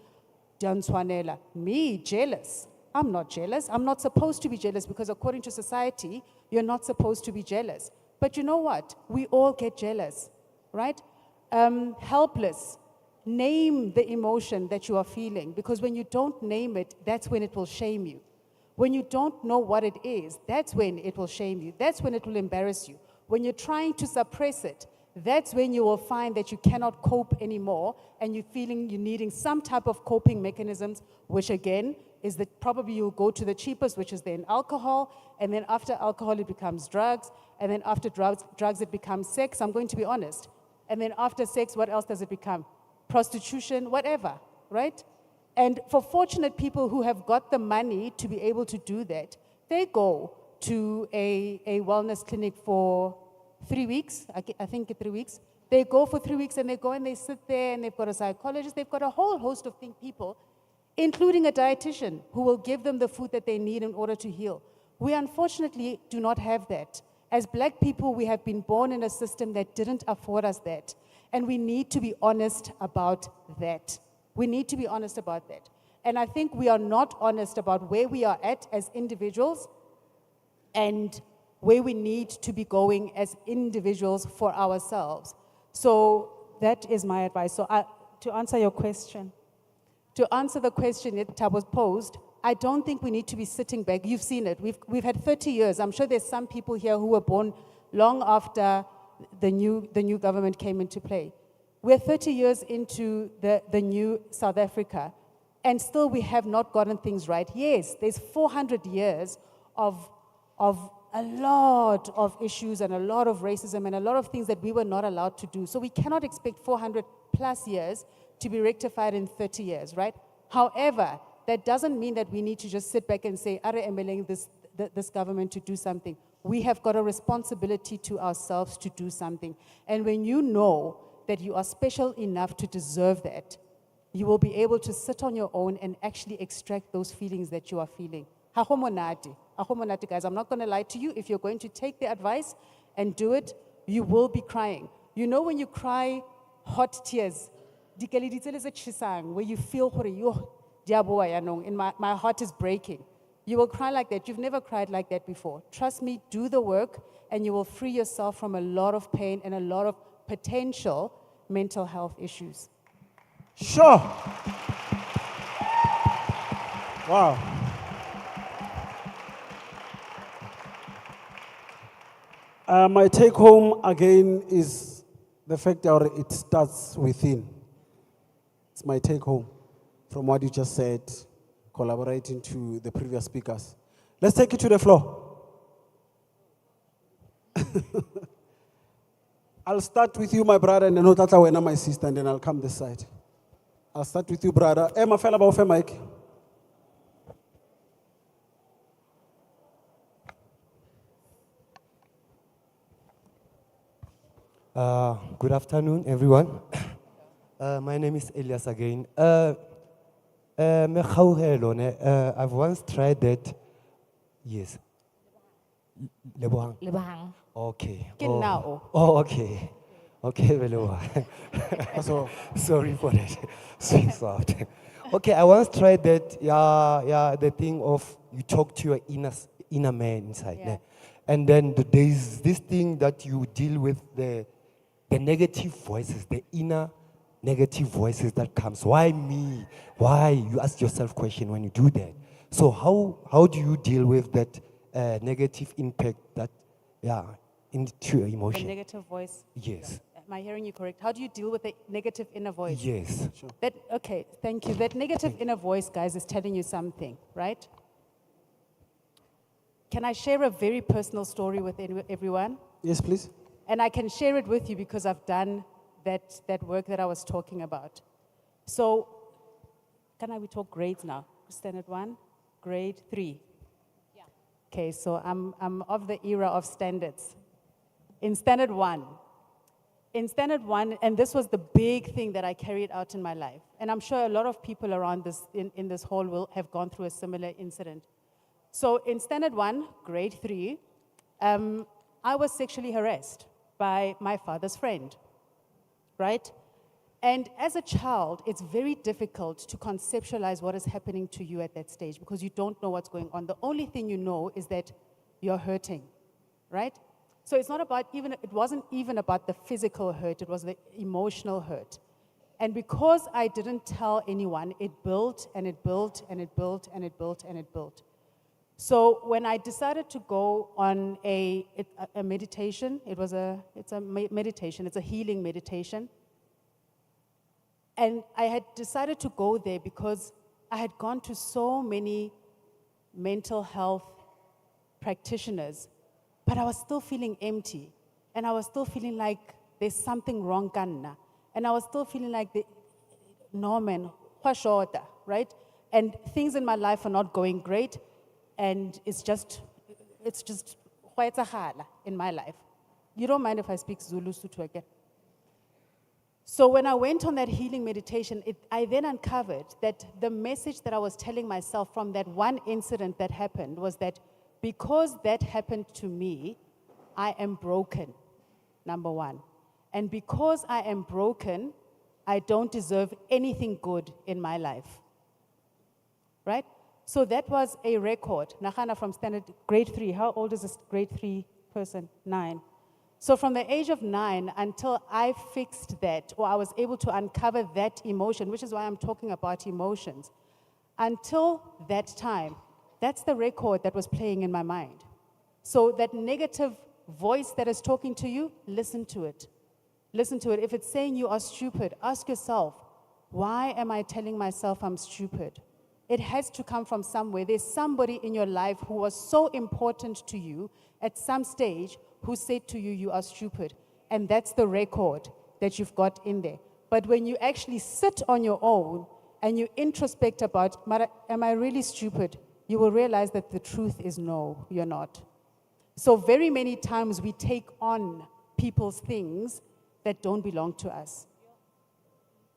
Danswanela, me, jealous. I'm not jealous. I'm not supposed to be jealous because according to society, you're not supposed to be jealous. But you know what? We all get jealous, right? Helpless. Name the emotion that you are feeling because when you don't name it, that's when it will shame you. When you don't know what it is, that's when it will shame you. That's when it will embarrass you. When you're trying to suppress it, that's when you will find that you cannot cope anymore and you're feeling you're needing some type of coping mechanisms, which again is that probably you'll go to the cheapest, which is then alcohol, and then after alcohol it becomes drugs, and then after drugs it becomes sex, I'm going to be honest. And then after sex, what else does it become? Prostitution, whatever, right? And for fortunate people who have got the money to be able to do that, they go to a wellness clinic for 3 weeks, I think 3 weeks. They go for 3 weeks and they go and they sit there and they've got a psychologist, they've got a whole host of people, including a dietitian who will give them the food that they need in order to heal. We unfortunately do not have that. As black people, we have been born in a system that didn't afford us that. And we need to be honest about that. We need to be honest about that. And I think we are not honest about where we are at as individuals and where we need to be going as individuals for ourselves. So that is my advice. So to answer your question, to answer the question that was posed, I don't think we need to be sitting back. You've seen it. We've had 30 years. I'm sure there's some people here who were born long after the new government came into play. We're 30 years into the new South Africa, and still we have not gotten things right. Yes, there's 400 years of a lot of issues and a lot of racism and a lot of things that we were not allowed to do. So we cannot expect 400 plus years to be rectified in 30 years, right? However, that doesn't mean that we need to just sit back and say, "Are emeling this government to do something." We have got a responsibility to ourselves to do something. And when you know that you are special enough to deserve that, you will be able to sit on your own and actually extract those feelings that you are feeling. Hahomonati, guys, I'm not going to lie to you. If you're going to take the advice and do it, you will be crying. You know when you cry hot tears, where you feel, my heart is breaking. You will cry like that. You've never cried like that before. Trust me, do the work, and you will free yourself from a lot of pain and a lot of potential mental health issues. Sure. Wow. My take home again is the fact that it starts within. It's my take home from what you just said, collaborating to the previous speakers. Let's take it to the floor. I'll start with you, my brother, and then Otata my sister, and then I'll come this side. I'll start with you, brother. Emma fell about Mike. Good afternoon, everyone. My name is Elias again. I've once tried that. Yes. Lebohang. Okay. Genau. Oh, okay. Okay, Lebohang. Sorry for that. Sweet soft. Okay, I once tried that, the thing of you talk to your inner man inside. Yeah. Ne? And then there's this thing that you deal with the negative voices, the inner negative voices that comes. Why me? Why? You ask yourself question when you do that. So how do you deal with that negative impact that, into your The emotion? negative voice. Yes. Am I hearing you correct? How do you deal with the negative inner voice? Yes. Okay, thank you. That negative inner voice, guys, is telling you something, right? Can I share a very personal story with everyone? Yes, please. And I can share it with you because I've done that work that I was talking about. So, we talk grades now? Standard 1, grade 3. Yeah. Okay, so I'm of the era of standards. In standard 1, and this was the big thing that I carried out in my life, and I'm sure a lot of people around this, in this hall will have gone through a similar incident. So in standard 1, grade 3, I was sexually harassed by my father's friend, right? And as a child, it's very difficult to conceptualize what is happening to you at that stage because you don't know what's going on. The only thing you know is that you're hurting, right? So it wasn't even about the physical hurt, it was the emotional hurt. And because I didn't tell anyone, it built and it built and it built and it built and it built. So when I decided to go on a meditation, it's a meditation, it's a healing meditation. And I had decided to go there because I had gone to so many mental health practitioners, but I was still feeling empty. And I was still feeling like there's something wrong, Kanna. And I was still feeling like, no man, right? And things in my life are not going great. And it's just quite a hard in my life. You don't mind if I speak Zulu Sotho again? So when I went on that healing meditation, I then uncovered that the message that I was telling myself from that one incident that happened was that because that happened to me, I am broken, number one. And because I am broken, I don't deserve anything good in my life, right? So that was a record. Nahana from standard grade 3. How old is this grade 3 person? 9. So from the age of 9 until I fixed that, or I was able to uncover that emotion, which is why I'm talking about emotions, until that time, that's the record that was playing in my mind. So that negative voice that is talking to you, listen to it. Listen to it. If it's saying you are stupid, ask yourself, why am I telling myself I'm stupid? It has to come from somewhere. There's somebody in your life who was so important to you at some stage who said to you, you are stupid. And that's the record that you've got in there. But when you actually sit on your own and you introspect about, am I really stupid? You will realize that the truth is no, you're not. So very many times we take on people's things that don't belong to us.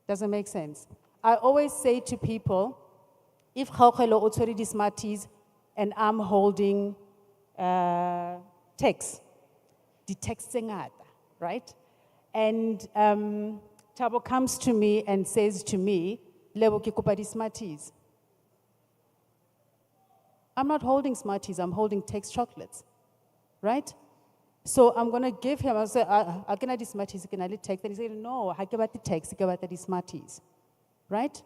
Doesn't make sense. I always say to people, if Gaugelo o tshwere di-smarties and I'm holding text, the text tse ngata, right? And Tabo comes to me and says to me, Lebo ke kopa di-smarties. I'm not holding Smarties, I'm holding Tex chocolates, right? So I'm going to give him, I'll say, I can have the Smarties, can I Tex? And he said, no, I give out the Tex, I give out the Smarties, right?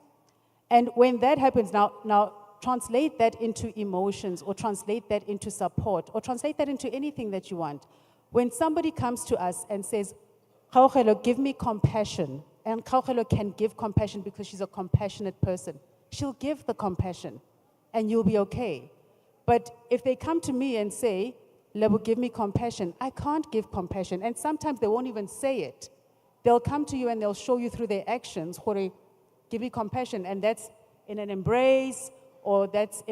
And when that happens, now translate that into emotions, or translate that into support, or translate that into anything that you want. When somebody comes to us and says, Gaugelo, give me compassion, and Gaugelo can give compassion because she's a compassionate person, she'll give the compassion, and you'll be okay. But if they come to me and say, Lebo, give me compassion, I can't give compassion. And sometimes they won't even say it. They'll come to you and they'll show you through their actions, give me compassion. And that's in an embrace, or that's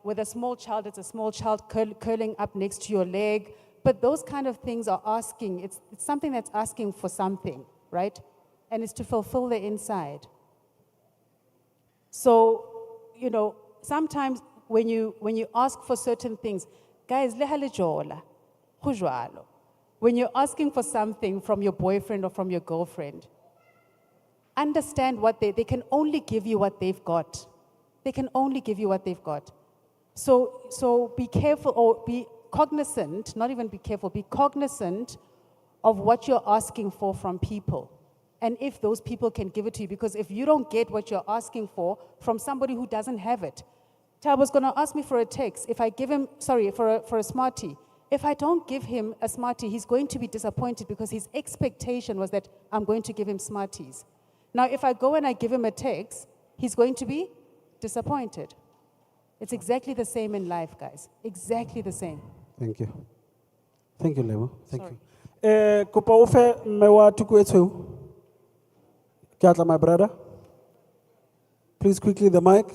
with a small child, it's a small child curling up next to your leg. But those kind of things are asking, it's something that's asking for something, right? And it's to fulfill the inside. So, sometimes when you ask for certain things, guys, when you're asking for something from your boyfriend or from your girlfriend, understand what they can only give you what they've got. They can only give you what they've got. So be careful, or be cognizant, not even be careful, be cognizant of what you're asking for from people. And if those people can give it to you, because if you don't get what you're asking for from somebody who doesn't have it. Tabo's gonna ask me for a text. If I give him, for a Smartie. If I don't give him a Smartie, he's going to be disappointed because his expectation was that I'm going to give him Smarties. Now, if I go and I give him a text, he's going to be disappointed. It's exactly the same in life, guys. Exactly the same. Thank you. Thank you, Lebo. Thank you. Kopa ofe mewa tukuetsu. Kiatla, my brother. Please quickly the mic.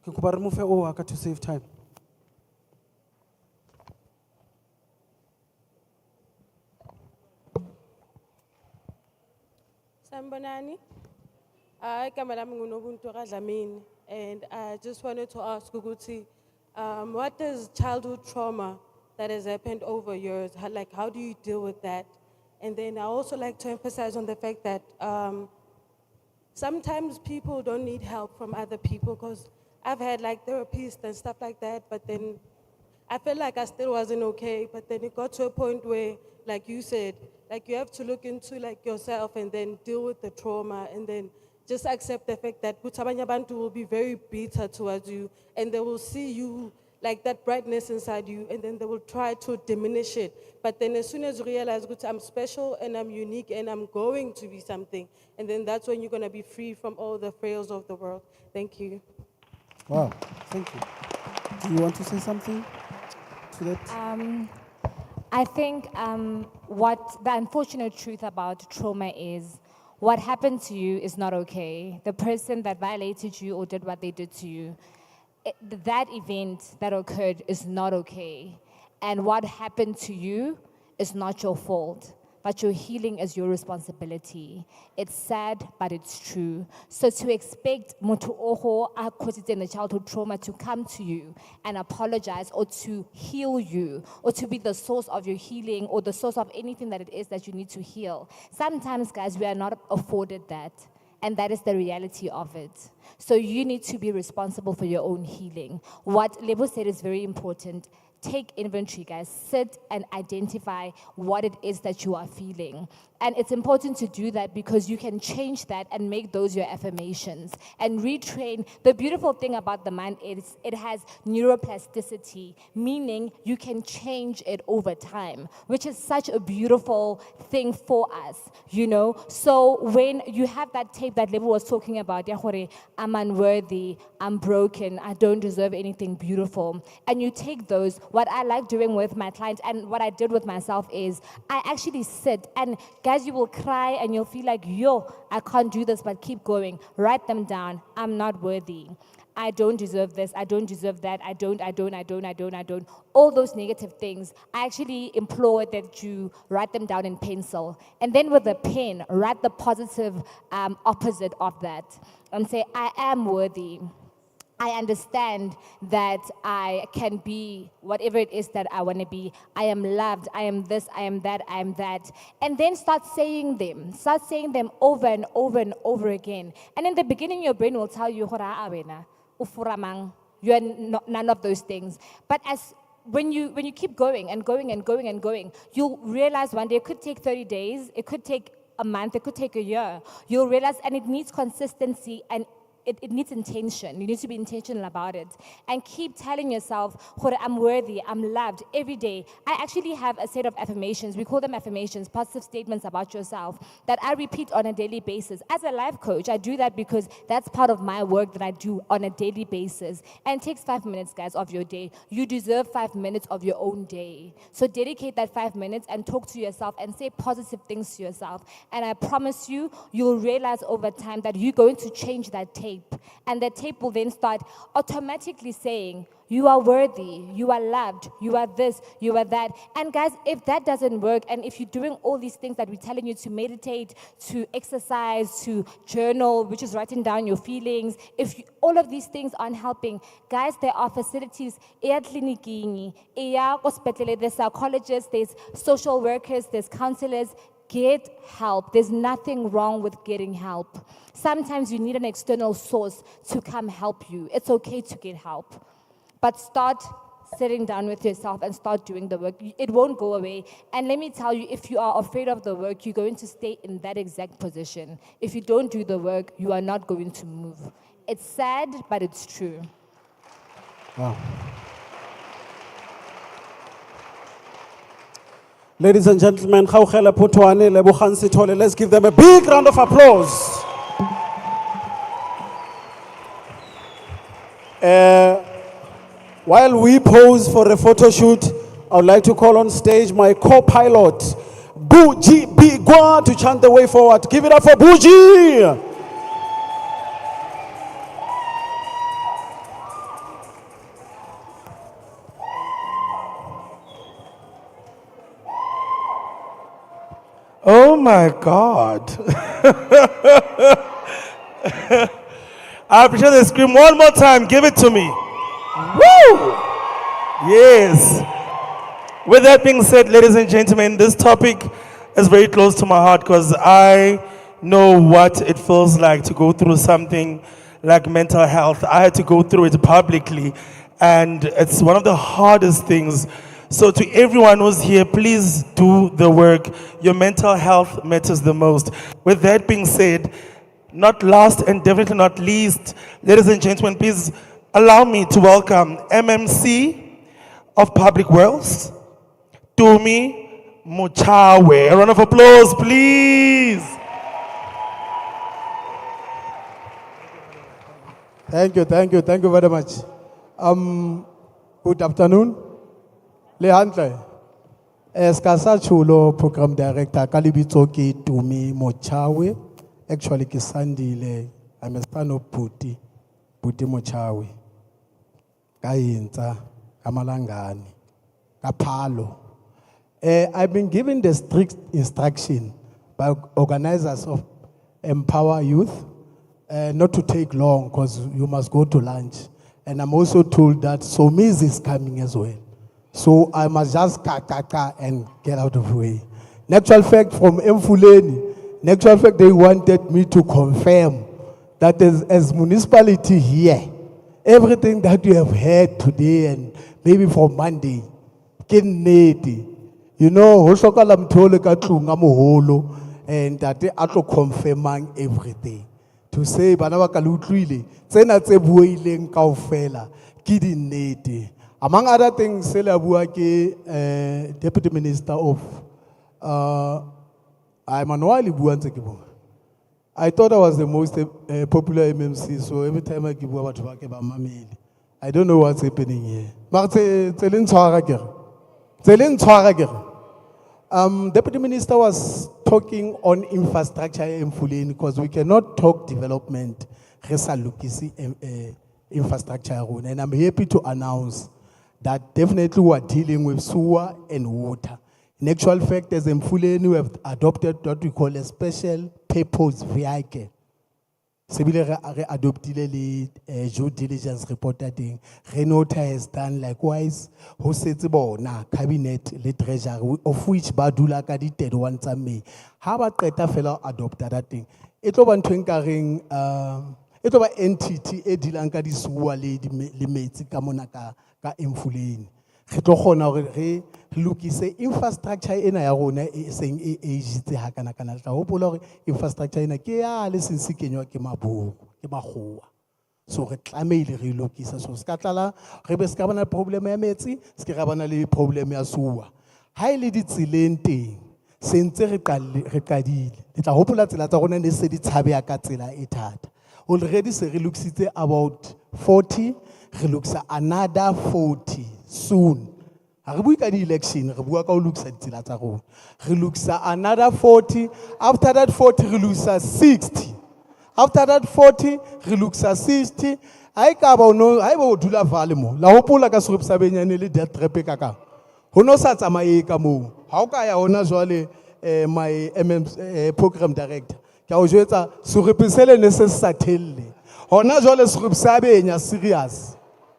Kopa remove aka to save time. Sambonani, igama lami nguNobuntu Dlamini, and I just wanted to ask Guguti, what is childhood trauma that has happened over years? How do you deal with that? And then I also like to emphasize on the fact that sometimes people don't need help from other people, because I've had therapists and stuff like that, but then I felt like I still wasn't okay. But then it got to a point where, like you said, you have to look into yourself and then deal with the trauma, and then just accept the fact that abanye abantu will be very bitter towards you, and they will see you like that brightness inside you, and then they will try to diminish it. But then as soon as you realize, I'm special and I'm unique and I'm going to be something, and then that's when you're going to be free from all the frails of the world. Thank you. Wow, thank you. Do you want to say something to that? I think what the unfortunate truth about trauma is, what happened to you is not okay. The person that violated you or did what they did to you, that event that occurred is not okay. And what happened to you is not your fault, but your healing is your responsibility. It's sad, but it's true. So to expect Mutu Oho in the childhood trauma to come to you and apologize, or to heal you, or to be the source of your healing, or the source of anything that it is that you need to heal. Sometimes, guys, we are not afforded that. And that is the reality of it. So you need to be responsible for your own healing. What Lebo said is very important. Take inventory, guys. Sit and identify what it is that you are feeling. And it's important to do that because you can change that and make those your affirmations and retrain. The beautiful thing about the mind is it has neuroplasticity, meaning you can change it over time, which is such a beautiful thing for us, you know? So when you have that tape that Lebo was talking about, I'm unworthy, I'm broken, I don't deserve anything beautiful, and you take those, what I like doing with my clients and what I did with myself is I actually sit and guys, you will cry and you'll feel like, yo, I can't do this, but keep going. Write them down. I'm not worthy. I don't deserve this. I don't deserve that. I don't. All those negative things, I actually implore that you write them down in pencil. And then with a pen, write the positive opposite of that and say, I am worthy. I understand that I can be whatever it is that I want to be. I am loved. I am this. I am that. I am that. And then start saying them. Start saying them over and over and over again. And in the beginning, your brain will tell you, you are none of those things. But when you keep going and going and going and going, you'll realize one day it could take 30 days. It could take a month. It could take a year. You'll realize, and it needs consistency and it needs intention. You need to be intentional about it. And keep telling yourself, I'm worthy, I'm loved, every day. I actually have a set of affirmations. We call them affirmations, positive statements about yourself, that I repeat on a daily basis. As a life coach, I do that because that's part of my work that I do on a daily basis. And it takes 5 minutes, guys, of your day. You deserve 5 minutes of your own day. So dedicate that 5 minutes and talk to yourself and say positive things to yourself. And I promise you, you'll realize over time that you're going to change that tape. tape. And the tape will then start automatically saying, you are worthy, you are loved, you are this, you are that. And guys, if that doesn't work, and if you're doing all these things that we're telling you to meditate, to exercise, to journal, which is writing down your feelings, if all of these things aren't helping, guys, there are facilities, there's psychologists, there's social workers, there's counselors. Get help. There's nothing wrong with getting help. Sometimes you need an external source to come help you. It's okay to get help. But start sitting down with yourself and start doing the work. It won't go away. And let me tell you, if you are afraid of the work, you're going to stay in that exact position. If you don't do the work, you are not going to move. It's sad, but it's true. Wow. Ladies and gentlemen, let's give them a big round of applause. While we pose for a photo shoot, I would like to call on stage my co-pilot, Buji Bigwa, to chant the way forward. Give it up for Buji! Oh my God. I appreciate the scream. One more time, give it to me. Woo! Yes. With that being said, ladies and gentlemen, this topic is very close to my heart because I know what it feels like to go through something like mental health. I had to go through it publicly, and it's one of the hardest things. So to everyone who's here, please do the work. Your mental health matters the most. With that being said, not last and definitely not least, ladies and gentlemen, please allow me to welcome MMC of Public Works, Tumi Mochawe. A round of applause, please. Thank you very much. Good afternoon. Lehantle, Eskasa Chulo, Program Director, Kalibitoki, Tumi Mochawe. Actually, Kisandile, I'm a son of Puti Mochawe. Kayinta, Kamalangani, Kapalo. I've been given the strict instruction by organizers of Empower Youth not to take long because you must go to lunch. And I'm also told that Somiz is coming as well. So I must just and get out of the way. In actual fact, from Mfuleni, in actual fact, they wanted me to confirm that as municipality here, everything that you have heard today and maybe for Monday, you know, and that they are confirming everything. To say, among other things, Deputy Minister of I thought I was the most popular MMC, so every time I give over to Mamili, I don't know what's happening here. Deputy Minister was talking on infrastructure in Fulani because we cannot talk development, infrastructure, and I'm happy to announce that definitely we are dealing with sewer and water. In actual fact, as Mfuleni, we have adopted what we call a special purpose vehicle. Similarly, adopted the due diligence report that Renota has done likewise. Who sits about now cabinet, the treasury, of which Badula Kadite one time. How about Kreta fellow adopted that thing? It over twinkering. It over entity edilanka di sewer lady limits kamonaka ka Mfuleni. Look, infrastructure in a rona saying age te hakana kana tla hopola infrastructure ina ke ya le sense kenywa ke maboko ke magoa so re tlameile re lokisa so ska tlala re be ska bana problem ya metsi ska ga bana le problem ya sewer ha ile di tseleng teng sentse re qadile le tla hopola tsela tsa rona ne se di tshabe ya ka tsela e thata already se re loksitse about 40 re lokisa another 40 soon. We can election, we looks another 40. After that 40, we lose 60. After that 40, re lokisa 60. Ha e ka ba o no, ha e ba o dula vale mo. La hopola ka serope sa benyane le death trap e ka kang. Ho no sa tsamaye ka mo. Ha o ka ya hona jwale my program director. Ke a o jwetsa serope se le ne se sa thelle. Hona jwale serope sa benya serious.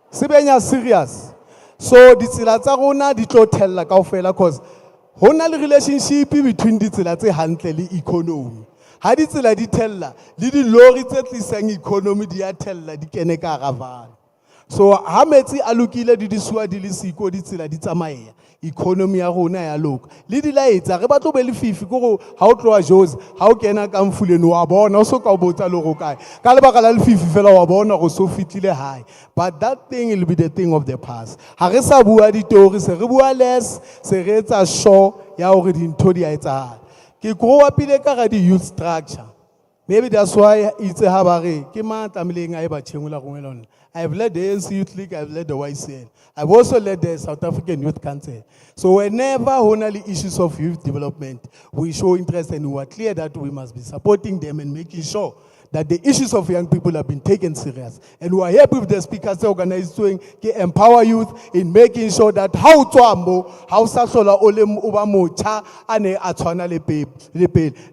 Se benya serious. So ditsela tsa rona di tlo thella kaofela cause hona le relationship between ditsela tse hantle le economy. Ha ditsela di thella le di lorry tse tlisang economy di a thella di kene ka ravana. So ha metsi a lokile di disuwa di le siko ditsela di tsamaya. Economy ya rona ya loka. Le di laetsa re batlo be le fifi go ha o tloa Jose ha o kena ka mfuleni wa bona o so ka o botsa le go kae. Ka lebaka la le fifi fela wa bona go so fitile high. But that thing will be the thing of the past. Ha re sa bua ditori se re bua less se re etsa show ya hore dintho di a etsahala. Ke grow up ile ka ga di youth structure. Maybe that's why it's a habare. Ke ma tlamileng a e ba tshengula go ngela. I've led the ANC Youth League, I've led the YCN. I've also led the South African Youth Council. So whenever only issues of youth development, we show interest and we are clear that we must be supporting them and making sure that the issues of young people have been taken serious. And we are happy with the speakers organized doing Empower Youth in making sure that how to ambo, how sasola olem ubamo cha ane atwana le pe.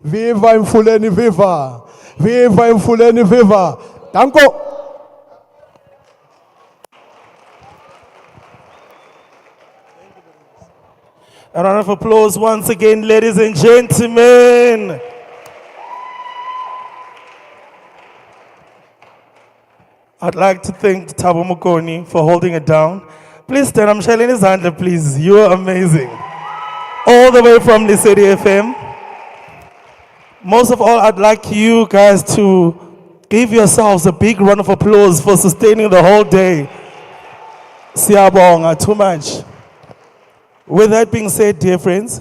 Viva Mfuleni viva. Viva Mfuleni viva. Danko. A round of applause once again, ladies and gentlemen. I'd like to thank Thabo Mokoni for holding it down. Please stand. I'm Shalini Zandler, please. You are amazing. All the way from the City FM. Most of all, I'd like you guys to give yourselves a big round of applause for sustaining the whole day. Siyabonga, too much. With that being said, dear friends,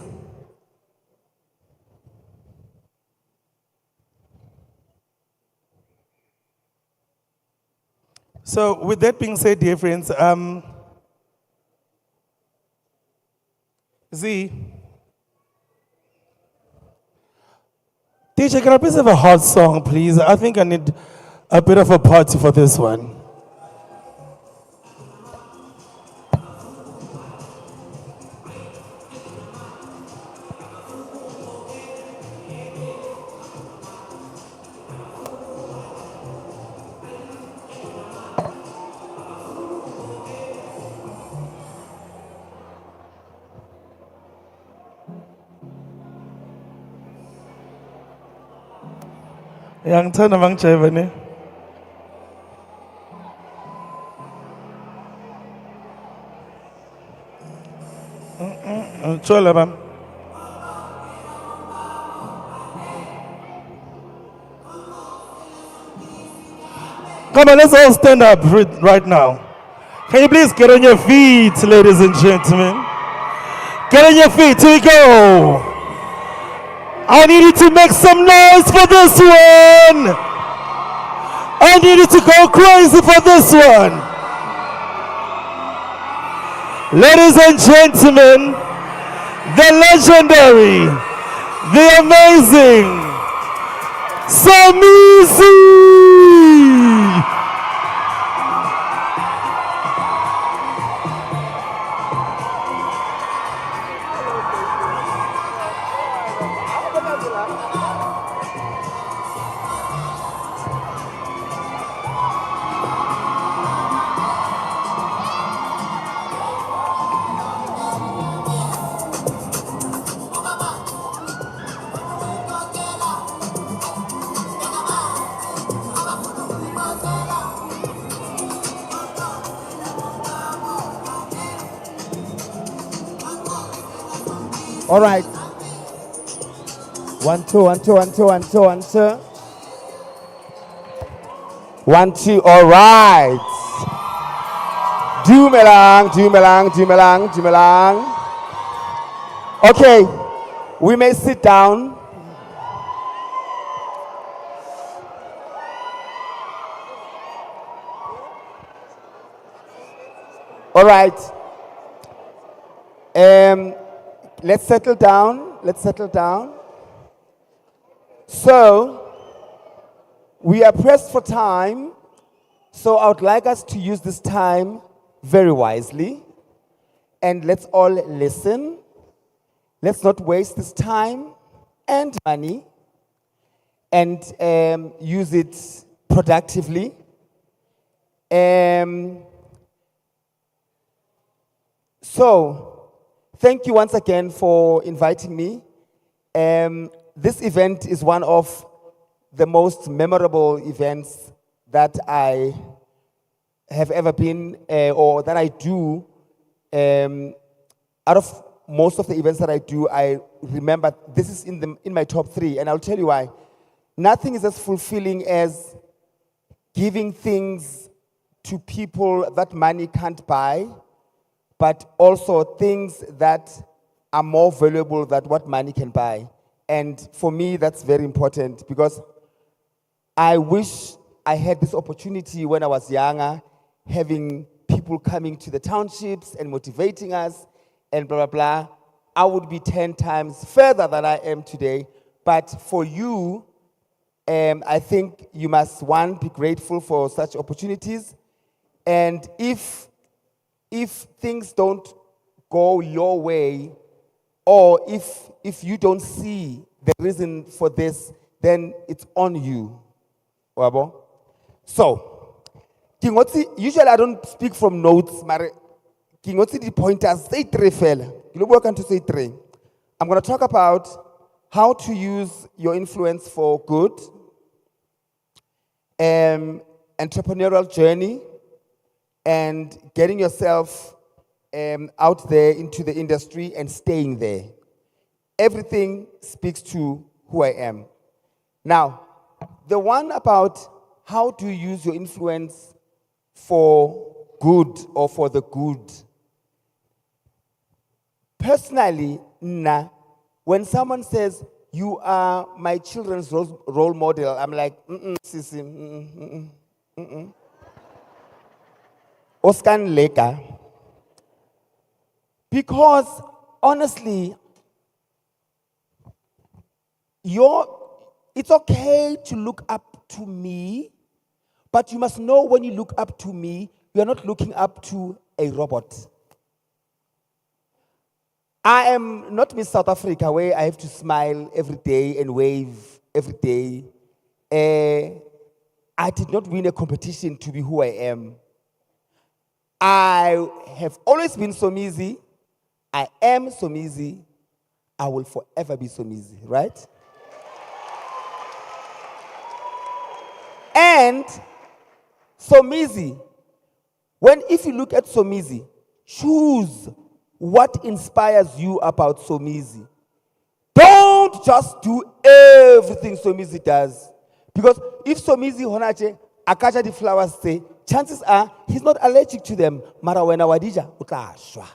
Z, DJ, can I please have a hot song, please? I think I need a bit of a party for this one. Yang tana bang chaiva ne. Chola bam. Come on, let's all stand up right now. Can you please get on your feet, ladies and gentlemen? Get on your feet, here we go. I need you to make some noise for this one. I need you to go crazy for this one. Ladies and gentlemen, the legendary, the amazing, Samizi. All right. 1 2 1 2 1 2 1 2 1 2 1 2. All right. Dumelang. Okay, we may sit down. All right. Let's settle down. So, We are pressed for time, so I would like us to use this time very wisely. And let's all listen. Let's not waste this time and money and use it productively. So, thank you once again for inviting me. This event is one of the most memorable events that I have ever been or that I do. Out of most of the events that I do, I remember this is in my top 3, and I'll tell you why. Nothing is as fulfilling as giving things to people that money can't buy, but also things that are more valuable than what money can buy. And for me, that's very important because I wish I had this opportunity when I was younger, having people coming to the townships and motivating us and blah, blah, blah. I would be 10 times further than I am today. But for you, I think you must, one, be grateful for such opportunities. And if things don't go your way, or if you don't see the reason for this, then it's on you. Wabo? So, usually I don't speak from notes, but the pointers, say 3 fella. To say 3. I'm going to talk about how to use your influence for good, entrepreneurial journey, and getting yourself out there into the industry and staying there. Everything speaks to who I am. Now, the one about how to use your influence for good or for the good. Personally, when someone says, you are my children's role model, I'm like, sissy, Oskan Leka. Because, honestly, it's okay to look up to me, but you must know when you look up to me, you are not looking up to a robot. I am not Miss South Africa where I have to smile every day and wave every day. I did not win a competition to be who I am. I have always been Somizi. I am Somizi. I will forever be Somizi, right? And Somizi, if you look at Somizi, choose what inspires you about Somizi. Don't just do everything Somizi does. Because if Somizi honache akacha the flowers say, chances are he's not allergic to them. Mara wena wadija utashwa.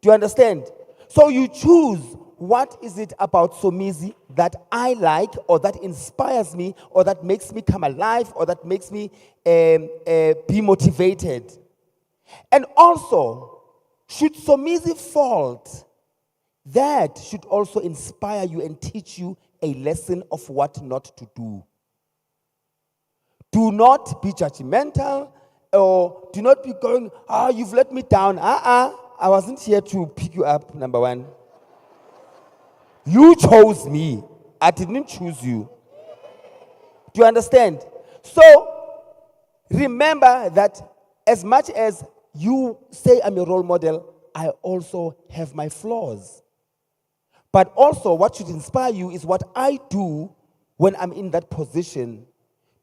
Do you understand? So you choose what is it about Somizi that I like, or that inspires me, or that makes me come alive, or that makes me be motivated. And also, should Somizi fault, that should also inspire you and teach you a lesson of what not to do. Do not be judgmental, or do not be going, you've let me down. I wasn't here to pick you up, number one. You chose me. I didn't choose you. Do you understand? So, remember that as much as you say I'm a role model, I also have my flaws. But also what should inspire you is what I do when I'm in that position.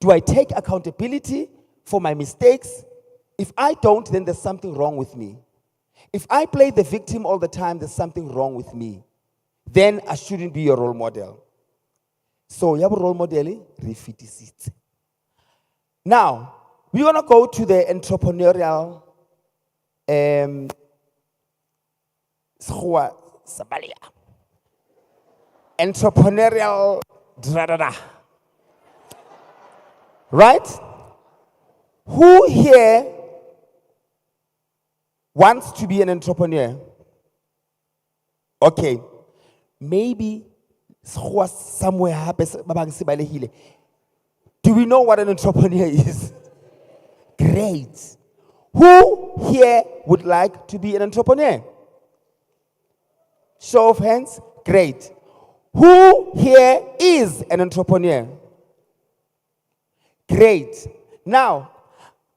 Do I take accountability for my mistakes? If I don't, then there's something wrong with me. If I play the victim all the time, there's something wrong with me. Then I shouldn't be your role model. So, you have a role model, refit. Now, we're going to go to the entrepreneurial entrepreneurial right? Who here wants to be an entrepreneur? Okay. Maybe somewhere happens. Do we know what an entrepreneur is? Great. Who here would like to be an entrepreneur? Show of hands. Great. Who here is an entrepreneur? Great. Now,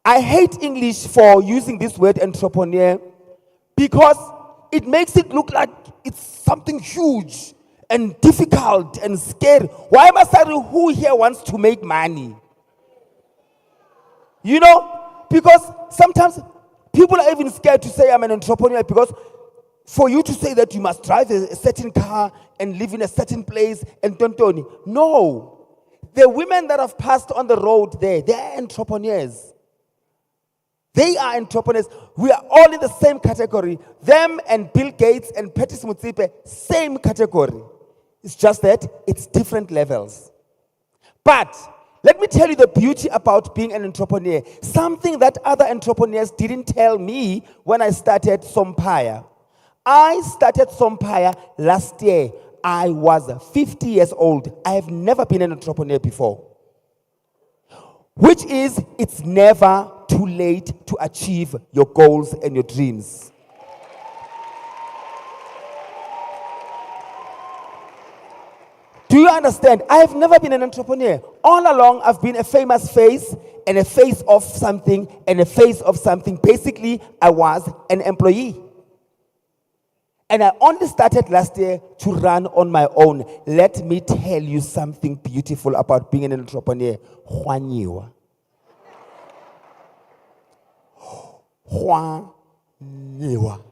I hate English for using this word entrepreneur because it makes it look like it's something huge and difficult and scary. Why must I say who here wants to make money? You know, because sometimes people are even scared to say I'm an entrepreneur because for you to say that you must drive a certain car and live in a certain place and don't. No. The women that have passed on the road there, they are entrepreneurs. They are entrepreneurs. We are all in the same category. Them and Bill Gates and Patrice Motsepe, same category. It's just that it's different levels. But let me tell you the beauty about being an entrepreneur. Something that other entrepreneurs didn't tell me when I started Sompire. I started Sompire last year. I was 50 years old. I have never been an entrepreneur before. Which is, it's never too late to achieve your goals and your dreams. Do you understand? I have never been an entrepreneur. All along, I've been a famous face and a face of something and a face of something. Basically, I was an employee. And I only started last year to run on my own. Let me tell you something beautiful about being an entrepreneur. Juaniwa. Juaniwa.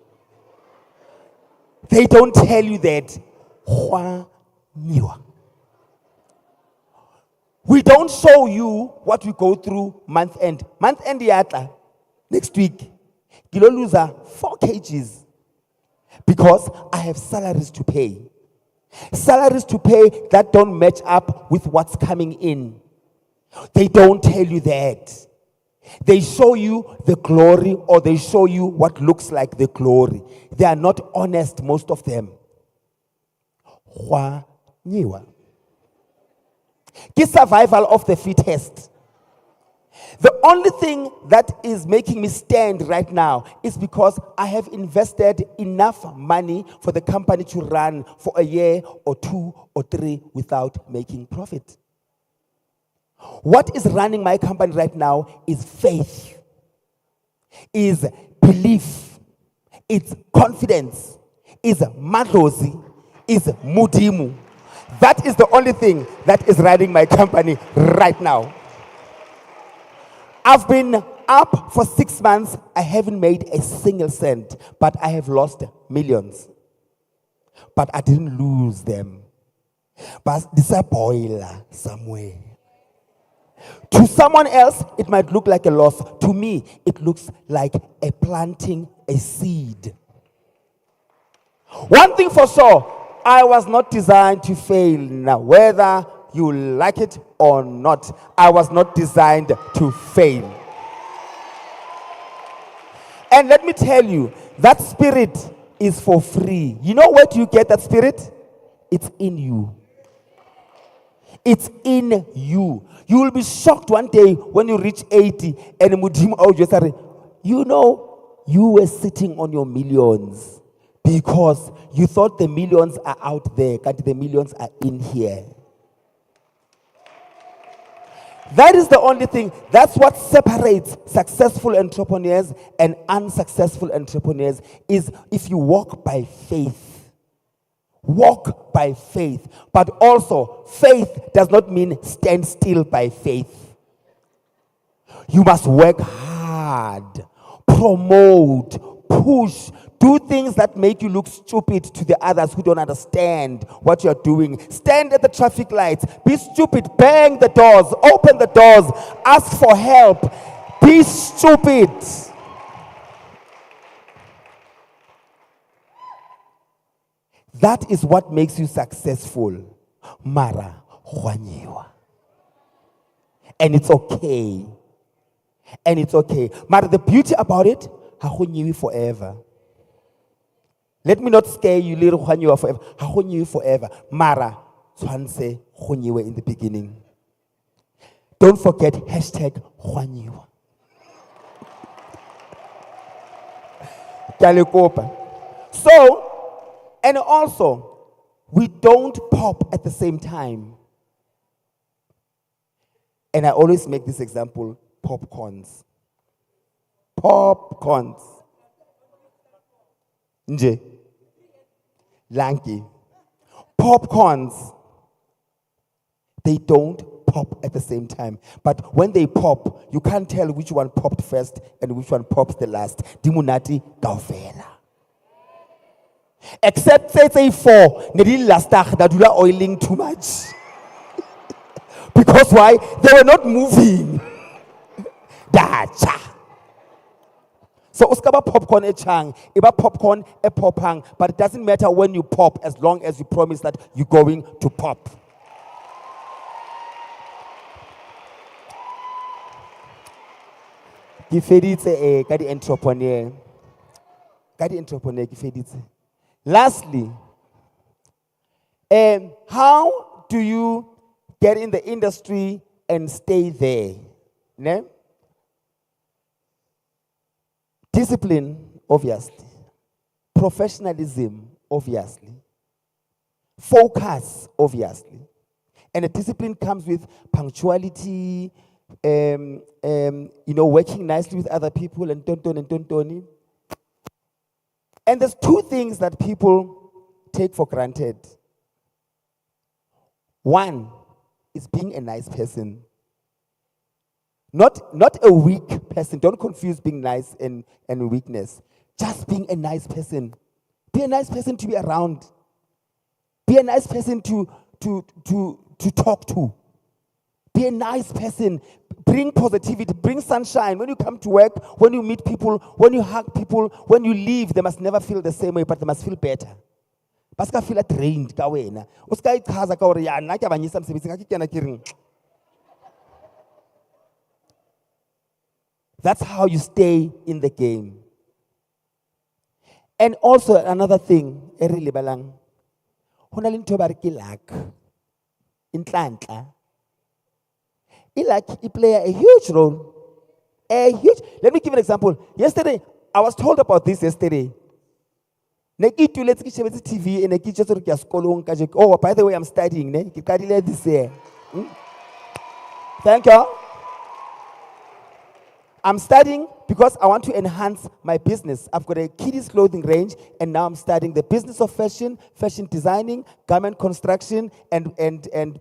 They don't tell you that. Juaniwa. We don't show you what we go through month end. Month end yata. Next week. Kilo loser 4 kgs. Because I have salaries to pay. Salaries to pay that don't match up with what's coming in. They don't tell you that. They show you the glory or they show you what looks like the glory. They are not honest, most of them. Juaniwa. Survival of the fittest. The only thing that is making me stand right now is because I have invested enough money for the company to run for a year or 2 or 3 without making profit. What is running my company right now is faith, is belief, it's confidence, is madlozi, is mudimu. That is the only thing that is running my company right now. I've been up for 6 months. I haven't made a single cent, but I have lost millions. But I didn't lose them. But this is a boiler somewhere. To someone else, it might look like a loss. To me, it looks like a planting a seed. One thing for sure, I was not designed to fail. Now, whether you like it or not, I was not designed to fail. And let me tell you, that spirit is for free. You know where do you get that spirit? It's in you. It's in you. You will be shocked one day when you reach 80 and you know you were sitting on your millions because you thought the millions are out there, but the millions are in here. That is the only thing. That's what separates successful entrepreneurs and unsuccessful entrepreneurs is if you walk by faith. Walk by faith. But also, faith does not mean stand still by faith. You must work hard, promote, push, do things that make you look stupid to the others who don't understand what you're doing. Stand at the traffic lights. Be stupid. Bang the doors. Open the doors. Ask for help. Be stupid. That is what makes you successful. Mara Juaniwa. And it's okay. And it's okay. Mara, the beauty about it, Hahunyiwi forever. Let me not scare you, little Juaniwa forever. Hahunyiwi forever. Mara, Swanse Hunyiwe in the beginning. Don't forget hashtag Juaniwa. So, and also, we don't pop at the same time. And I always make this example, popcorns. Popcorns. Nje. Lanky. Popcorns. They don't pop at the same time. But when they pop, you can't tell which one popped first and which one pops the last. Dimunati gauvela. Except say for Nedil Lastach that you are oiling too much. Because why? They were not moving. Dacha. So uskaba popcorn e chang, iba popcorn e popang, but it doesn't matter when you pop as long as you promise that you're going to pop. Kifeditse kadi entrepreneur. Kadi entrepreneur kifeditse. Lastly, how do you get in the industry and stay there? Ne? Discipline, obviously. Professionalism, obviously. Focus, obviously. And the discipline comes with punctuality, working nicely with other people and tontoni. And there's two things that people take for granted. One is being a nice person. Not a weak person. Don't confuse being nice and weakness. Just being a nice person. Be a nice person to be around. Be a nice person to talk to. Be a nice person. Bring positivity. Bring sunshine. When you come to work, when you meet people, when you hug people, when you leave, they must never feel the same way, but they must feel better. Baska feel trained ka wena. Uska ichaza ka hore ya nna ke abanyisa msebetsi ga ke kena ke reng. That's how you stay in the game. And also another thing, e re lebelang. Hona le ntho ba re ke luck. Intlantla. It play a huge role. Let me give an example. Yesterday, I was told about this yesterday. TV and oh, by the way, I'm studying. This year. Thank you. I'm studying because I want to enhance my business. I've got a kiddies clothing range, and now I'm studying the business of fashion, fashion designing, garment construction, and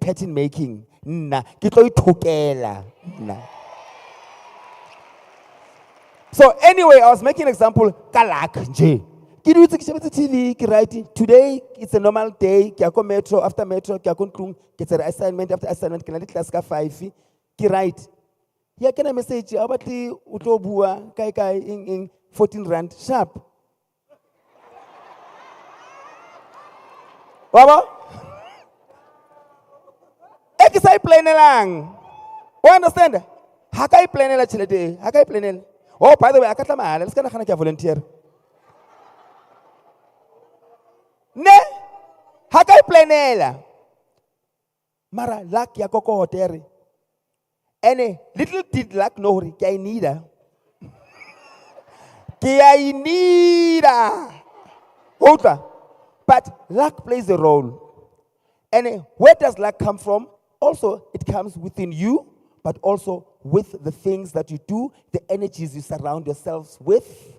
pattern making. So anyway, I was making an example. Today, it's a normal day. Metro after metro, get an assignment after assignment. Class 5. Right. Here can I message about the utobua kai in 14 rand sharp. Baba? Ekisai plain lang. Oh, understand? Hakai plain la chilete. Hakai plain. Oh, by the way, akatla mahal. Let's get a volunteer. Ne? Hakai plain. Mara lak ya koko hotere. Any little did luck no I need her. But luck plays a role. And where does luck come from? Also, it comes within you, but also with the things that you do, the energies you surround yourselves with.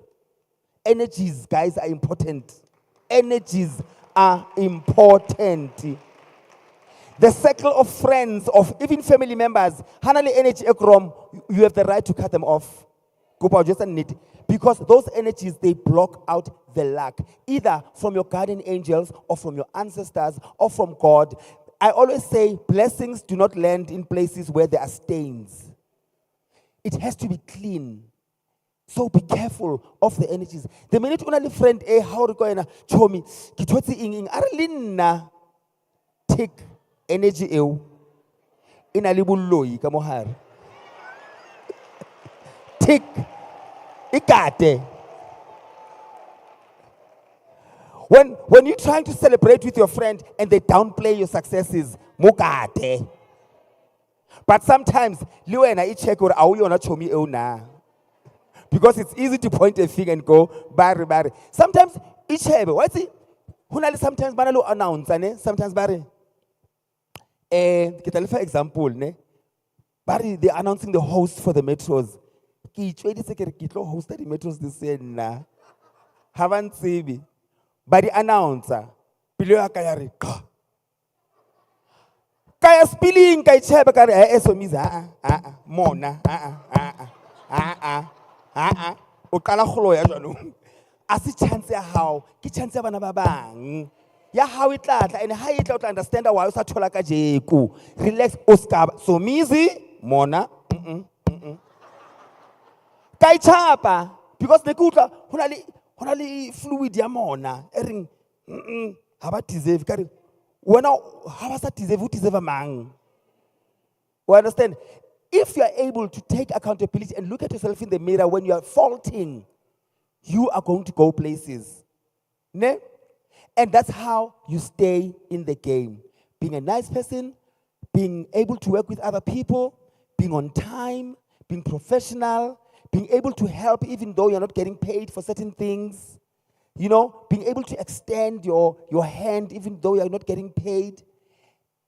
Energies, guys, are important. Energies are important. The circle of friends, of even family members, Hanali energy ekrom, you have the right to cut them off. Because those energies, they block out the luck, either from your guardian angels or from your ancestors or from God. I always say blessings do not land in places where there are stains. It has to be clean. So be careful of the energies. The minute only friend how to go in chomi, kitwati ing arlina take energy in a libuloi kamohar. Tick ikate. When you're trying to celebrate with your friend and they downplay your successes, mukate. But sometimes, le wena I check or awuyona chomi eo na. Because it's easy to point a finger and go, bari. Sometimes, what's it? Hunali sometimes banalo announce, ne? Sometimes bari. For example, ne? Bari, they're announcing the host for the metros. Ki host the metros this year na. Haven't seen. But the announcer, below kayari. Kaya spilling kay cheba kare esomiza mona o kala kholo ya jwanong a se chance ya hao ke chance ya bana ba bang ya hao e tlatla and ha e tla o tla understand why o sa thola ka jeku relax o ska somizi mona kai chapa because ne kutla hona le fluid ya mona e reng ha ba deserve kare when how deserve a man? You understand? If you are able to take accountability and look at yourself in the mirror when you are faulting, you are going to go places. Ne? And that's how you stay in the game. Being a nice person, being able to work with other people, being on time, being professional, being able to help even though you're not getting paid for certain things. You know, being able to extend your hand even though you're not getting paid.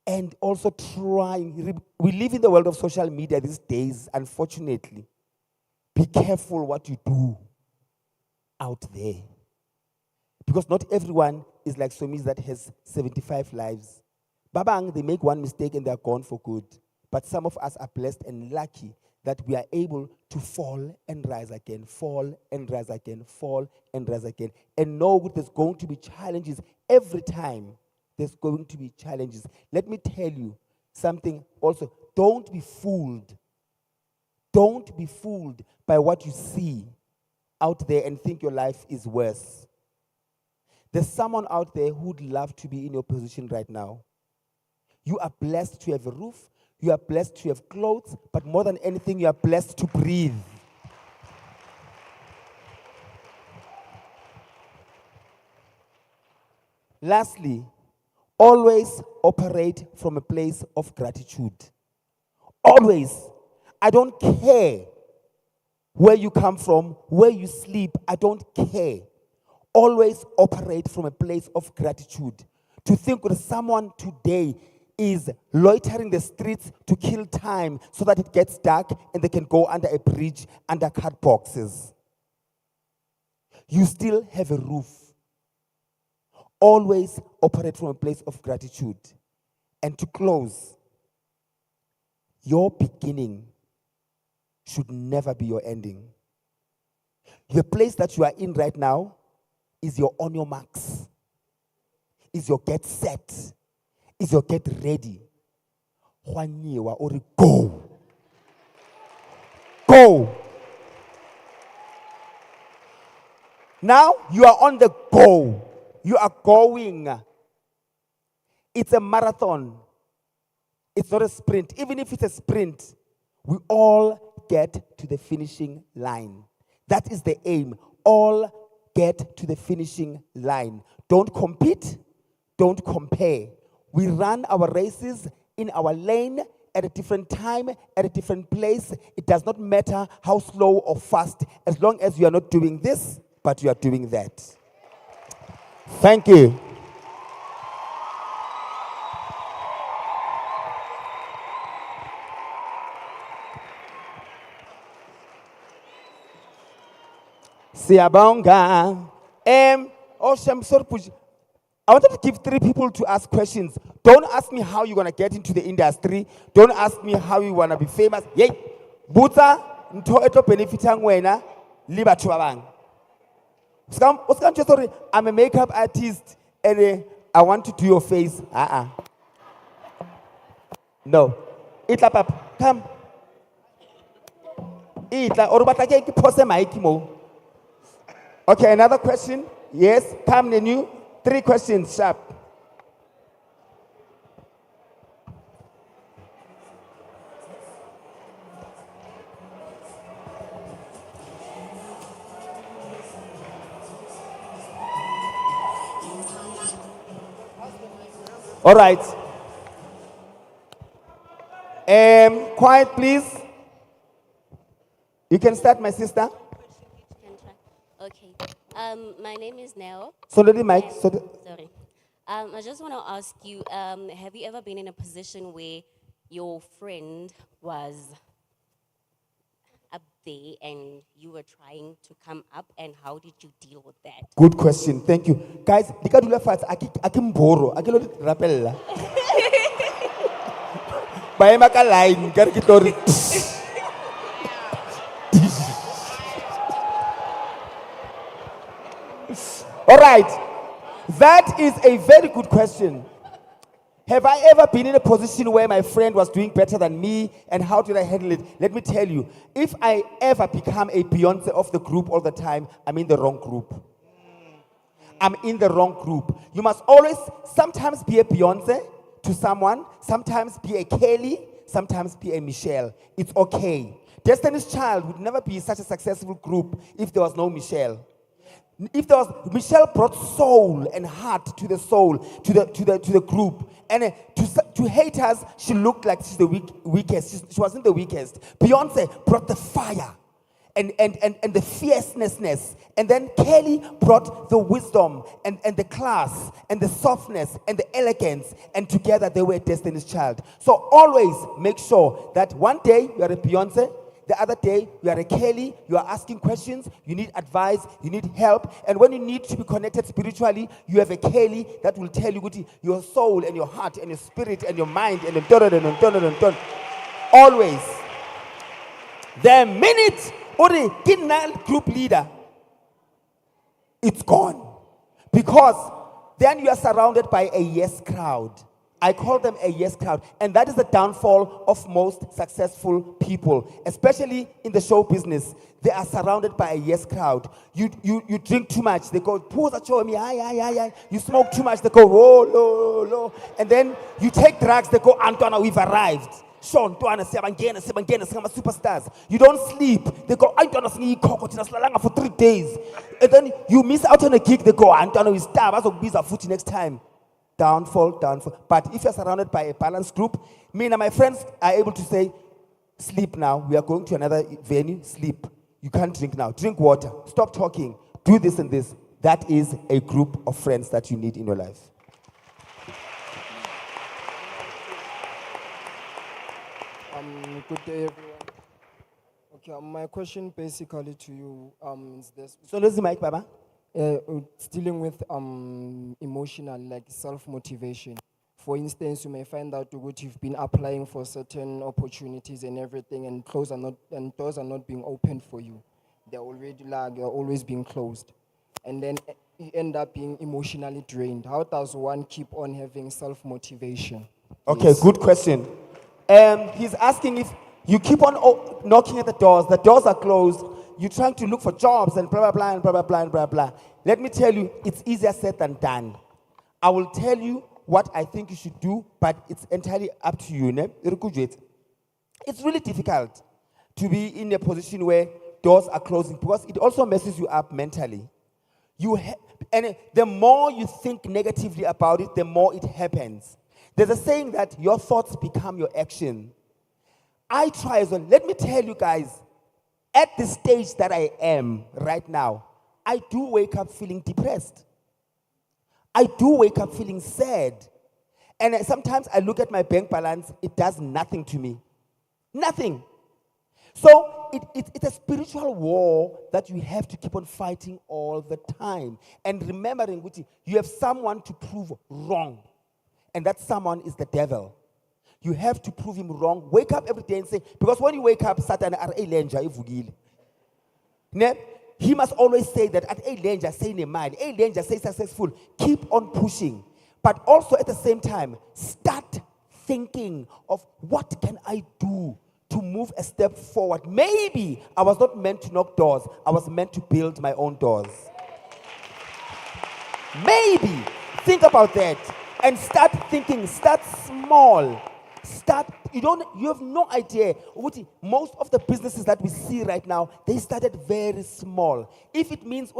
And also trying. We live in the world of social media these days, unfortunately. Be careful what you do out there. Because not everyone is like Somis that has 75 lives. Babang, they make one mistake and they're gone for good. But some of us are blessed and lucky that we are able to fall and rise again, fall and rise again, fall and rise again. And know there's going to be challenges every time. There's going to be challenges. Let me tell you something also. Don't be fooled. Don't be fooled by what you see out there and think your life is worse. There's someone out there who would love to be in your position right now. You are blessed to have a roof. You are blessed to have clothes, but more than anything, you are blessed to breathe. Lastly, always operate from a place of gratitude. Always. I don't care where you come from, where you sleep. I don't care. Always operate from a place of gratitude. To think that someone today is loitering the streets to kill time so that it gets dark and they can go under a bridge, under card boxes. You still have a roof. Always operate from a place of gratitude. And to close, your beginning should never be your ending. The place that you are in right now is your on your marks, is your get set, is your get ready. Or go. Go. Now you are on the go. You are going. It's a marathon. It's not a sprint. Even if it's a sprint, we all get to the finishing line. That is the aim. All get to the finishing line. Don't compete. Don't compare. We run our races in our lane at a different time, at a different place. It does not matter how slow or fast, as long as you are not doing this, but you are doing that. Thank you. Siyabonga. I wanted to give 3 people to ask questions. Don't ask me how you're going to get into the industry. Don't ask me how you want to be famous. Yay. Buta, nto eto benefitang wena, liba tuwabang. Sorry, I'm a makeup artist and I want to do your face. No. Itla pap, come. Itla, or batla ke pose maiki mo. Okay, another question. Yes, come Nenu. 3 questions, sharp. All right. Quiet, please. You can start, my sister. Okay. My name is Nell. So let the mic. Sorry. I just want to ask you, have you ever been in a position where your friend was up there and you were trying to come up, and how did you deal with that? Good question. Thank you. Guys, dikadula fats akimboro, akilo rapella. Baema ka line, kare ki tori. All right. That is a very good question. Have I ever been in a position where my friend was doing better than me, and how did I handle it? Let me tell you, if I ever become a Beyonce of the group all the time, I'm in the wrong group. I'm in the wrong group. You must always sometimes be a Beyonce to someone, sometimes be a Kelly, sometimes be a Michelle. It's okay. Destiny's Child would never be such a successful group if there was no Michelle. If there was, Michelle brought soul and heart to the soul, to the group. And to haters, she looked like she's the weakest. She wasn't the weakest. Beyonce brought the fire and the fierceness. And then Kelly brought the wisdom and the class and the softness and the elegance. And together they were Destiny's Child. So always make sure that one day you are a Beyonce, the other day, you are a Kelly, you are asking questions, you need advice, you need help. And when you need to be connected spiritually, you have a Kelly that will tell you your soul and your heart and your spirit and your mind and always. The minute Uri Kinnal group leader, it's gone. Because then you are surrounded by a yes crowd. I call them a yes crowd. And that is the downfall of most successful people, especially in the show business. They are surrounded by a yes crowd. You drink too much, they go, you smoke too much, they go, low. And then you take drugs, they go, Antwana, we've arrived. Sean, superstars. You don't sleep, they go, Antwana, for 3 days. And then you miss out on a gig, they go, Antwana, we starve, as of busy foot next time. Downfall. But if you're surrounded by a balanced group, me and my friends are able to say, sleep now. We are going to another venue, sleep. You can't drink now. Drink water. Stop talking. Do this and this. That is a group of friends that you need in your life. Good day, everyone. Okay, my question basically to you is this. So let's mic, Baba. It's dealing with emotional, like self-motivation. For instance, you may find out that you've been applying for certain opportunities and everything, and doors are not being opened for you. They're always being closed. And then you end up being emotionally drained. How does one keep on having self-motivation? Okay, good question. He's asking if you keep on knocking at the doors are closed, you're trying to look for jobs and blah, blah, blah, and blah, blah, blah, and blah, blah. Let me tell you, it's easier said than done. I will tell you what I think you should do, but it's entirely up to you. It's really difficult to be in a position where doors are closing because it also messes you up mentally. And the more you think negatively about it, the more it happens. There's a saying that your thoughts become your action. I try as well. Let me tell you guys, at the stage that I am right now, I do wake up feeling depressed. I do wake up feeling sad. And sometimes I look at my bank balance, it does nothing to me. Nothing. So it's a spiritual war that you have to keep on fighting all the time. And remembering, you have someone to prove wrong. And that someone is the devil. You have to prove him wrong. Wake up every day and say, because when you wake up, Satan are a lenja evugile. He must always say that at a lenja, say nemali, a lenja, say successful. Keep on pushing. But also at the same time, start thinking of what can I do to move a step forward. Maybe I was not meant to knock doors. I was meant to build my own doors. Maybe. Think about that. And start thinking. Start small. You have no idea. Most of the businesses that we see right now, they started very small. If it means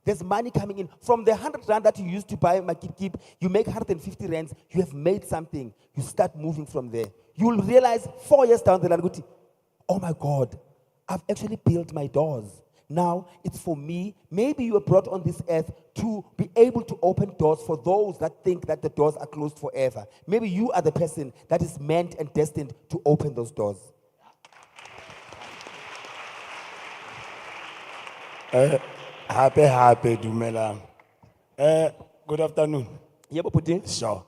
There's money coming in. From the 100 rand that you used to buy Makip, you make 150 rands, you have made something. You start moving from there. You will realize 4 years down the line, oh my God, I've actually built my doors. Now it's for me. Maybe you were brought on this earth to be able to open doors for those that think that the doors are closed forever. Maybe you are the person that is meant and destined to open those doors. Happy, Dumela. Good afternoon. Yeah, Putin. Sure.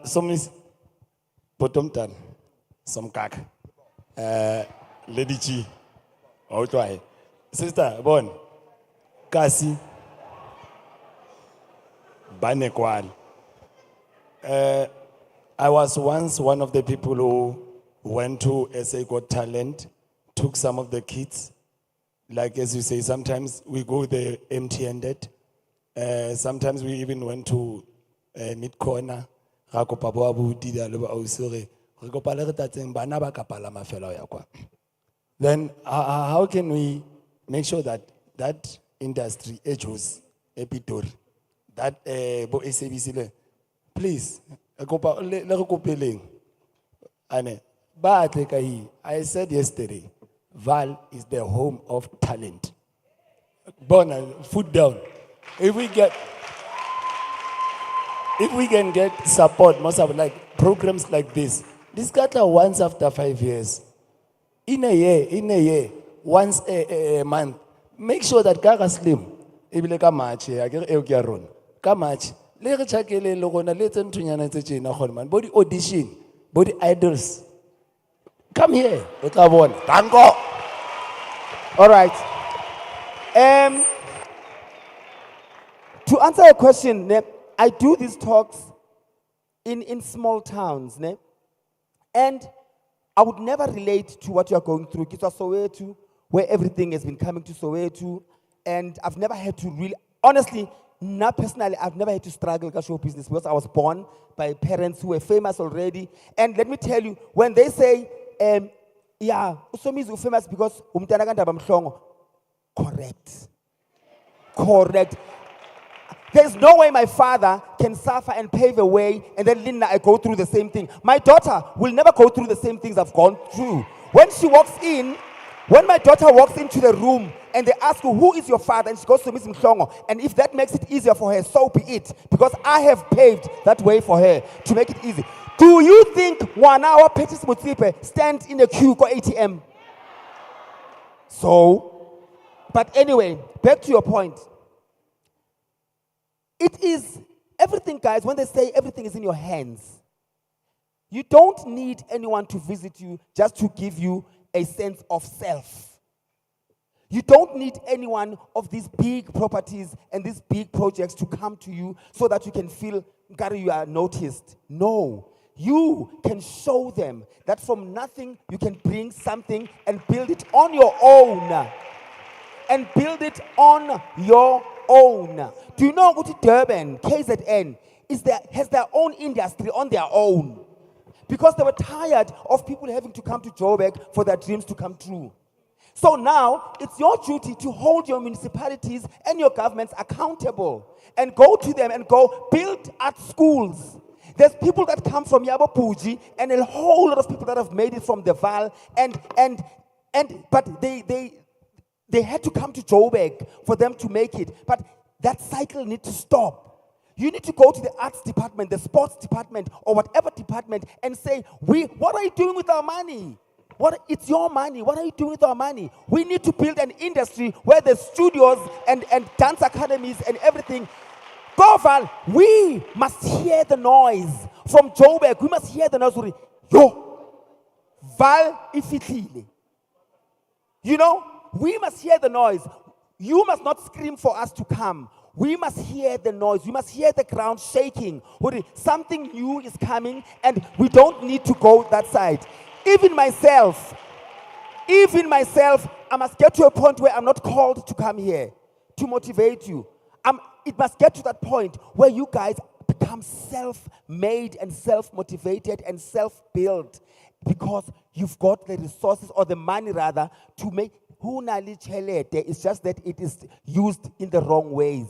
Some is Potomtan, some kak. Lady G. Outway. Sister, Bon. Kasi. Banekwal. I was once one of the people who went to SA Got Talent, took some of the kids. Like as you say, sometimes we go there empty-handed. Sometimes we even went to mid corner. Then how can we make sure that that industry, Ejos, Epitor, that bo SABC le, please, I said yesterday, Val is the home of talent. Bona, foot down. If we can get support, most of like programs like this got once after 5 years. In a year, once a month. Make sure that Kaka Slim, Ibile Kamachi, Eukiaron, Kamachi, Lere Chakele, Logona, Letten Tunyana China Holman, body audition, body idols. Come here, Tango. All right. To answer your question, I do these talks in small towns, and I would never relate to what you are going through. It's Soweto, where everything has been coming to Soweto, and I've never had to really, honestly, not personally, I've never had to struggle with show business because I was born by parents who were famous already. And let me tell you, when they say, yeah, Usomi is famous because correct. Correct. There's no way my father can suffer and pave a way and then Linda, I go through the same thing. My daughter will never go through the same things I've gone through. When my daughter walks into the room and they ask her, who is your father? And she goes to Miss Mhlongo. And if that makes it easier for her, so be it. Because I have paved that way for her to make it easy. Do you think 1 hour Petis Mutsipe stands in a queue for ATM? So, but anyway, back to your point. It is everything, guys, when they say everything is in your hands, you don't need anyone to visit you just to give you a sense of self. You don't need anyone of these big properties and these big projects to come to you so that you can feel, Gary, you are noticed. No. You can show them that from nothing you can bring something and build it on your own. And build it on your own. Do you know what Durban, KZN, has their own industry on their own? Because they were tired of people having to come to Joburg for their dreams to come true. So now, it's your duty to hold your municipalities and your governments accountable and go to them and go build art schools. There's people that come from Yabo Puji and a whole lot of people that have made it from the Val but they had to come to Joburg for them to make it. But that cycle needs to stop. You need to go to the arts department, the sports department, or whatever department and say, what are you doing with our money? It's your money. What are you doing with our money? We need to build an industry where the studios and dance academies and everything. Go, Val. We must hear the noise from Joburg. We must hear the noise. Yo, Val ifitlile. You know, we must hear the noise. You must not scream for us to come. We must hear the noise. We must hear the ground shaking. Something new is coming and we don't need to go that side. Even myself, I must get to a point where I'm not called to come here to motivate you. It must get to that point where you guys become self-made and self-motivated and self-built because you've got the resources or the money rather to make. Hu na le tjhelete, it's just that it is used in the wrong ways.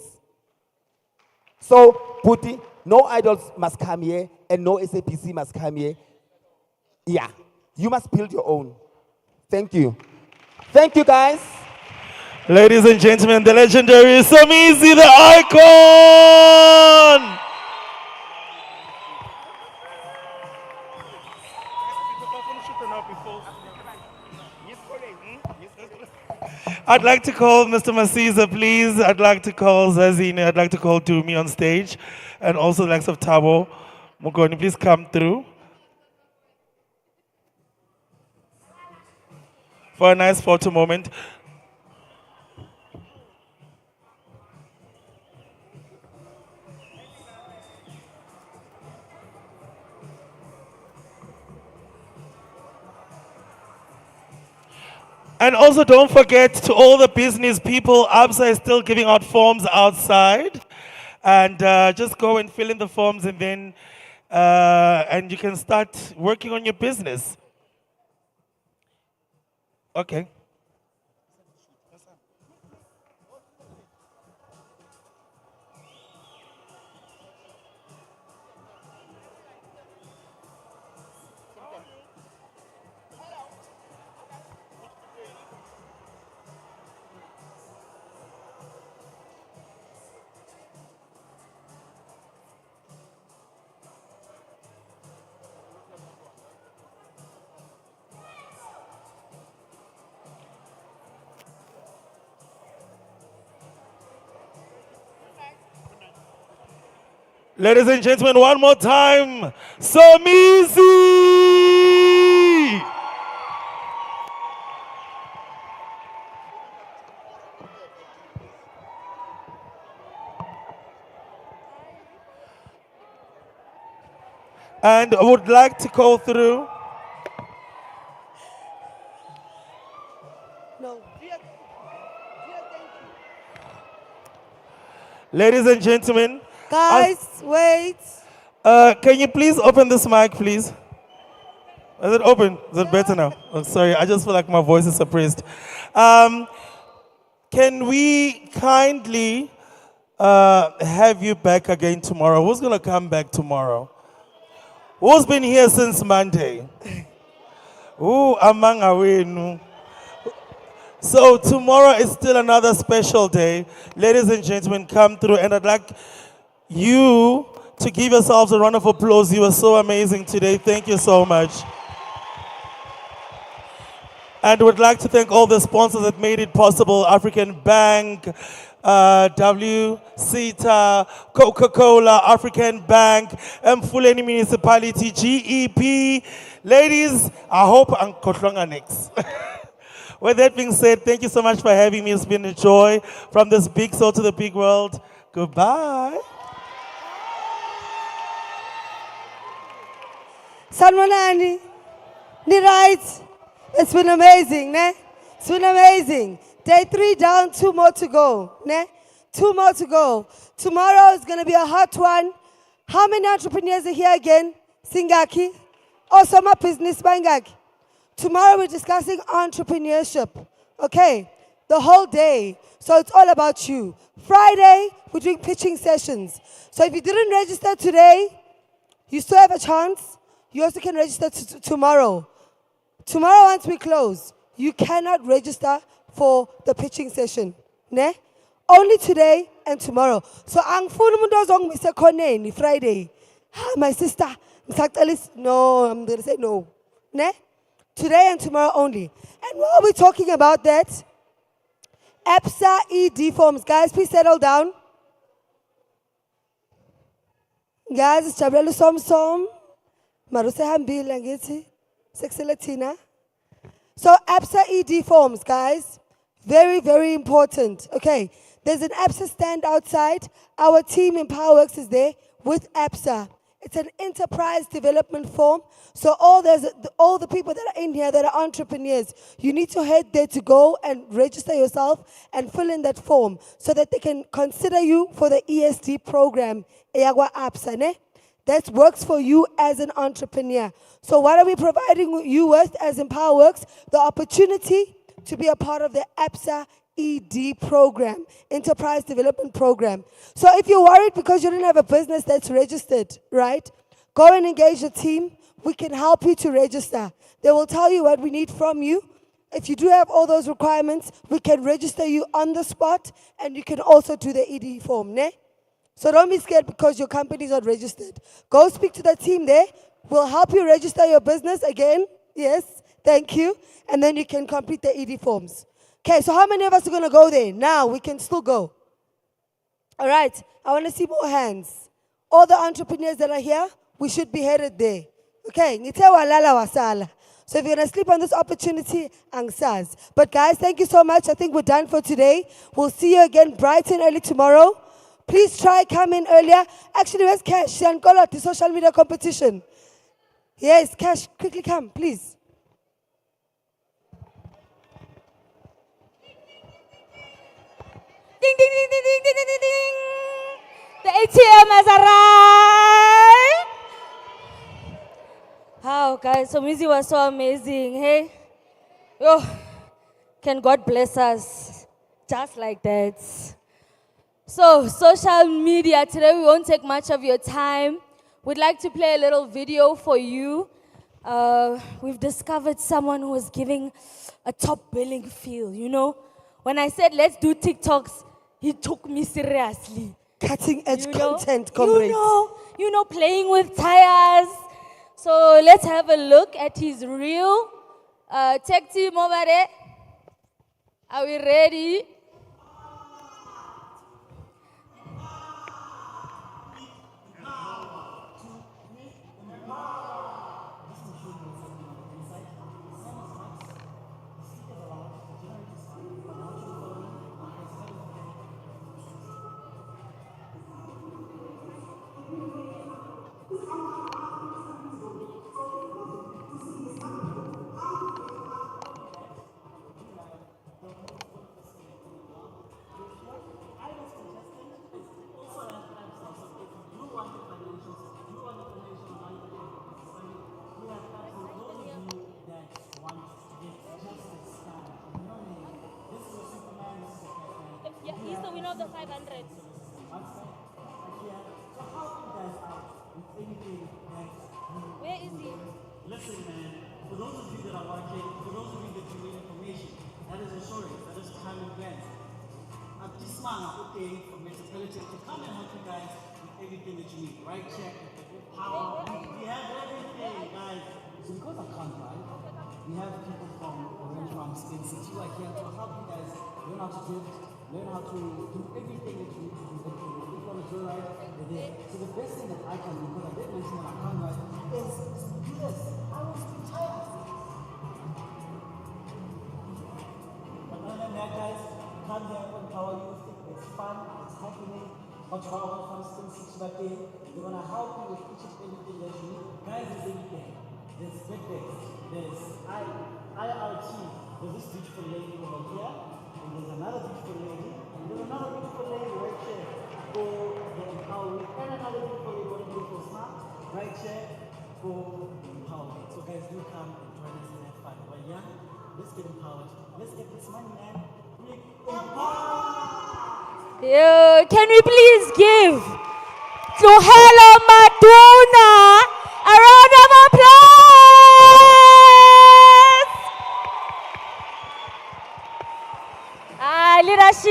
So, Puti, no idols must come here and no SAPC must come here. Yeah, you must build your own. Thank you. Thank you, guys. Ladies and gentlemen, the legendary Somizi, the icon! I'd like to call Mr. Masiza, please. I'd like to call Zazine. I'd like to call Dumi on stage. And also the likes of Tabo. Mugoni, please come through. For a nice photo moment. And also don't forget to all the business people, ABSA is still giving out forms outside. And just go and fill in the forms and then and you can start working on your business. Okay. Ladies and gentlemen, one more time, Somizi! And I would like to call through. No. Ladies and gentlemen. Guys, wait. Can you please open this mic, please? Is it open? Is it better now? Oh, sorry, I just feel like my voice is suppressed. Can we kindly have you back again tomorrow? Who's going to come back tomorrow? Who's been here since Monday? Ooh, among awenu. So tomorrow is still another special day. Ladies and gentlemen, come through, and I'd like you to give yourselves a round of applause. You were so amazing today. Thank you so much. And would like to thank all the sponsors that made it possible. African Bank, WCTA, Coca-Cola, African Bank, Mfuleni Municipality, GEP. Ladies, I hope I'm Kotlonga next. With that being said, thank you so much for having me. It's been a joy. From this big soul to the big world. Goodbye. Sanmonani, ni right? It's been amazing, ne? It's been amazing. Day 3 down, 2 more to go, ne? 2 more to go. Tomorrow is going to be a hot one. How many entrepreneurs are here again? Singaki? Also, my business, Bangaki. Tomorrow we're discussing entrepreneurship, okay? The whole day. So it's all about you. Friday, we're doing pitching sessions. So if you didn't register today, you still have a chance. You also can register tomorrow. Tomorrow, once we close, you cannot register for the pitching session. Ne? Only today and tomorrow. So, angifuni umuntu ozongimisa khoneni Friday. My sister, no, I'm going to say no. Ne? Today and tomorrow only. And while we're talking about that, ABSA ED forms. Guys, please settle down. Guys, it's Jabrelu Som. Maruse Hambil Langiti. Sexelatina. So ABSA ED forms, guys. Very, very important. Okay. There's an ABSA stand outside. Our team EmpowaWorks is there with ABSA. It's an enterprise development form. So all the people that are in here that are entrepreneurs, you need to head there to go and register yourself and fill in that form so that they can consider you for the ESD program, Eyagwa ABSA, ne? That works for you as an entrepreneur. So what are we providing you with as EmpowaWorks? The opportunity to be a part of the APSA ED program, Enterprise Development Program. So if you're worried because you don't have a business that's registered, right? Go and engage the team. We can help you to register. They will tell you what we need from you. If you do have all those requirements, we can register you on the spot, and you can also do the ED form, ne? So don't be scared because your company is not registered. Go speak to the team there. We'll help you register your business again. Yes, thank you. And then you can complete the ED forms. Okay, so how many of us are going to go there? Now, we can still go. All right, I want to see more hands. All the entrepreneurs that are here, we should be headed there. Okay, ngithe walala wasala. So if you're going to sleep on this opportunity, angsaz. But guys, thank you so much. I think we're done for today. We'll see you again bright and early tomorrow. Please try come in earlier. Actually, where's Cash? And call out the social media competition. Yes, Cash, quickly come, please. Ding, ding, ding, ding, ding, ding, ding, ding, ding. The ATM has arrived. Wow, guys, so music was so amazing, hey? Yo, can God bless us just like that. So, social media, today we won't take much of your time. We'd like to play a little video for you. We've discovered someone who is giving a top billing feel, you know? When I said, let's do TikToks, he took me seriously. Cutting edge content, comrades. You know, playing with tires. So let's have a look at his reel. Tech team over there. Are we ready? Yeah, he's the winner of the 500. Where is he? Listen, man, for those of you that are watching, for those of you that you need information, that is assurance, that is time and plans. I'm just okay from municipality to come and help you guys with everything that you need, right? Check, power, we have everything, guys. So because I can't drive, we have people from Orange Farm State City who are here to help you guys learn how to drift, learn how to do everything that you need to do. If you want to go right, they're there. So the best thing that I can do, because I did mention that I can't drive, is do this. I will speak tired. But other than that, guys, come here on EmpowaYouth. It's fun, it's happening. Control from State City back there. They're going to help you with each and everything that you need. Guys, there's everything. There's Fitbit, there's IRT, there's this beautiful lady over here, and there's another beautiful lady, and there's another beautiful lady right here for the EmpowaYouth, and another beautiful lady for the beautiful smart right here for the EmpowaYouth. So guys, do come and join us in that fun. But yeah, let's get empowered. Let's get this money, man. Can we please give to Hello Madonna a round of applause? Leadership!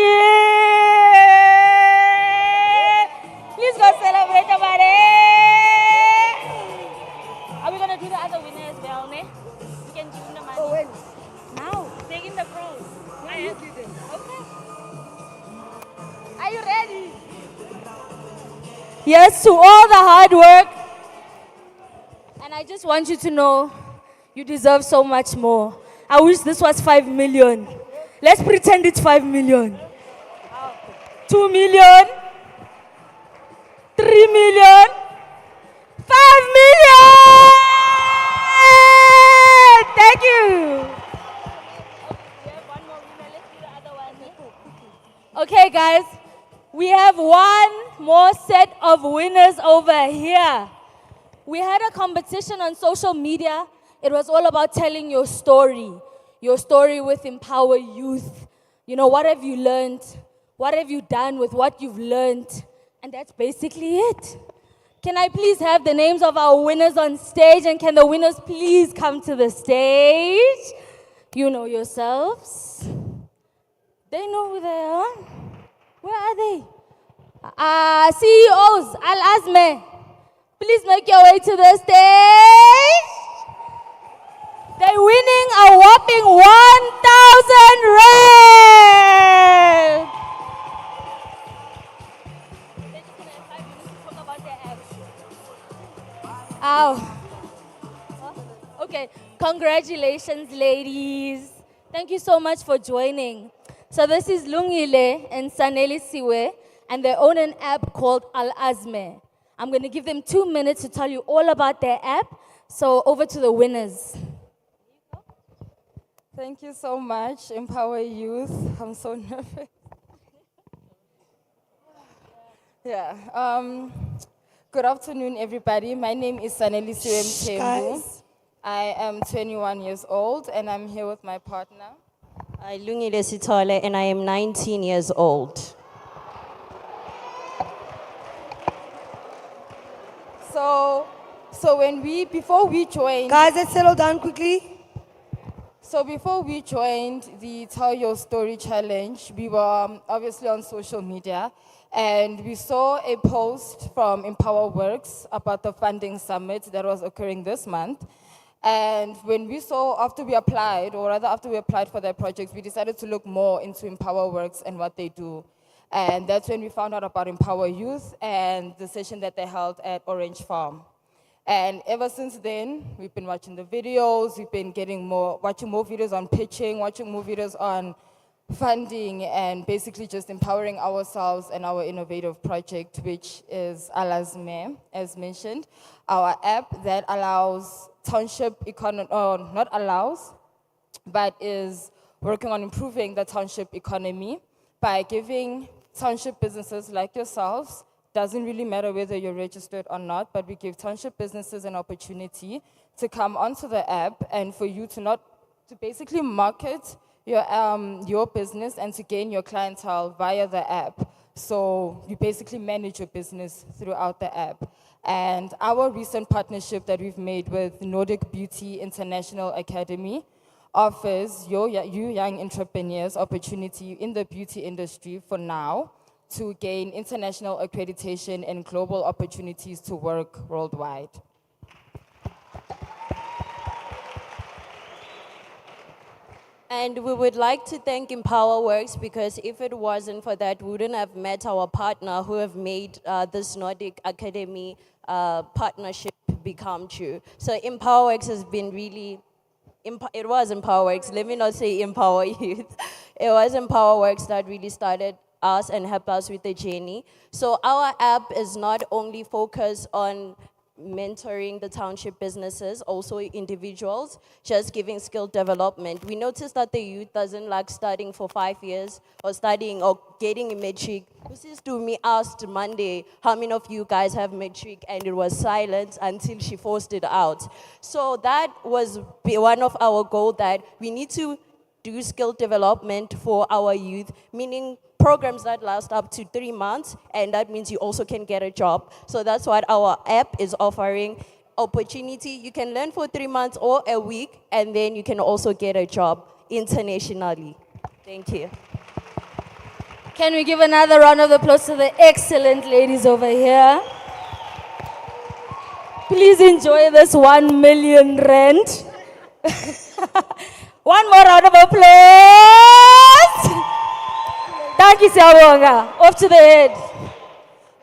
Please go celebrate about it. Are we going to do the other winner as well, ne? We can give them the money. Oh, when? Now, taking the pros. When you do them? Okay. Are you ready? Yes, to all the hard work. And I just want you to know you deserve so much more. I wish this was 5 million. Let's pretend it's 5 million. 2 million. 3 million. 5 million! Thank you. Okay, guys. We have one more set of winners over here. We had a competition on social media. It was all about telling your story. your story with Empower Youth. You know, what have you learned? What have you done with what you've learned? And that's basically it. Can I please have the names of our winners on stage? And can the winners please come to the stage? You know yourselves. They know who they are. Where are they? CEOs, Al-Azme, please make your way to the stage. They're winning a whopping 1,000 rand. Ow. Okay, congratulations, ladies. Thank you so much for joining. So this is Lungile and Saneli Siwe, and they own an app called Al-Azme. I'm going to give them 2 minutes to tell you all about their app. So over to the winners. Thank you so much, Empower Youth. I'm so nervous. Yeah. Good afternoon, everybody. My name is Saneli Siwe Mthembu. I am 21 years old, and I'm here with my partner. Lungile Sithole, and I am 19 years old. So before we joined... Guys, let's settle down quickly. So before we joined the Tell Your Story Challenge, we were obviously on social media, and we saw a post from EmpowaWorks about the funding summit that was occurring this month. And when we saw, after we applied for their projects, we decided to look more into EmpowaWorks and what they do. And that's when we found out about Empower Youth and the session that they held at Orange Farm. And ever since then, we've been watching the videos, we've been watching more videos on pitching, watching more videos on funding, and basically just empowering ourselves and our innovative project, which is Al-Azme, as mentioned, our app that allows township economy, not allows, but is working on improving the township economy by giving township businesses like yourselves, doesn't really matter whether you're registered or not, but we give township businesses an opportunity to come onto the app and for you to basically market your business and to gain your clientele via the app. So you basically manage your business throughout the app. And our recent partnership that we've made with Nordic Beauty International Academy offers you young entrepreneurs opportunity in the beauty industry for now to gain international accreditation and global opportunities to work worldwide. And we would like to thank EmpowaWorks, because if it wasn't for that, we wouldn't have met our partner who have made this Nordic Academy partnership become true. So EmpowaWorks has been really, it was EmpowaWorks, let me not say Empower Youth. It was EmpowaWorks that really started us and helped us with the journey. So our app is not only focused on mentoring the township businesses, also individuals, just giving skill development. We noticed that the youth doesn't like studying for 5 years or studying or getting a matric. Mrs. Dumi asked Monday, how many of you guys have matric? And it was silent until she forced it out. So that was one of our goals, that we need to do skill development for our youth, meaning programs that last up to 3 months, and that means you also can get a job. So that's what our app is offering. Opportunity, you can learn for 3 months or a week, and then you can also get a job internationally. Thank you. Can we give another round of applause to the excellent ladies over here? Please enjoy this 1 million rand. One more round of applause. Thank you, Siyabonga. Off to the head.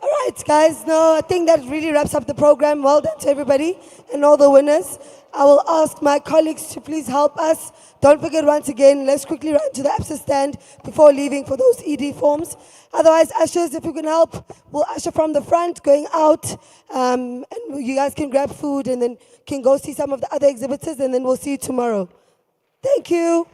All right, guys. No, I think that really wraps up the program. Well done to everybody and all the winners. I will ask my colleagues to please help us. Don't forget, once again, let's quickly run to the ABSA stand before leaving for those ED forms. Otherwise, ushers, if you can help, we'll usher from the front going out. And you guys can grab food and then can go see some of the other exhibitors, and then we'll see you tomorrow. Thank you.